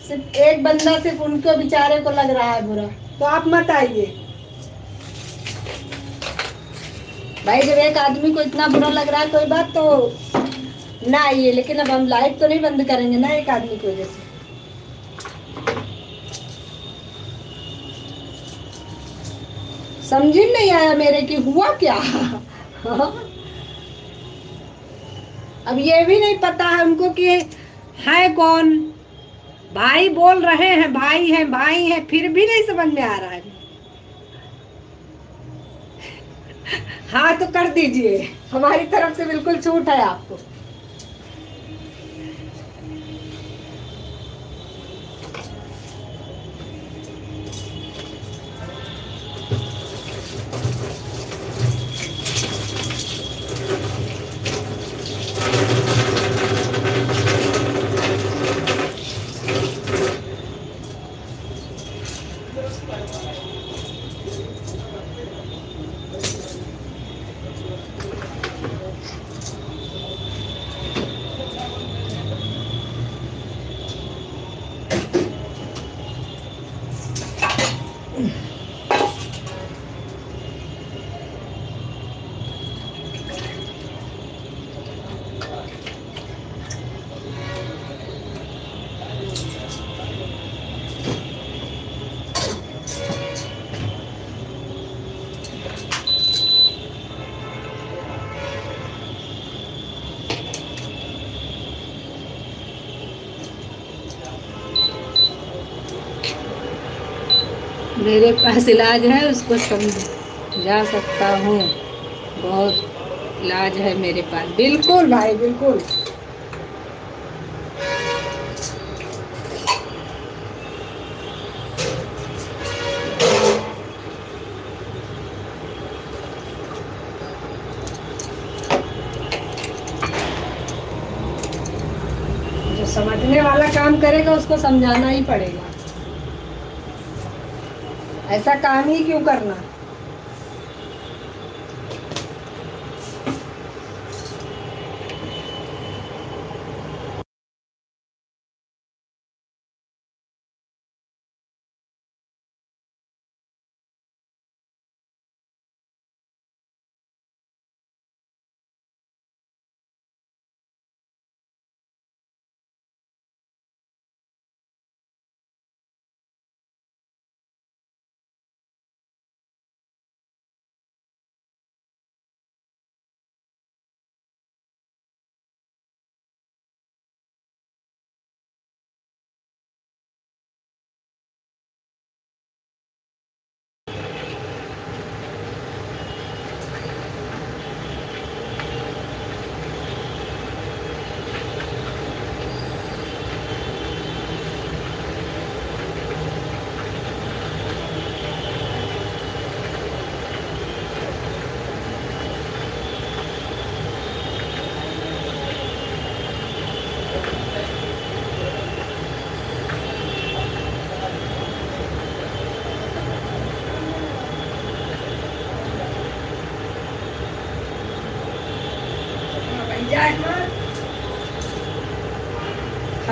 सिर्फ एक बंदा, सिर्फ उनको बेचारे को लग रहा है बुरा। तो आप मत आइए भाई, जब एक आदमी को इतना बुरा लग रहा है कोई बात तो ना आइए। लेकिन अब हम लाइव तो नहीं बंद करेंगे ना एक आदमी की वजह से। समझ नहीं आया मेरे कि हुआ क्या। अब ये भी नहीं पता है उनको कि है कौन। भाई बोल रहे हैं भाई है भाई है, फिर भी नहीं समझ में आ रहा है। हाँ तो कर दीजिए, हमारी तरफ से बिल्कुल छूट है आपको। मेरे पास इलाज है, उसको समझा सकता हूँ। बहुत इलाज है मेरे पास। बिल्कुल भाई बिल्कुल। जो समझने वाला काम करेगा उसको समझाना ही पड़ेगा। ऐसा काम ही क्यों करना।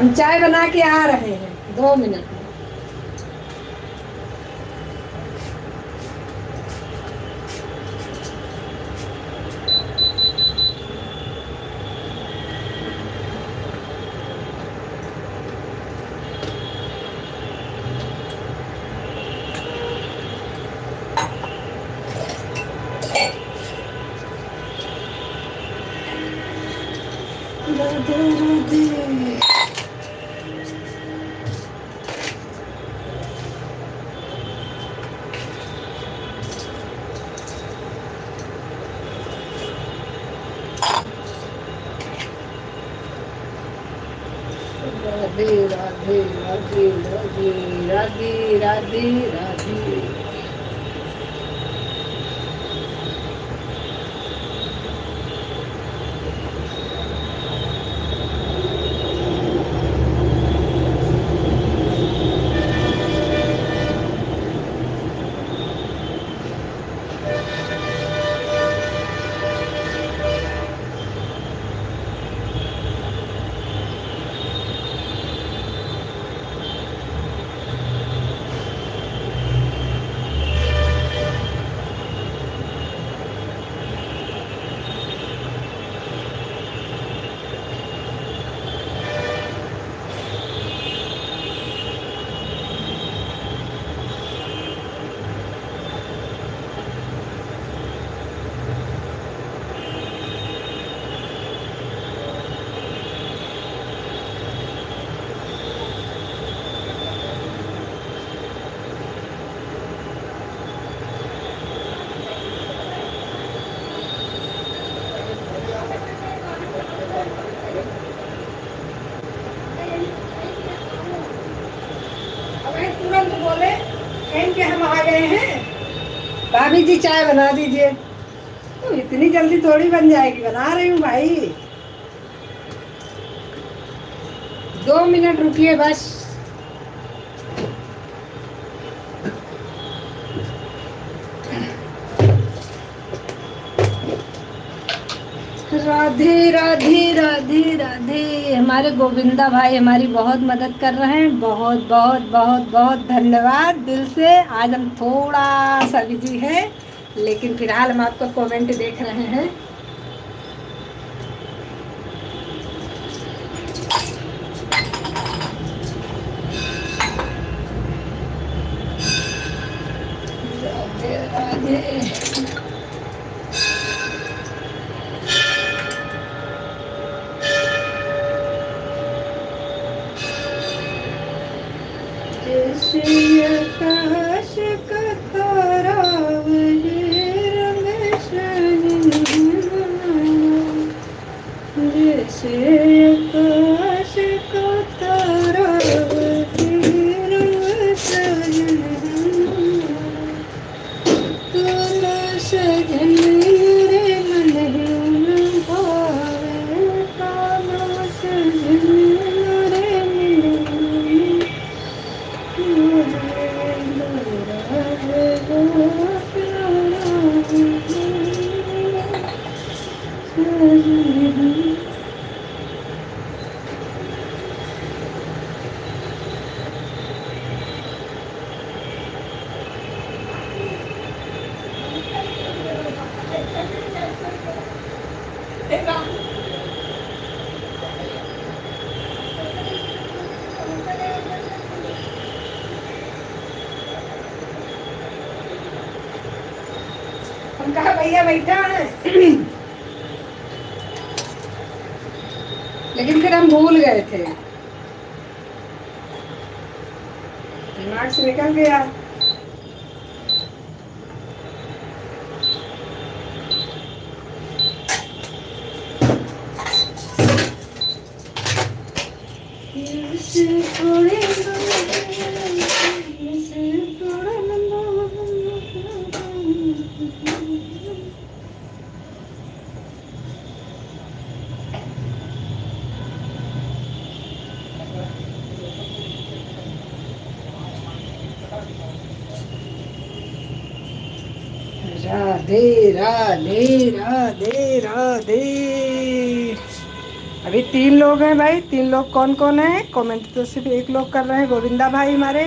हम चाय बना के आ रहे हैं 2 मिनट में। राधे राधे। राधे राधे राधे राधे राधे राधे राधे। तुरंत बोले कहीं के हम आ गए हैं, भाभी जी चाय बना दीजिए। तो इतनी जल्दी थोड़ी बन जाएगी, बना रही हूँ भाई। 2 मिनट रुकिए बस। राधे राधे राधे राधे। हमारे गोविंदा भाई हमारी बहुत मदद कर रहे हैं, बहुत बहुत बहुत बहुत धन्यवाद दिल से। आज हम थोड़ा सा बिजी हैं, लेकिन फिलहाल हम आपका कमेंट देख रहे हैं। राधे राधे। जैसे आकाश का तारा वही रंग शनिवारा, जैसे आकाश का तारा वही रंग शनिवारा, तू न सजन रे मन न भावे, काना सजन रे हम कहा भैया बैठा है, लेकिन फिर हम भूल गए थे, दिमाग से निकल गया। राधे राधे राधे राधे। अब अभी 3 लोग हैं भाई। 3 लोग कौन कौन है? कमेंट तो सिर्फ एक लोग कर रहे हैं, गोविंदा भाई हमारे।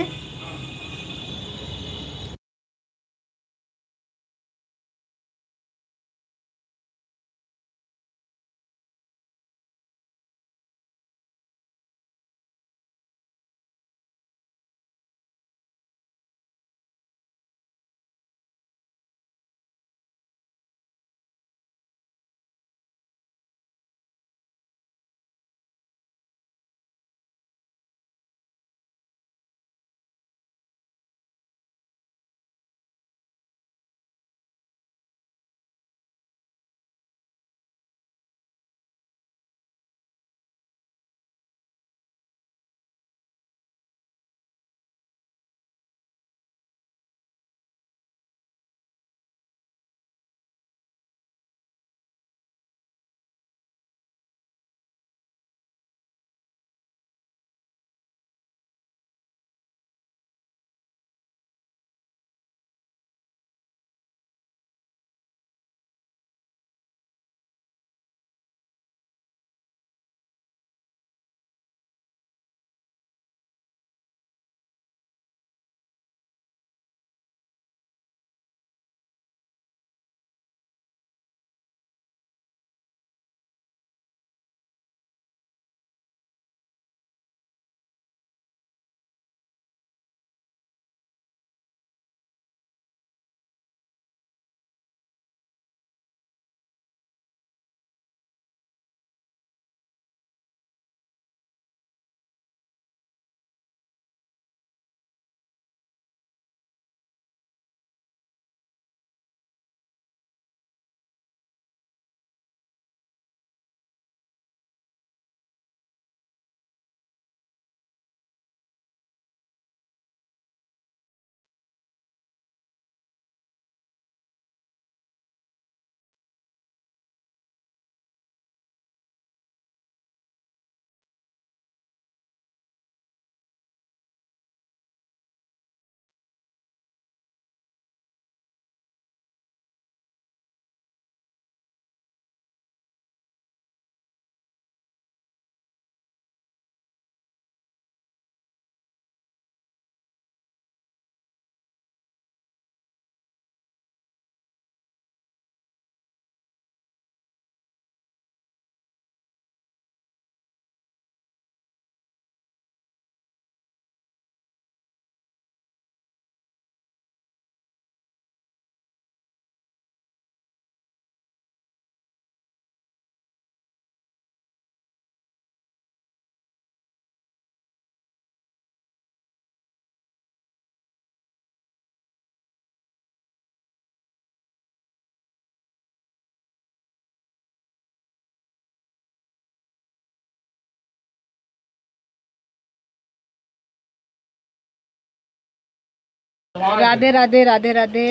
राधे राधे राधे राधे।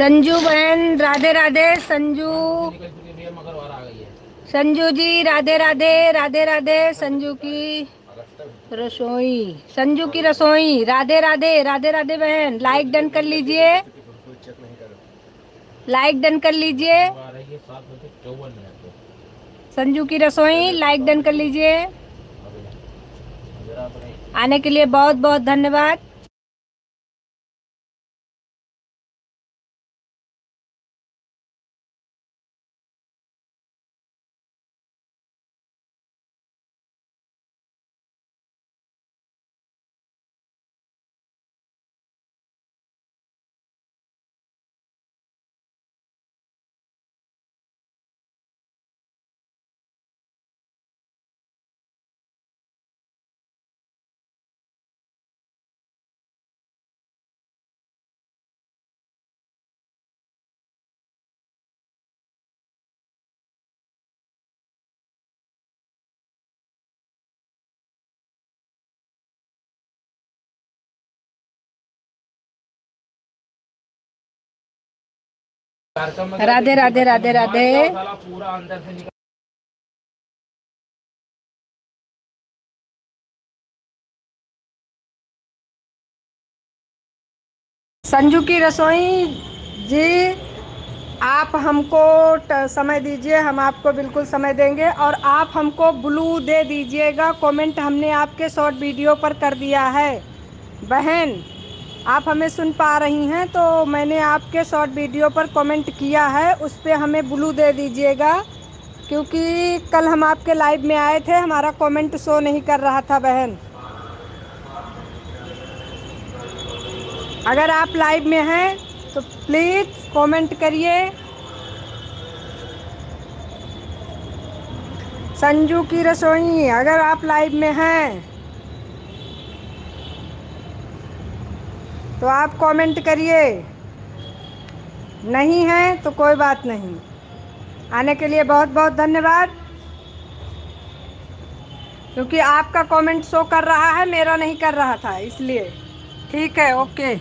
संजू बहन राधे राधे। संजू, संजू जी राधे राधे, राधे राधे। संजू की रसोई, संजू की रसोई, राधे राधे, राधे राधे बहन। लाइक डन कर लीजिए, लाइक डन कर लीजिए। संजू की रसोई लाइक डन कर लीजिए। आने के लिए बहुत बहुत धन्यवाद। राधे राधे, राधे राधे। संजू की रसोई जी, आप हमको समय दीजिए, हम आपको बिल्कुल समय देंगे। और आप हमको ब्लू दे दीजिएगा। कमेंट हमने आपके शॉर्ट वीडियो पर कर दिया है बहन। आप हमें सुन पा रही हैं तो मैंने आपके शॉर्ट वीडियो पर कमेंट किया है, उस पर हमें ब्लू दे दीजिएगा। क्योंकि कल हम आपके लाइव में आए थे, हमारा कमेंट शो नहीं कर रहा था बहन। अगर आप लाइव में हैं तो प्लीज़ कमेंट करिए। संजू की रसोई, अगर आप लाइव में हैं तो आप कमेंट करिए। नहीं है तो कोई बात नहीं। आने के लिए बहुत बहुत धन्यवाद। क्योंकि आपका कमेंट शो कर रहा है, मेरा नहीं कर रहा था, इसलिए। ठीक है, ओके।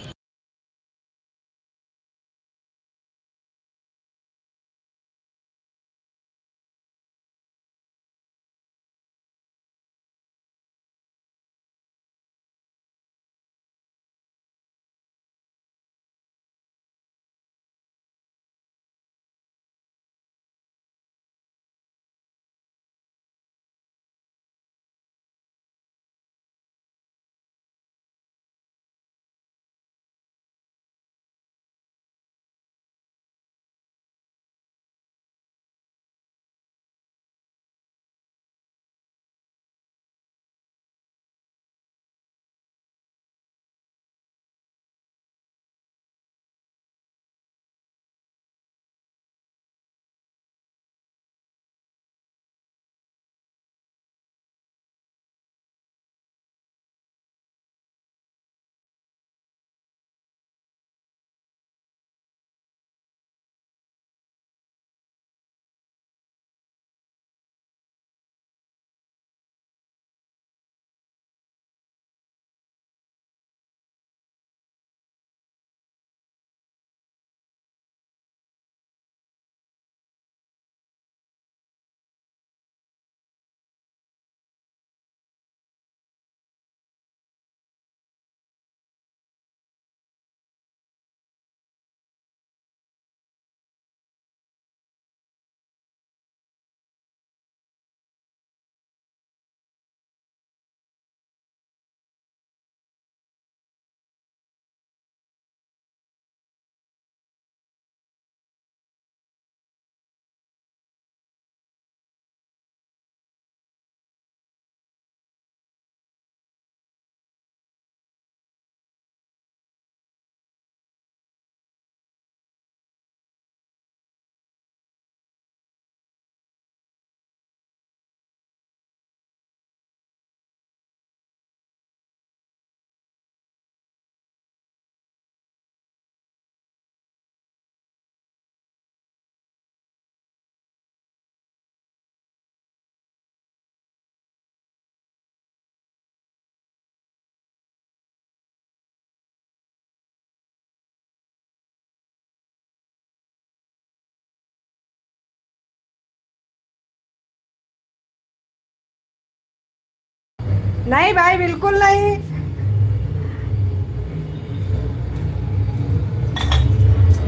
नहीं भाई, बिल्कुल नहीं।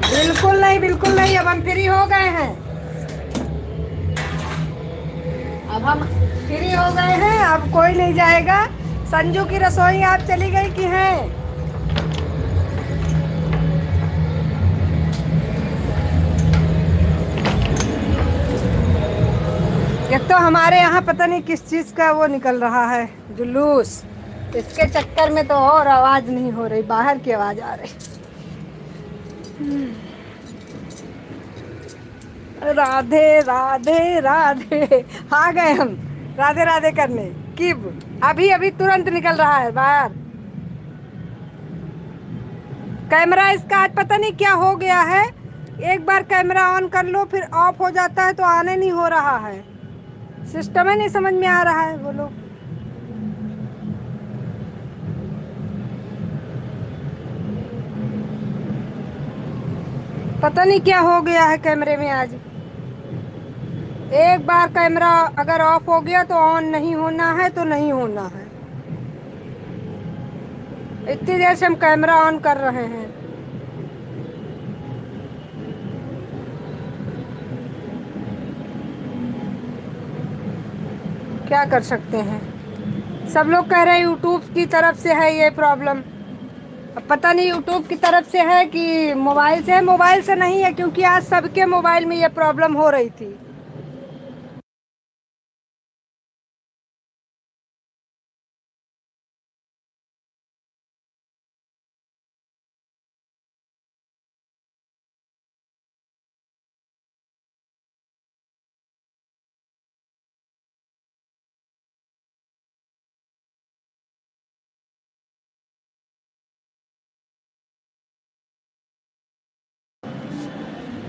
बिल्कुल नहीं, बिल्कुल नहीं, अब हम फ्री हो गए हैं। अब हम फ्री हो गए हैं, अब कोई नहीं जाएगा। संजू की रसोई आप चली गई कि हैं? एक तो हमारे यहाँ पता नहीं किस चीज़ का वो निकल रहा है, जुलूस। इसके चक्कर में तो और आवाज़ नहीं हो रही, बाहर की आवाज़ आ रही। राधे राधे राधे, आ गए हम राधे राधे करने। किब अभी अभी तुरंत निकल रहा है बाहर। कैमरा इसका आज पता नहीं क्या हो गया है। एक बार कैमरा ऑन कर लो फिर ऑफ हो जाता है, तो आने नहीं हो रहा है। सिस्टम ही नहीं समझ में आ रहा है। बोलो, पता नहीं क्या हो गया है कैमरे में आज। एक बार कैमरा अगर ऑफ हो गया तो ऑन नहीं होना है, तो नहीं होना है। इतनी देर से हम कैमरा ऑन कर रहे हैं। क्या कर सकते हैं। सब लोग कह रहे हैं यूट्यूब की तरफ से है ये प्रॉब्लम। अब पता नहीं यूट्यूब की तरफ से है कि मोबाइल से है। मोबाइल से नहीं है, क्योंकि आज सबके मोबाइल में ये प्रॉब्लम हो रही थी।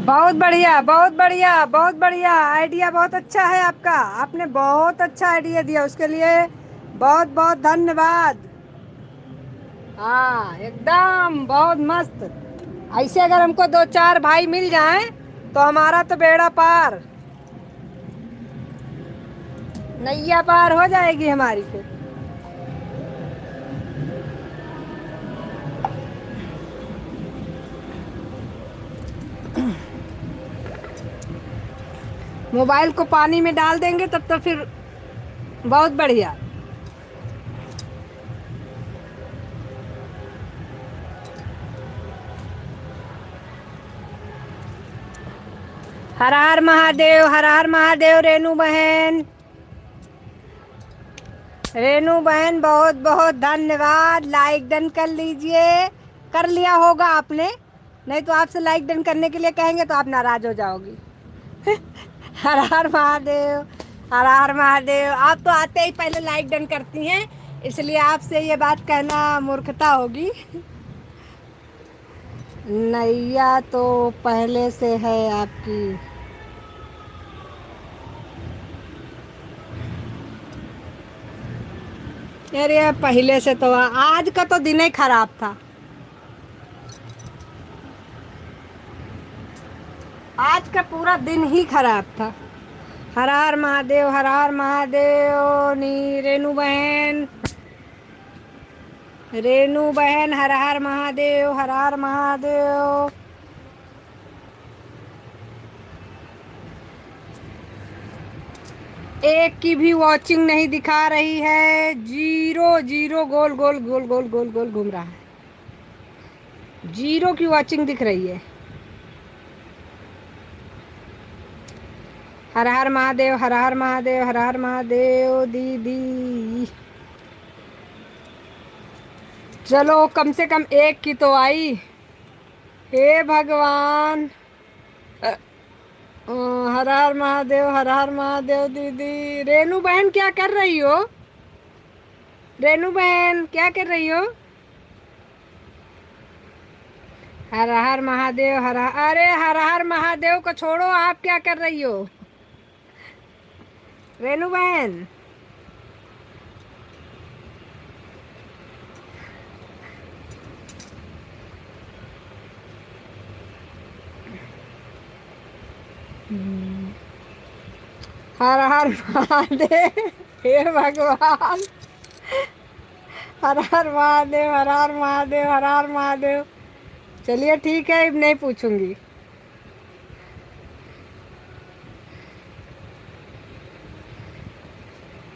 बहुत बढ़िया, बहुत बढ़िया, बहुत बढ़िया आइडिया। बहुत अच्छा है आपका। आपने बहुत अच्छा आइडिया दिया, उसके लिए बहुत बहुत धन्यवाद। हाँ, एकदम बहुत मस्त। ऐसे अगर हमको 2-4 भाई मिल जाएं तो हमारा तो बेड़ा पार, नैया पार हो जाएगी हमारी फिर। मोबाइल को पानी में डाल देंगे तब तो फिर बहुत बढ़िया। हर हर महादेव, हर हर महादेव। रेनू बहन, रेनू बहन बहुत बहुत धन्यवाद। लाइक डन कर लीजिए। कर लिया होगा आपने, नहीं तो आपसे लाइक डन करने के लिए कहेंगे तो आप नाराज हो जाओगी। हर हर महादेव, हर हर महादेव। आप तो आते ही पहले लाइक डन करती हैं, इसलिए आपसे ये बात कहना मूर्खता होगी। नैया तो पहले से है आपकी। अरे पहले से तो, आज का तो दिन ही खराब था। आज का पूरा दिन ही खराब था। हर हर महादेव, हर हर महादेव। नी रेनू बहन, रेनू बहन, हर हर महादेव, हर हर महादेव। एक की भी वॉचिंग नहीं दिखा रही है। 0 0 गोल गोल गोल गोल गोल गोल घूम रहा है। 0 की वॉचिंग दिख रही है। हर हर महादेव, हर हर महादेव, हर हर महादेव। दीदी चलो, कम से कम एक की तो आई। हे भगवान। हर हर महादेव, हर हर महादेव। दीदी रेनू बहन क्या कर रही हो? रेनू बहन क्या कर रही हो? हर हर महादेव, हर अरे हर हर महादेव को छोड़ो, आप क्या कर रही हो रेनू बहन? हर हर महादेव। हे भगवान, हर हर महादेव, हर हर महादेव, हर हर महादेव। चलिए ठीक है, अब नहीं पूछूंगी।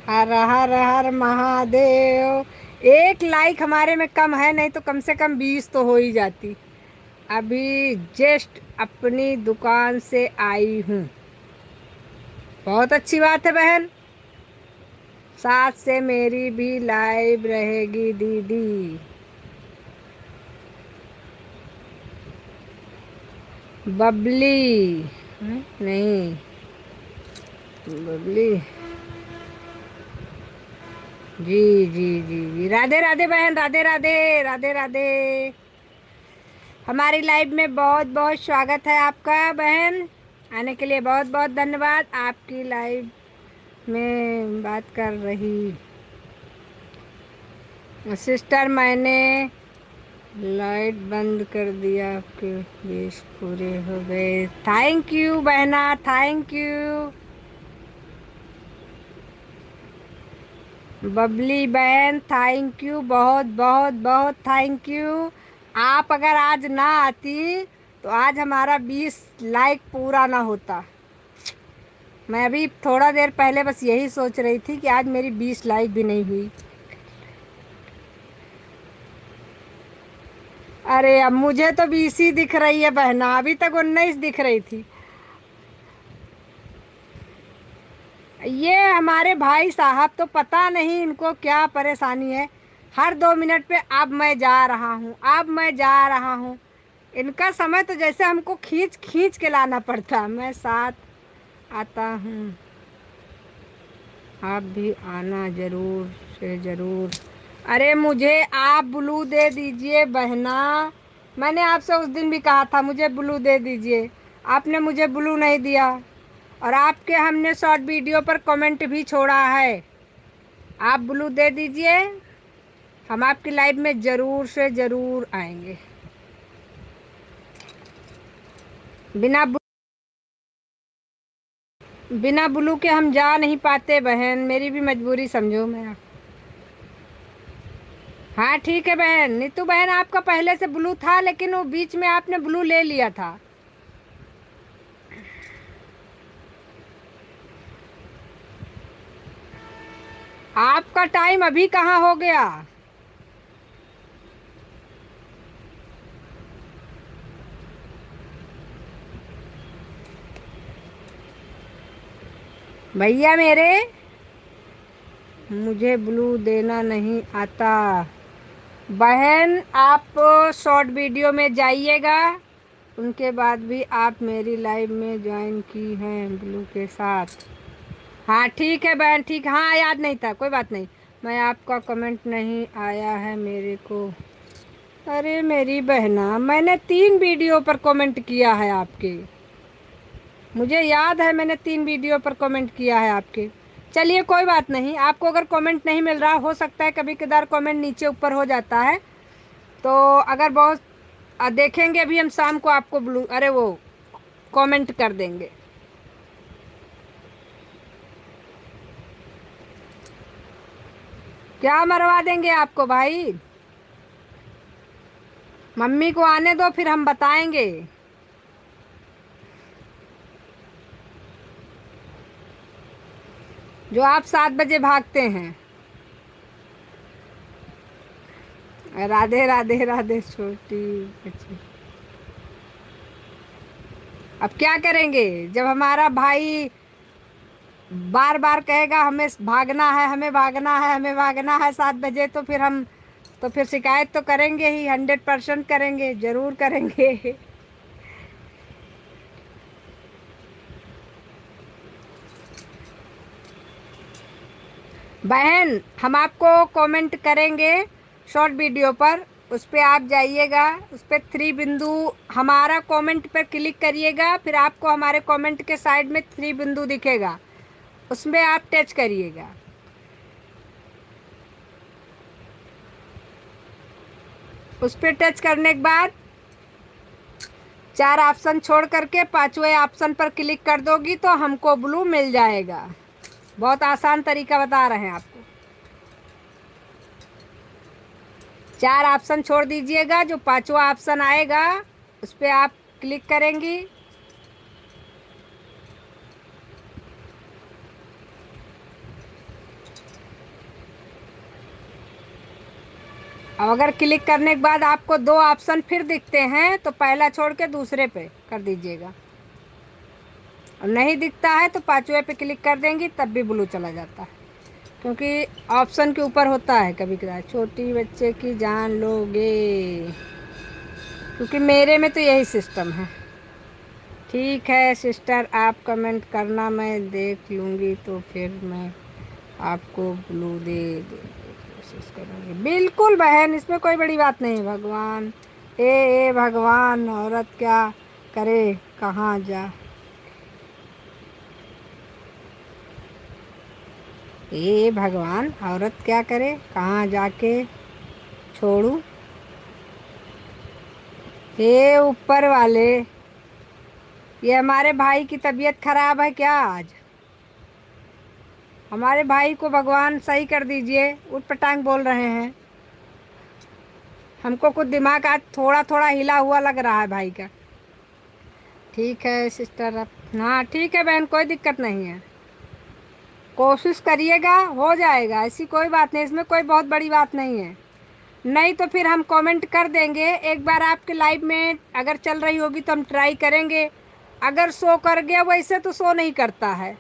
हर हर हर महादेव। एक लाइक हमारे में कम है, नहीं तो कम से कम 20 तो हो ही जाती। अभी जस्ट अपनी दुकान से आई हूँ। बहुत अच्छी बात है बहन। साथ से मेरी भी लाइव रहेगी दीदी। बबली नहीं, बबली जी जी जी जी। राधे राधे बहन, राधे राधे, राधे राधे। हमारी लाइव में बहुत बहुत स्वागत है आपका बहन। आने के लिए बहुत बहुत धन्यवाद। आपकी लाइव में बात कर रही सिस्टर, मैंने लाइट बंद कर दिया, आपके 20 पूरे हो गए। थैंक यू बहना, थैंक यू। बबली बहन थैंक यू, बहुत बहुत बहुत थैंक यू। आप अगर आज ना आती तो आज हमारा 20 लाइक पूरा ना होता। मैं अभी थोड़ा देर पहले बस यही सोच रही थी कि आज मेरी 20 लाइक भी नहीं हुई। अरे अब मुझे तो 20 ही दिख रही है बहना, अभी तक 19 दिख रही थी। ये हमारे भाई साहब तो पता नहीं इनको क्या परेशानी है। हर 2 मिनट पे अब मैं जा रहा हूँ, अब मैं जा रहा हूँ। इनका समय तो जैसे हमको खींच खींच के लाना पड़ता। मैं साथ आता हूँ, आप भी आना जरूर से ज़रूर। अरे मुझे आप ब्लू दे दीजिए बहना। मैंने आपसे उस दिन भी कहा था मुझे ब्लू दे दीजिए, आपने मुझे ब्लू नहीं दिया। और आपके हमने शॉर्ट वीडियो पर कमेंट भी छोड़ा है। आप ब्लू दे दीजिए, हम आपकी लाइव में ज़रूर से ज़रूर आएंगे। बिना ब्लू के हम जा नहीं पाते बहन, मेरी भी मजबूरी समझो। मैं हाँ ठीक है बहन। नीतू बहन आपका पहले से ब्लू था, लेकिन वो बीच में आपने ब्लू ले लिया था। आपका टाइम अभी कहाँ हो गया। भैया मेरे, मुझे ब्लू देना नहीं आता। बहन आप शॉर्ट वीडियो में जाइएगा, उनके बाद भी आप मेरी लाइव में ज्वाइन की हैं ब्लू के साथ। हाँ ठीक है बहन, ठीक। हाँ याद नहीं था, कोई बात नहीं। मैं आपका कमेंट नहीं आया है मेरे को। अरे मेरी बहना, मैंने 3 वीडियो पर कमेंट किया है आपके। मुझे याद है मैंने 3 वीडियो पर कमेंट किया है आपके। चलिए कोई बात नहीं, आपको अगर कमेंट नहीं मिल रहा, हो सकता है कभी कदार कमेंट नीचे ऊपर हो जाता है। तो अगर बहुत देखेंगे, अभी हम शाम को आपको ब्लू अरे वो कमेंट कर देंगे। क्या मरवा देंगे आपको भाई। मम्मी को आने दो, फिर हम बताएंगे। जो आप 7 बजे भागते हैं। राधे राधे राधे छोटी बच्ची। अब क्या करेंगे, जब हमारा भाई बार बार कहेगा हमें भागना है, हमें भागना है, हमें भागना है 7 बजे, तो फिर हम तो फिर शिकायत तो करेंगे ही, 100% करेंगे, ज़रूर करेंगे। बहन हम आपको कमेंट करेंगे शॉर्ट वीडियो पर, उस पर आप जाइएगा, उस पर 3 बिंदु हमारा कमेंट पर क्लिक करिएगा, फिर आपको हमारे कमेंट के साइड में 3 बिंदु दिखेगा, उसमें आप टच करिएगा। उस पर टच करने के बाद 4 ऑप्शन छोड़ करके 5वें ऑप्शन पर क्लिक कर दोगी तो हमको ब्लू मिल जाएगा। बहुत आसान तरीका बता रहे हैं आपको। 4 ऑप्शन छोड़ दीजिएगा, जो 5वां ऑप्शन आएगा उस पर आप क्लिक करेंगी। अब अगर क्लिक करने के बाद आपको 2 ऑप्शन फिर दिखते हैं तो पहला छोड़ के दूसरे पे कर दीजिएगा, और नहीं दिखता है तो 5वें पे क्लिक कर देंगी, तब भी ब्लू चला जाता है, क्योंकि ऑप्शन के ऊपर होता है कभी कभार। छोटी बच्चे की जान लोगे, क्योंकि मेरे में तो यही सिस्टम है। ठीक है सिस्टर, आप कमेंट करना, मैं देख लूँगी, तो फिर मैं आपको ब्लू दे कोशिश करूँगी। बिल्कुल बहन, इसमें कोई बड़ी बात नहीं। भगवान ए भगवान, औरत क्या करे कहाँ जा, ए भगवान औरत क्या करे कहाँ जाके छोड़ू। हे ऊपर वाले, ये हमारे भाई की तबीयत खराब है क्या आज? हमारे भाई को भगवान सही कर दीजिए, उठ पटांग बोल रहे हैं। हमको कुछ दिमाग आज थोड़ा थोड़ा हिला हुआ लग रहा है भाई का। ठीक है सिस्टर, अब हाँ ठीक है बहन, कोई दिक्कत नहीं है, कोशिश करिएगा, हो जाएगा, ऐसी कोई बात नहीं, इसमें कोई बहुत बड़ी बात नहीं है। नहीं तो फिर हम कमेंट कर देंगे, एक बार आपके लाइव में अगर चल रही होगी तो हम ट्राई करेंगे। अगर शो कर गया, वैसे तो शो नहीं करता है।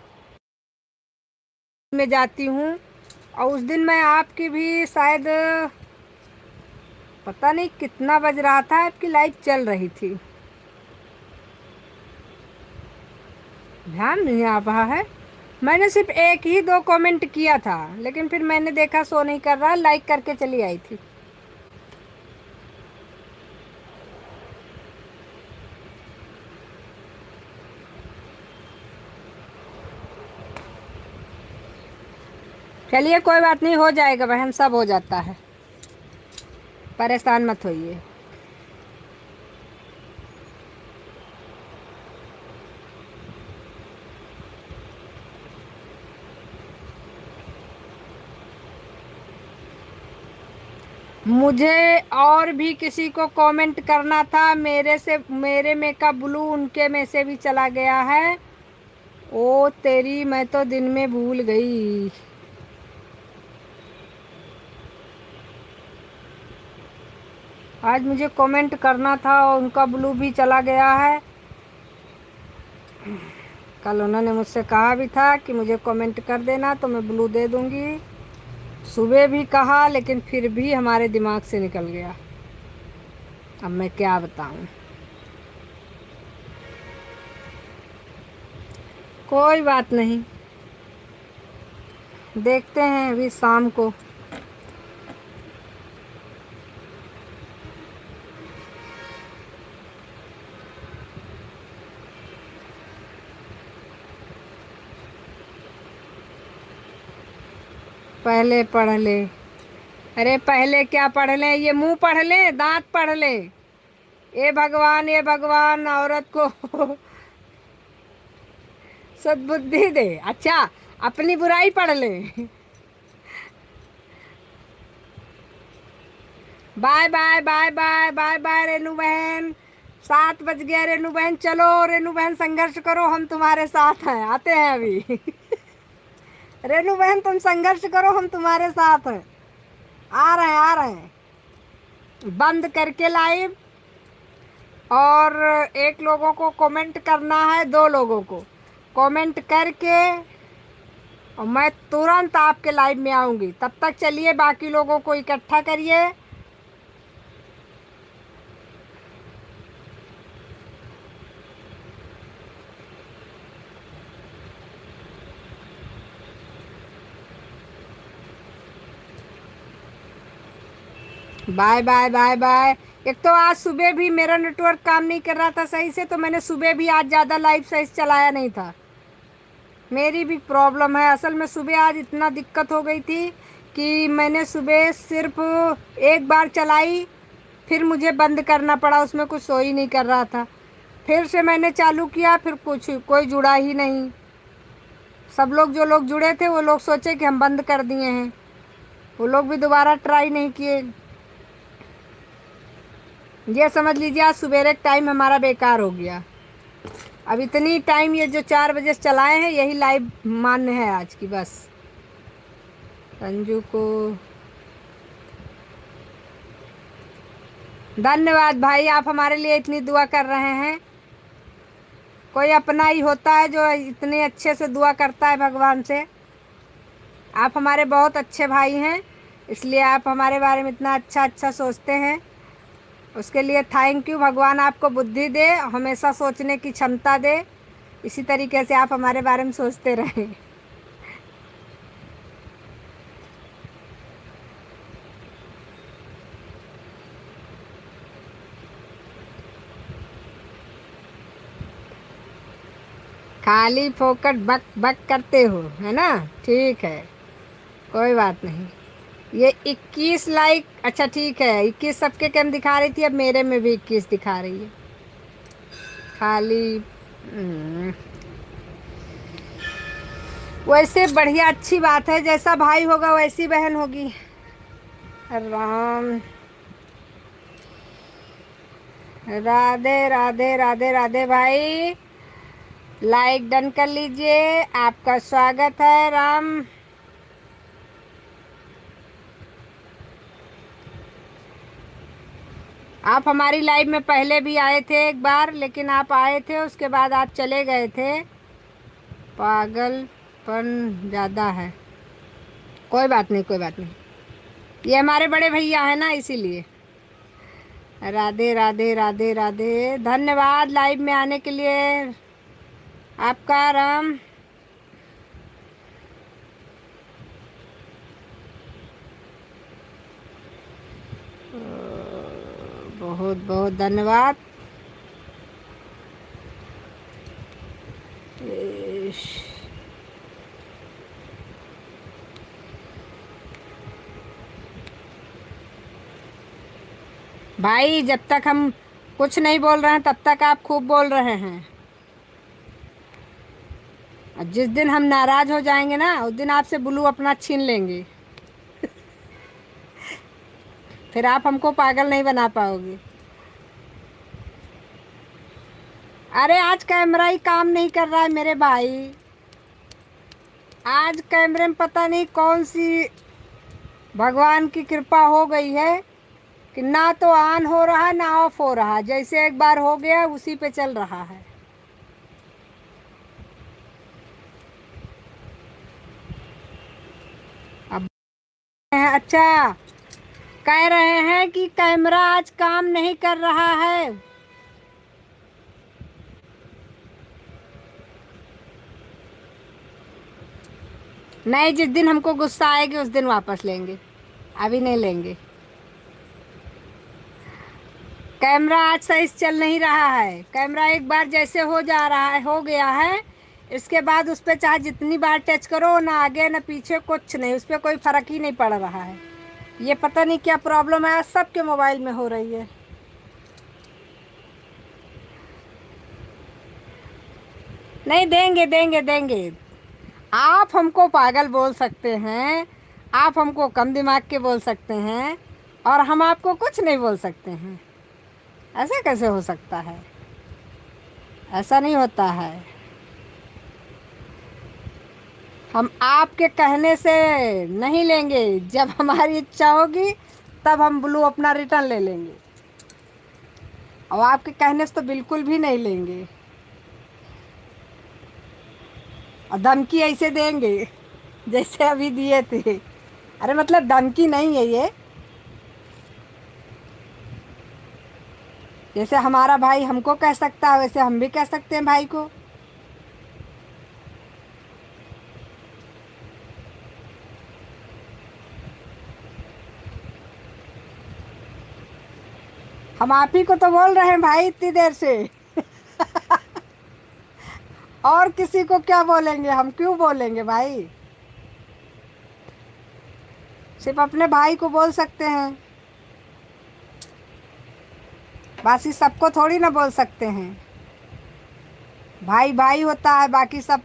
मैं जाती हूँ, और उस दिन मैं आपकी भी शायद पता नहीं कितना बज रहा था, आपकी लाइव चल रही थी, ध्यान नहीं आ रहा है। मैंने सिर्फ एक ही 2 कमेंट किया था, लेकिन फिर मैंने देखा शो नहीं कर रहा, लाइक करके चली आई थी। चलिए कोई बात नहीं, हो जाएगा बहन, सब हो जाता है, परेशान मत होइए। मुझे और भी किसी को कमेंट करना था, मेरे में का ब्लू उनके में से भी चला गया है। ओ तेरी, मैं तो दिन में भूल गई। आज मुझे कमेंट करना था और उनका ब्लू भी चला गया है। कल उन्होंने मुझसे कहा भी था कि मुझे कमेंट कर देना तो मैं ब्लू दे दूंगी, सुबह भी कहा, लेकिन फिर भी हमारे दिमाग से निकल गया। अब मैं क्या बताऊं, कोई बात नहीं, देखते हैं अभी शाम को। पहले पढ़ ले, अरे पहले क्या पढ़ लें, ये मुंह पढ़ लें, दांत पढ़ ले। ए भगवान औरत को सद्बुद्धि दे। अच्छा, अपनी बुराई पढ़ ले। Bye bye bye bye bye bye Renu बहन, 7 बज गया रेनू बहन, चलो रेनू बहन संघर्ष करो, हम तुम्हारे साथ हैं, आते हैं अभी। रेनू बहन तुम संघर्ष करो, हम तुम्हारे साथ हैं, आ रहे हैं। बंद करके लाइव, और एक लोगों को कमेंट करना है, 2 लोगों को कमेंट करके, और मैं तुरंत आपके लाइव में आऊँगी। तब तक चलिए बाकी लोगों को इकट्ठा करिए। Bye bye bye bye. एक तो आज सुबह भी मेरा नेटवर्क काम नहीं कर रहा था सही से, तो मैंने सुबह भी आज ज़्यादा लाइव सही से चलाया नहीं था। मेरी भी प्रॉब्लम है, असल में सुबह आज इतना दिक्कत हो गई थी कि मैंने सुबह सिर्फ एक बार चलाई, फिर मुझे बंद करना पड़ा, उसमें कुछ शो ही नहीं कर रहा था। फिर से मैंने चालू किया, फिर कोई जुड़ा ही नहीं। सब लोग जो लोग जुड़े थे वो लोग सोचे कि हम बंद कर दिए हैं, वो लोग भी दोबारा ट्राई नहीं किए। ये समझ लीजिए आज सुबेरे का टाइम हमारा बेकार हो गया। अब इतनी टाइम ये जो 4 बजे से चलाए हैं यही लाइव मान्य है आज की बस। संजू को धन्यवाद भाई, आप हमारे लिए इतनी दुआ कर रहे हैं। कोई अपना ही होता है जो इतने अच्छे से दुआ करता है भगवान से। आप हमारे बहुत अच्छे भाई हैं, इसलिए आप हमारे बारे में इतना अच्छा अच्छा सोचते हैं। उसके लिए थैंक यू। भगवान आपको बुद्धि दे, हमेशा सोचने की क्षमता दे। इसी तरीके से आप हमारे बारे में सोचते रहें। खाली फोकट बक बक करते हो, है ना? ठीक है, कोई बात नहीं। ये 21 लाइक, अच्छा ठीक है, 21 सबके कैम दिखा रही थी, अब मेरे में भी 21 दिखा रही है। खाली वैसे बढ़िया, अच्छी बात है। जैसा भाई होगा वैसी बहन होगी। राम राधे राधे राधे राधे भाई, लाइक डन कर लीजिए, आपका स्वागत है। राम आप हमारी लाइव में पहले भी आए थे एक बार, लेकिन आप आए थे उसके बाद आप चले गए थे। पागलपन ज़्यादा है। कोई बात नहीं, कोई बात नहीं, ये हमारे बड़े भैया है ना, इसीलिए। राधे राधे राधे राधे, धन्यवाद लाइव में आने के लिए आपका। राम बहुत बहुत धन्यवाद। भाई जब तक हम कुछ नहीं बोल रहे हैं तब तक आप खूब बोल रहे हैं, और जिस दिन हम नाराज हो जाएंगे ना उस दिन आपसे ब्लू अपना छीन लेंगे। फिर आप हमको पागल नहीं बना पाओगे। अरे आज कैमरा ही काम नहीं कर रहा है मेरे भाई। आज कैमरे में पता नहीं कौन सी भगवान की कृपा हो गई है कि ना तो ऑन हो रहा ना ऑफ हो रहा, जैसे एक बार हो गया उसी पे चल रहा है। अब अच्छा कह रहे हैं कि कैमरा आज काम नहीं कर रहा है। नहीं, जिस दिन हमको गुस्सा आएगी उस दिन वापस लेंगे, अभी नहीं लेंगे। कैमरा आज सही से चल नहीं रहा है। कैमरा एक बार जैसे हो जा रहा है, हो गया है, इसके बाद उस पर चाहे जितनी बार टच करो, ना आगे ना पीछे, कुछ नहीं, उस पर कोई फ़र्क ही नहीं पड़ रहा है। ये पता नहीं क्या प्रॉब्लम है, सबके मोबाइल में हो रही है। नहीं, देंगे देंगे देंगे। आप हमको पागल बोल सकते हैं, आप हमको कम दिमाग के बोल सकते हैं, और हम आपको कुछ नहीं बोल सकते हैं। ऐसा कैसे हो सकता है? ऐसा नहीं होता है। हम आपके कहने से नहीं लेंगे, जब हमारी इच्छा होगी तब हम ब्लू अपना रिटर्न ले लेंगे, और आपके कहने से तो बिल्कुल भी नहीं लेंगे। और धमकी ऐसे देंगे जैसे अभी दिए थे। अरे मतलब धमकी नहीं है ये, जैसे हमारा भाई हमको कह सकता है वैसे हम भी कह सकते हैं भाई को। हम आप ही को तो बोल रहे हैं भाई इतनी देर से। और किसी को क्या बोलेंगे? हम क्यों बोलेंगे भाई? सिर्फ अपने भाई को बोल सकते हैं, बाकी सबको थोड़ी ना बोल सकते हैं। भाई भाई होता है, बाकी सब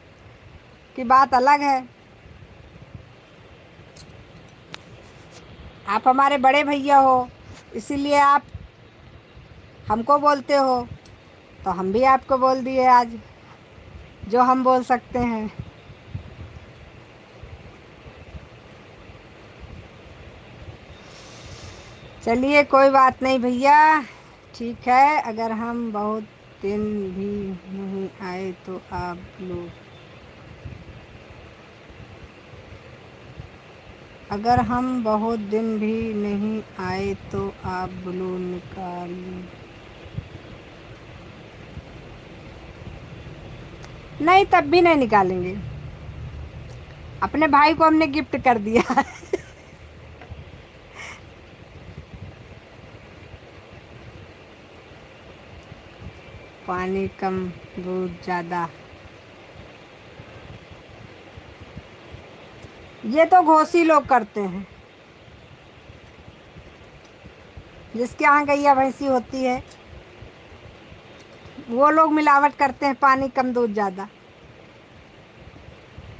की बात अलग है। आप हमारे बड़े भैया हो, इसीलिए आप हमको बोलते हो तो हम भी आपको बोल दिए आज जो हम बोल सकते हैं। चलिए कोई बात नहीं भैया, ठीक है। अगर हम बहुत दिन भी नहीं आए तो आप लोग, अगर हम बहुत दिन भी नहीं आए तो आप ब्लू निकाल, नहीं तब भी नहीं निकालेंगे। अपने भाई को हमने गिफ्ट कर दिया। पानी कम दूध ज़्यादा, ये तो घोसी लोग करते हैं, जिसके यहाँ गैया भैंसी होती है वो लोग मिलावट करते हैं। पानी कम दूध ज़्यादा,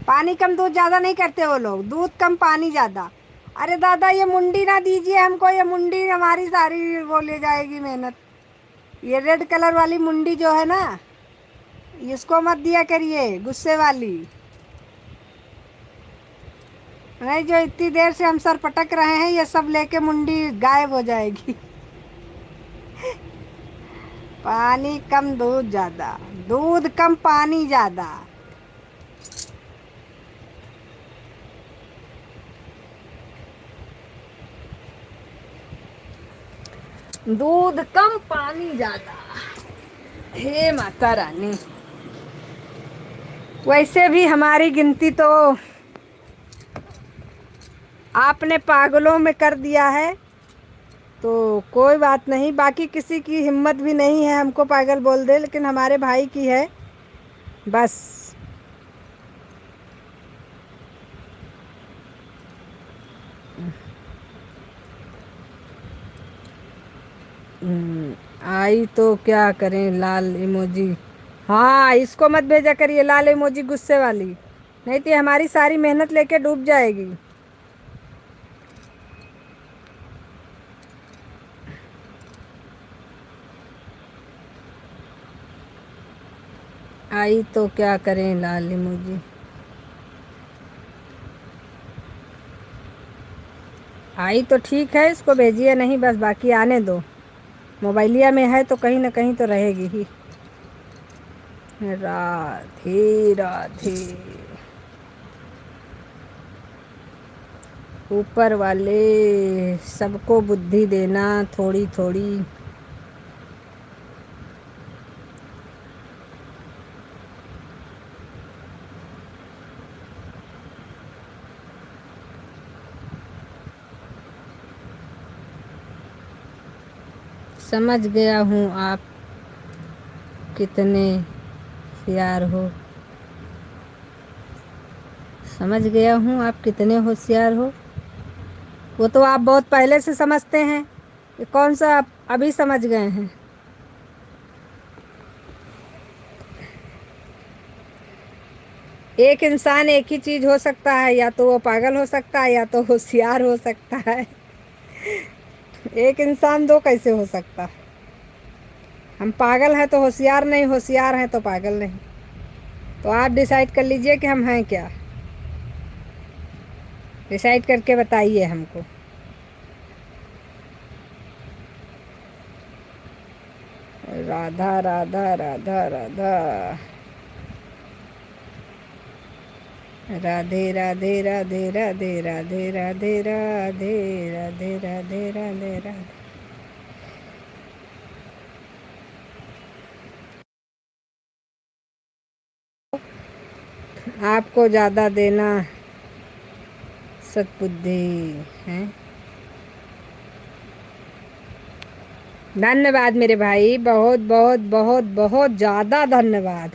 पानी कम दूध ज़्यादा नहीं करते वो लोग, दूध कम पानी ज़्यादा। अरे दादा ये मुंडी ना दीजिए हमको, ये मुंडी हमारी सारी वो ले जाएगी मेहनत। ये रेड कलर वाली मुंडी जो है ना, इसको मत दिया करिए, गुस्से वाली नहीं। जो इतनी देर से हम सर पटक रहे हैं ये सब लेके मुंडी गायब हो जाएगी। पानी कम दूध ज़्यादा, दूध कम पानी ज़्यादा। दूध कम पानी ज़्यादा, हे माता रानी। वैसे भी हमारी गिनती तो आपने पागलों में कर दिया है, तो कोई बात नहीं। बाकी किसी की हिम्मत भी नहीं है हमको पागल बोल दे, लेकिन हमारे भाई की है बस। आई तो क्या करें, लाल इमोजी। हाँ इसको मत भेजा करिए लाल इमोजी गुस्से वाली, नहीं तो हमारी सारी मेहनत लेके डूब जाएगी। आई तो क्या करें लाल इमोजी। आई तो ठीक है, इसको भेजिए नहीं बस, बाकी आने दो। मोबाइलिया में है तो कहीं ना कहीं तो रहेगी ही। राधे राधे। ऊपर वाले सबको बुद्धि देना थोड़ी थोड़ी। समझ गया हूँ आप कितने होशियार हो, समझ गया हूँ आप कितने होशियार हो। वो तो आप बहुत पहले से समझते हैं, ये कौन सा आप अभी समझ गए हैं। एक इंसान एक ही चीज़ हो सकता है, या तो वो पागल हो सकता है या तो होशियार हो सकता है। एक इंसान दो कैसे हो सकता। हम पागल हैं तो होशियार नहीं, होशियार हैं तो पागल नहीं। तो आप डिसाइड कर लीजिए कि हम हैं क्या, डिसाइड करके बताइए हमको। राधा राधा राधा राधा, राधे राधे राधे राधे राधे राधे राधे राधे राधे राधे राधे। आपको ज़्यादा देना सद्बुद्धि है। धन्यवाद मेरे भाई, बहुत बहुत बहुत बहुत ज़्यादा धन्यवाद।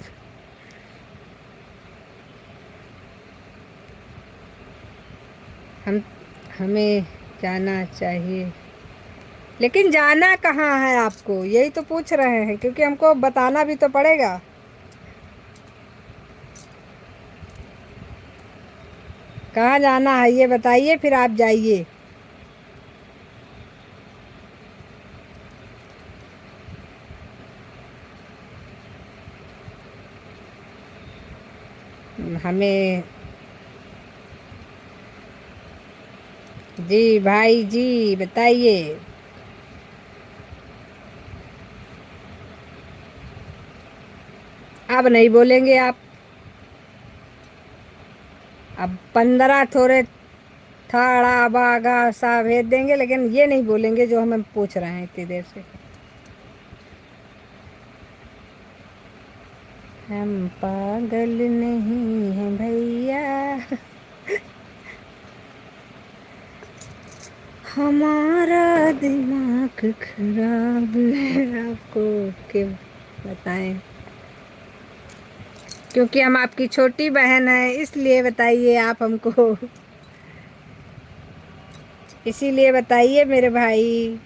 हमें जाना चाहिए, लेकिन जाना कहाँ है आपको, यही तो पूछ रहे हैं, क्योंकि हमको बताना भी तो पड़ेगा। कहाँ जाना है ये बताइए, फिर आप जाइए। हमें जी भाई जी बताइए। अब नहीं बोलेंगे आप। अब 15 थोड़े थाड़ा बागा सा भेज देंगे, लेकिन ये नहीं बोलेंगे जो हमें पूछ रहे हैं इतनी देर से। हम पागल नहीं हैं भैया, हमारा दिमाग खराब है। आपको क्या बताएं, क्योंकि हम आपकी छोटी बहन है इसलिए बताइए आप हमको, इसीलिए बताइए मेरे भाई।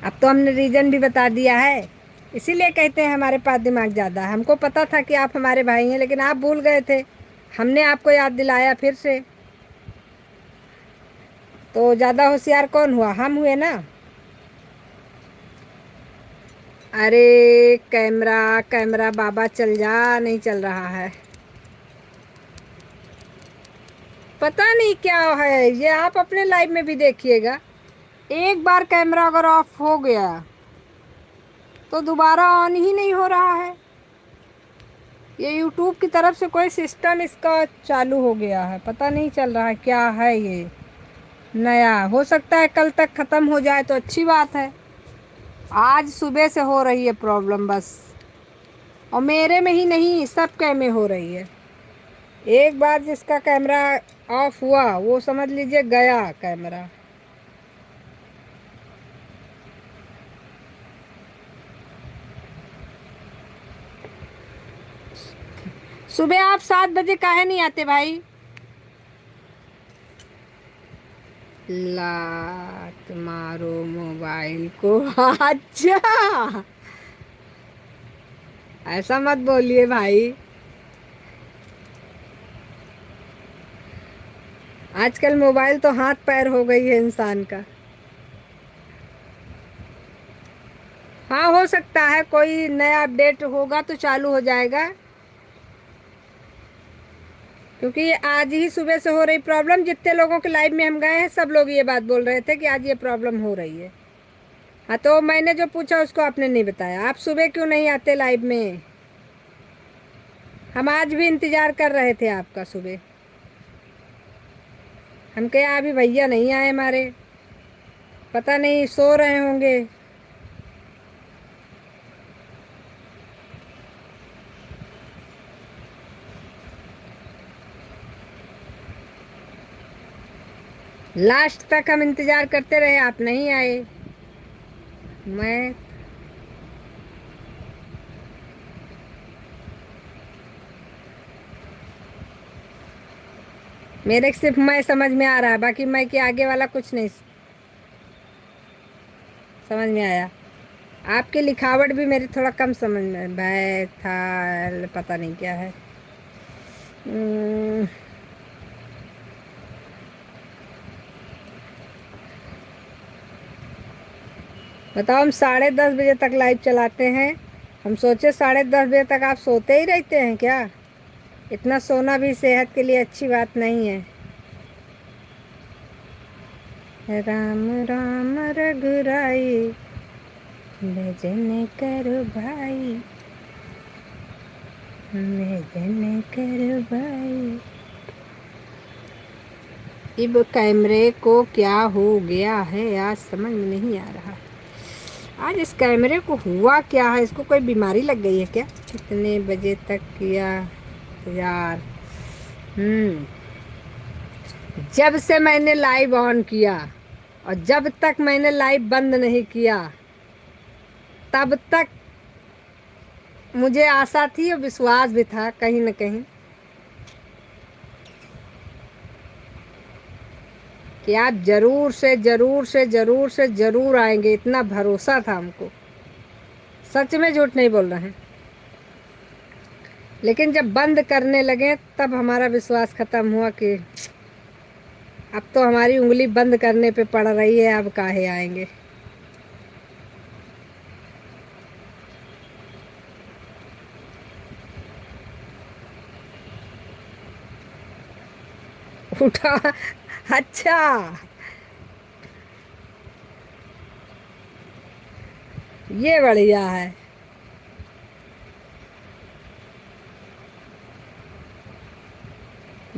अब तो हमने रीज़न भी बता दिया है, इसीलिए कहते हैं हमारे पास दिमाग ज़्यादा है। हमको पता था कि आप हमारे भाई हैं, लेकिन आप भूल गए थे। हमने आपको याद दिलाया फिर से। तो ज़्यादा होशियार कौन हुआ? हम हुए ना। अरे कैमरा कैमरा बाबा चल जा, नहीं चल रहा है। पता नहीं क्या है ये, आप अपने लाइव में भी देखिएगा। एक बार कैमरा अगर ऑफ हो गया तो दोबारा ऑन ही नहीं हो रहा है। ये यूट्यूब की तरफ से कोई सिस्टम इसका चालू हो गया है, पता नहीं चल रहा है क्या है ये नया। हो सकता है कल तक ख़त्म हो जाए तो अच्छी बात है। आज सुबह से हो रही है प्रॉब्लम बस, और मेरे में ही नहीं सब में हो रही है। एक बार जिसका कैमरा ऑफ हुआ वो समझ लीजिए गया कैमरा। सुबह आप 7 बजे काहे नहीं आते भाई? लात मारो मोबाइल को। अच्छा, ऐसा मत बोलिए भाई। आजकल मोबाइल तो हाथ पैर हो गई है इंसान का। हाँ हो सकता है कोई नया अपडेट होगा तो चालू हो जाएगा, क्योंकि आज ही सुबह से हो रही प्रॉब्लम। जितने लोगों के लाइव में हम गए हैं सब लोग ये बात बोल रहे थे कि आज ये प्रॉब्लम हो रही है। हाँ तो मैंने जो पूछा उसको आपने नहीं बताया। आप सुबह क्यों नहीं आते लाइव में? हम आज भी इंतज़ार कर रहे थे आपका सुबह। हम कहे अभी भैया नहीं आए हमारे, पता नहीं सो रहे होंगे। लास्ट तक हम इंतज़ार करते रहे, आप नहीं आए। मैं मेरे सिर्फ मैं समझ में आ रहा है, बाकी मैं के आगे वाला कुछ नहीं समझ में आया। आपकी लिखावट भी मेरी थोड़ा कम समझ में, बैथाल पता नहीं क्या है। बताओ, हम 10:30 बजे तक लाइव चलाते हैं। हम सोचे 10:30 बजे तक आप सोते ही रहते हैं क्या? इतना सोना भी सेहत के लिए अच्छी बात नहीं है। राम राम रघुराई भजन करो भाई, भजन करो भाई। इब कैमरे को क्या हो गया है आज समझ में नहीं आ रहा। आज इस कैमरे को हुआ क्या है? इसको कोई बीमारी लग गई है क्या? कितने बजे तक किया यार? जब से मैंने लाइव ऑन किया और जब तक मैंने लाइव बंद नहीं किया तब तक मुझे आशा थी और विश्वास भी था कहीं न कहीं कि आप ज़रूर से ज़रूर से ज़रूर से ज़रूर आएंगे। इतना भरोसा था हमको, सच में झूठ नहीं बोल रहे हैं। लेकिन जब बंद करने लगे तब हमारा विश्वास ख़त्म हुआ कि अब तो हमारी उंगली बंद करने पे पड़ रही है, अब काहे आएंगे। उठा। अच्छा, ये बढ़िया है।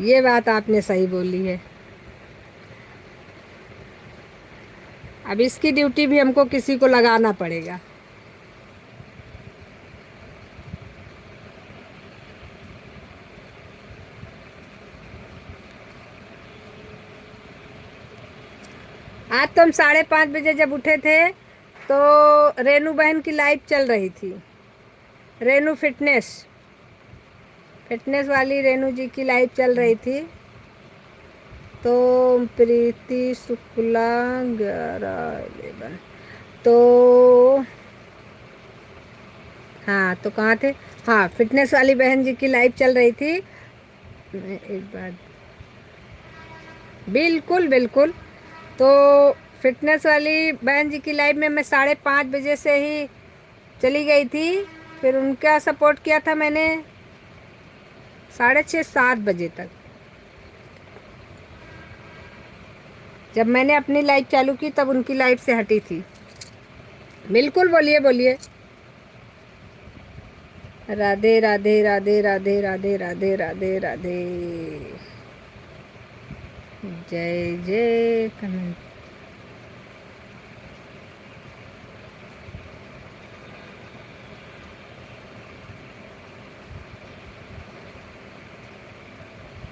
ये बात आपने सही बोली है। अब इसकी ड्यूटी भी हमको किसी को लगाना पड़ेगा। आज तो हम 5:30 बजे जब उठे थे तो रेनू बहन की लाइव चल रही थी। रेनू फिटनेस फिटनेस वाली रेनू जी की लाइव चल रही थी। तो प्रीति शुक्ला 11:11 तो हाँ, तो कहाँ थे? हाँ, फिटनेस वाली बहन जी की लाइव चल रही थी। एक बार बिल्कुल बिल्कुल। तो फिटनेस वाली बहन जी की लाइव में मैं 5:30 बजे से ही चली गई थी। फिर उनका सपोर्ट किया था मैंने 6:30-7 बजे तक। जब मैंने अपनी लाइव चालू की तब उनकी लाइव से हटी थी। बिल्कुल, बोलिए बोलिए। राधे राधे राधे राधे राधे राधे राधे राधे। जय जय कन्हैया।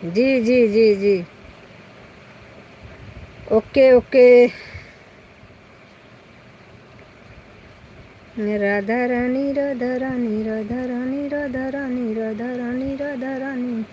जी जी जी जी, ओके ओके। राधा रानी राधा रानी राधा रानी राधा रानी राधा रानी राधा रानी।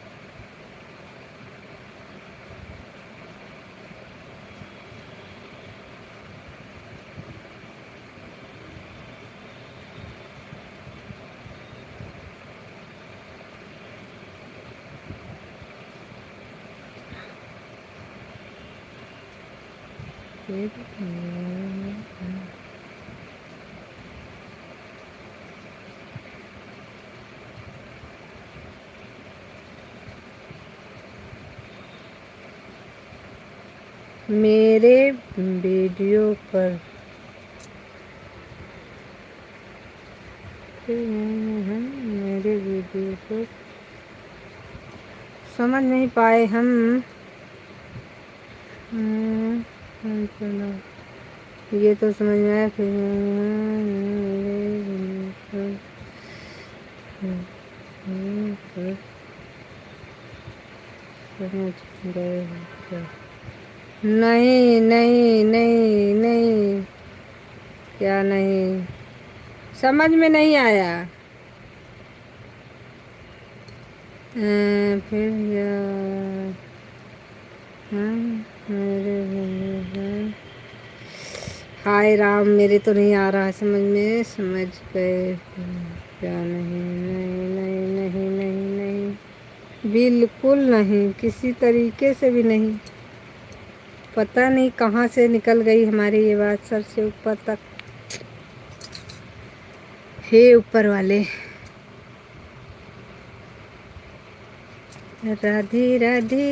मेरे वीडियो पर मेरे वीडियो पर समझ नहीं पाए हम। ये तो समझ में आया। फिर समझ गए क्या? नहीं नहीं नहीं नहीं, क्या नहीं समझ में नहीं आया। फिर मेरे हाय राम, मेरे तो नहीं आ रहा है समझ में। समझ गए क्या? नहीं नहीं नहीं नहीं नहीं नहीं, बिल्कुल नहीं, किसी तरीके से भी नहीं। पता नहीं कहाँ से निकल गई हमारी ये बात सर से ऊपर तक। हे ऊपर वाले। राधे राधे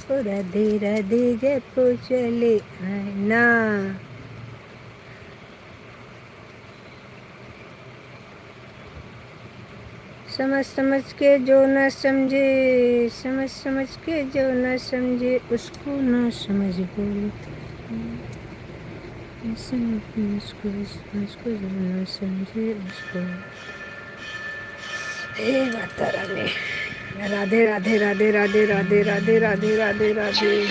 ओ राधे राधे जयपुर चले आए ना। समझ समझ के जो न समझे, समझ समझ के जो न समझे उसको न समझ बोले। उसको जो न समझे उसको। हे माता रानी। राधे राधे राधे राधे राधे राधे राधे राधे राधे।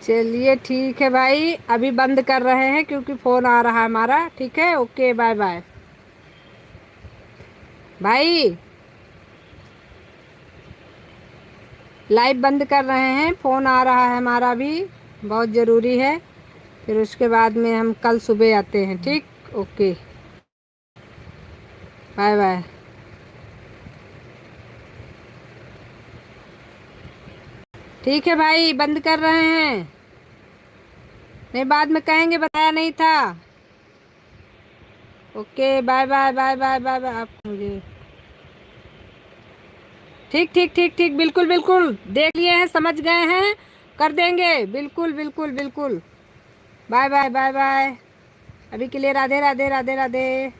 चलिए ठीक है भाई, अभी बंद कर रहे हैं क्योंकि फ़ोन आ रहा है हमारा। ठीक है, ओके, बाय बाय भाई। लाइव बंद कर रहे हैं, फ़ोन आ रहा है हमारा भी, बहुत ज़रूरी है। फिर उसके बाद में हम कल सुबह आते हैं। ठीक, ओके, बाय बाय। ठीक है भाई, बंद कर रहे हैं, नहीं बाद में कहेंगे बताया नहीं था। Okay, bye bye bye bye bye bye. आप मुझे ठीक ठीक ठीक ठीक, बिल्कुल बिल्कुल, देख लिए हैं, समझ गए हैं, कर देंगे, बिल्कुल बिल्कुल बिल्कुल। Bye bye bye bye. अभी के लिए राधे राधे राधे राधे।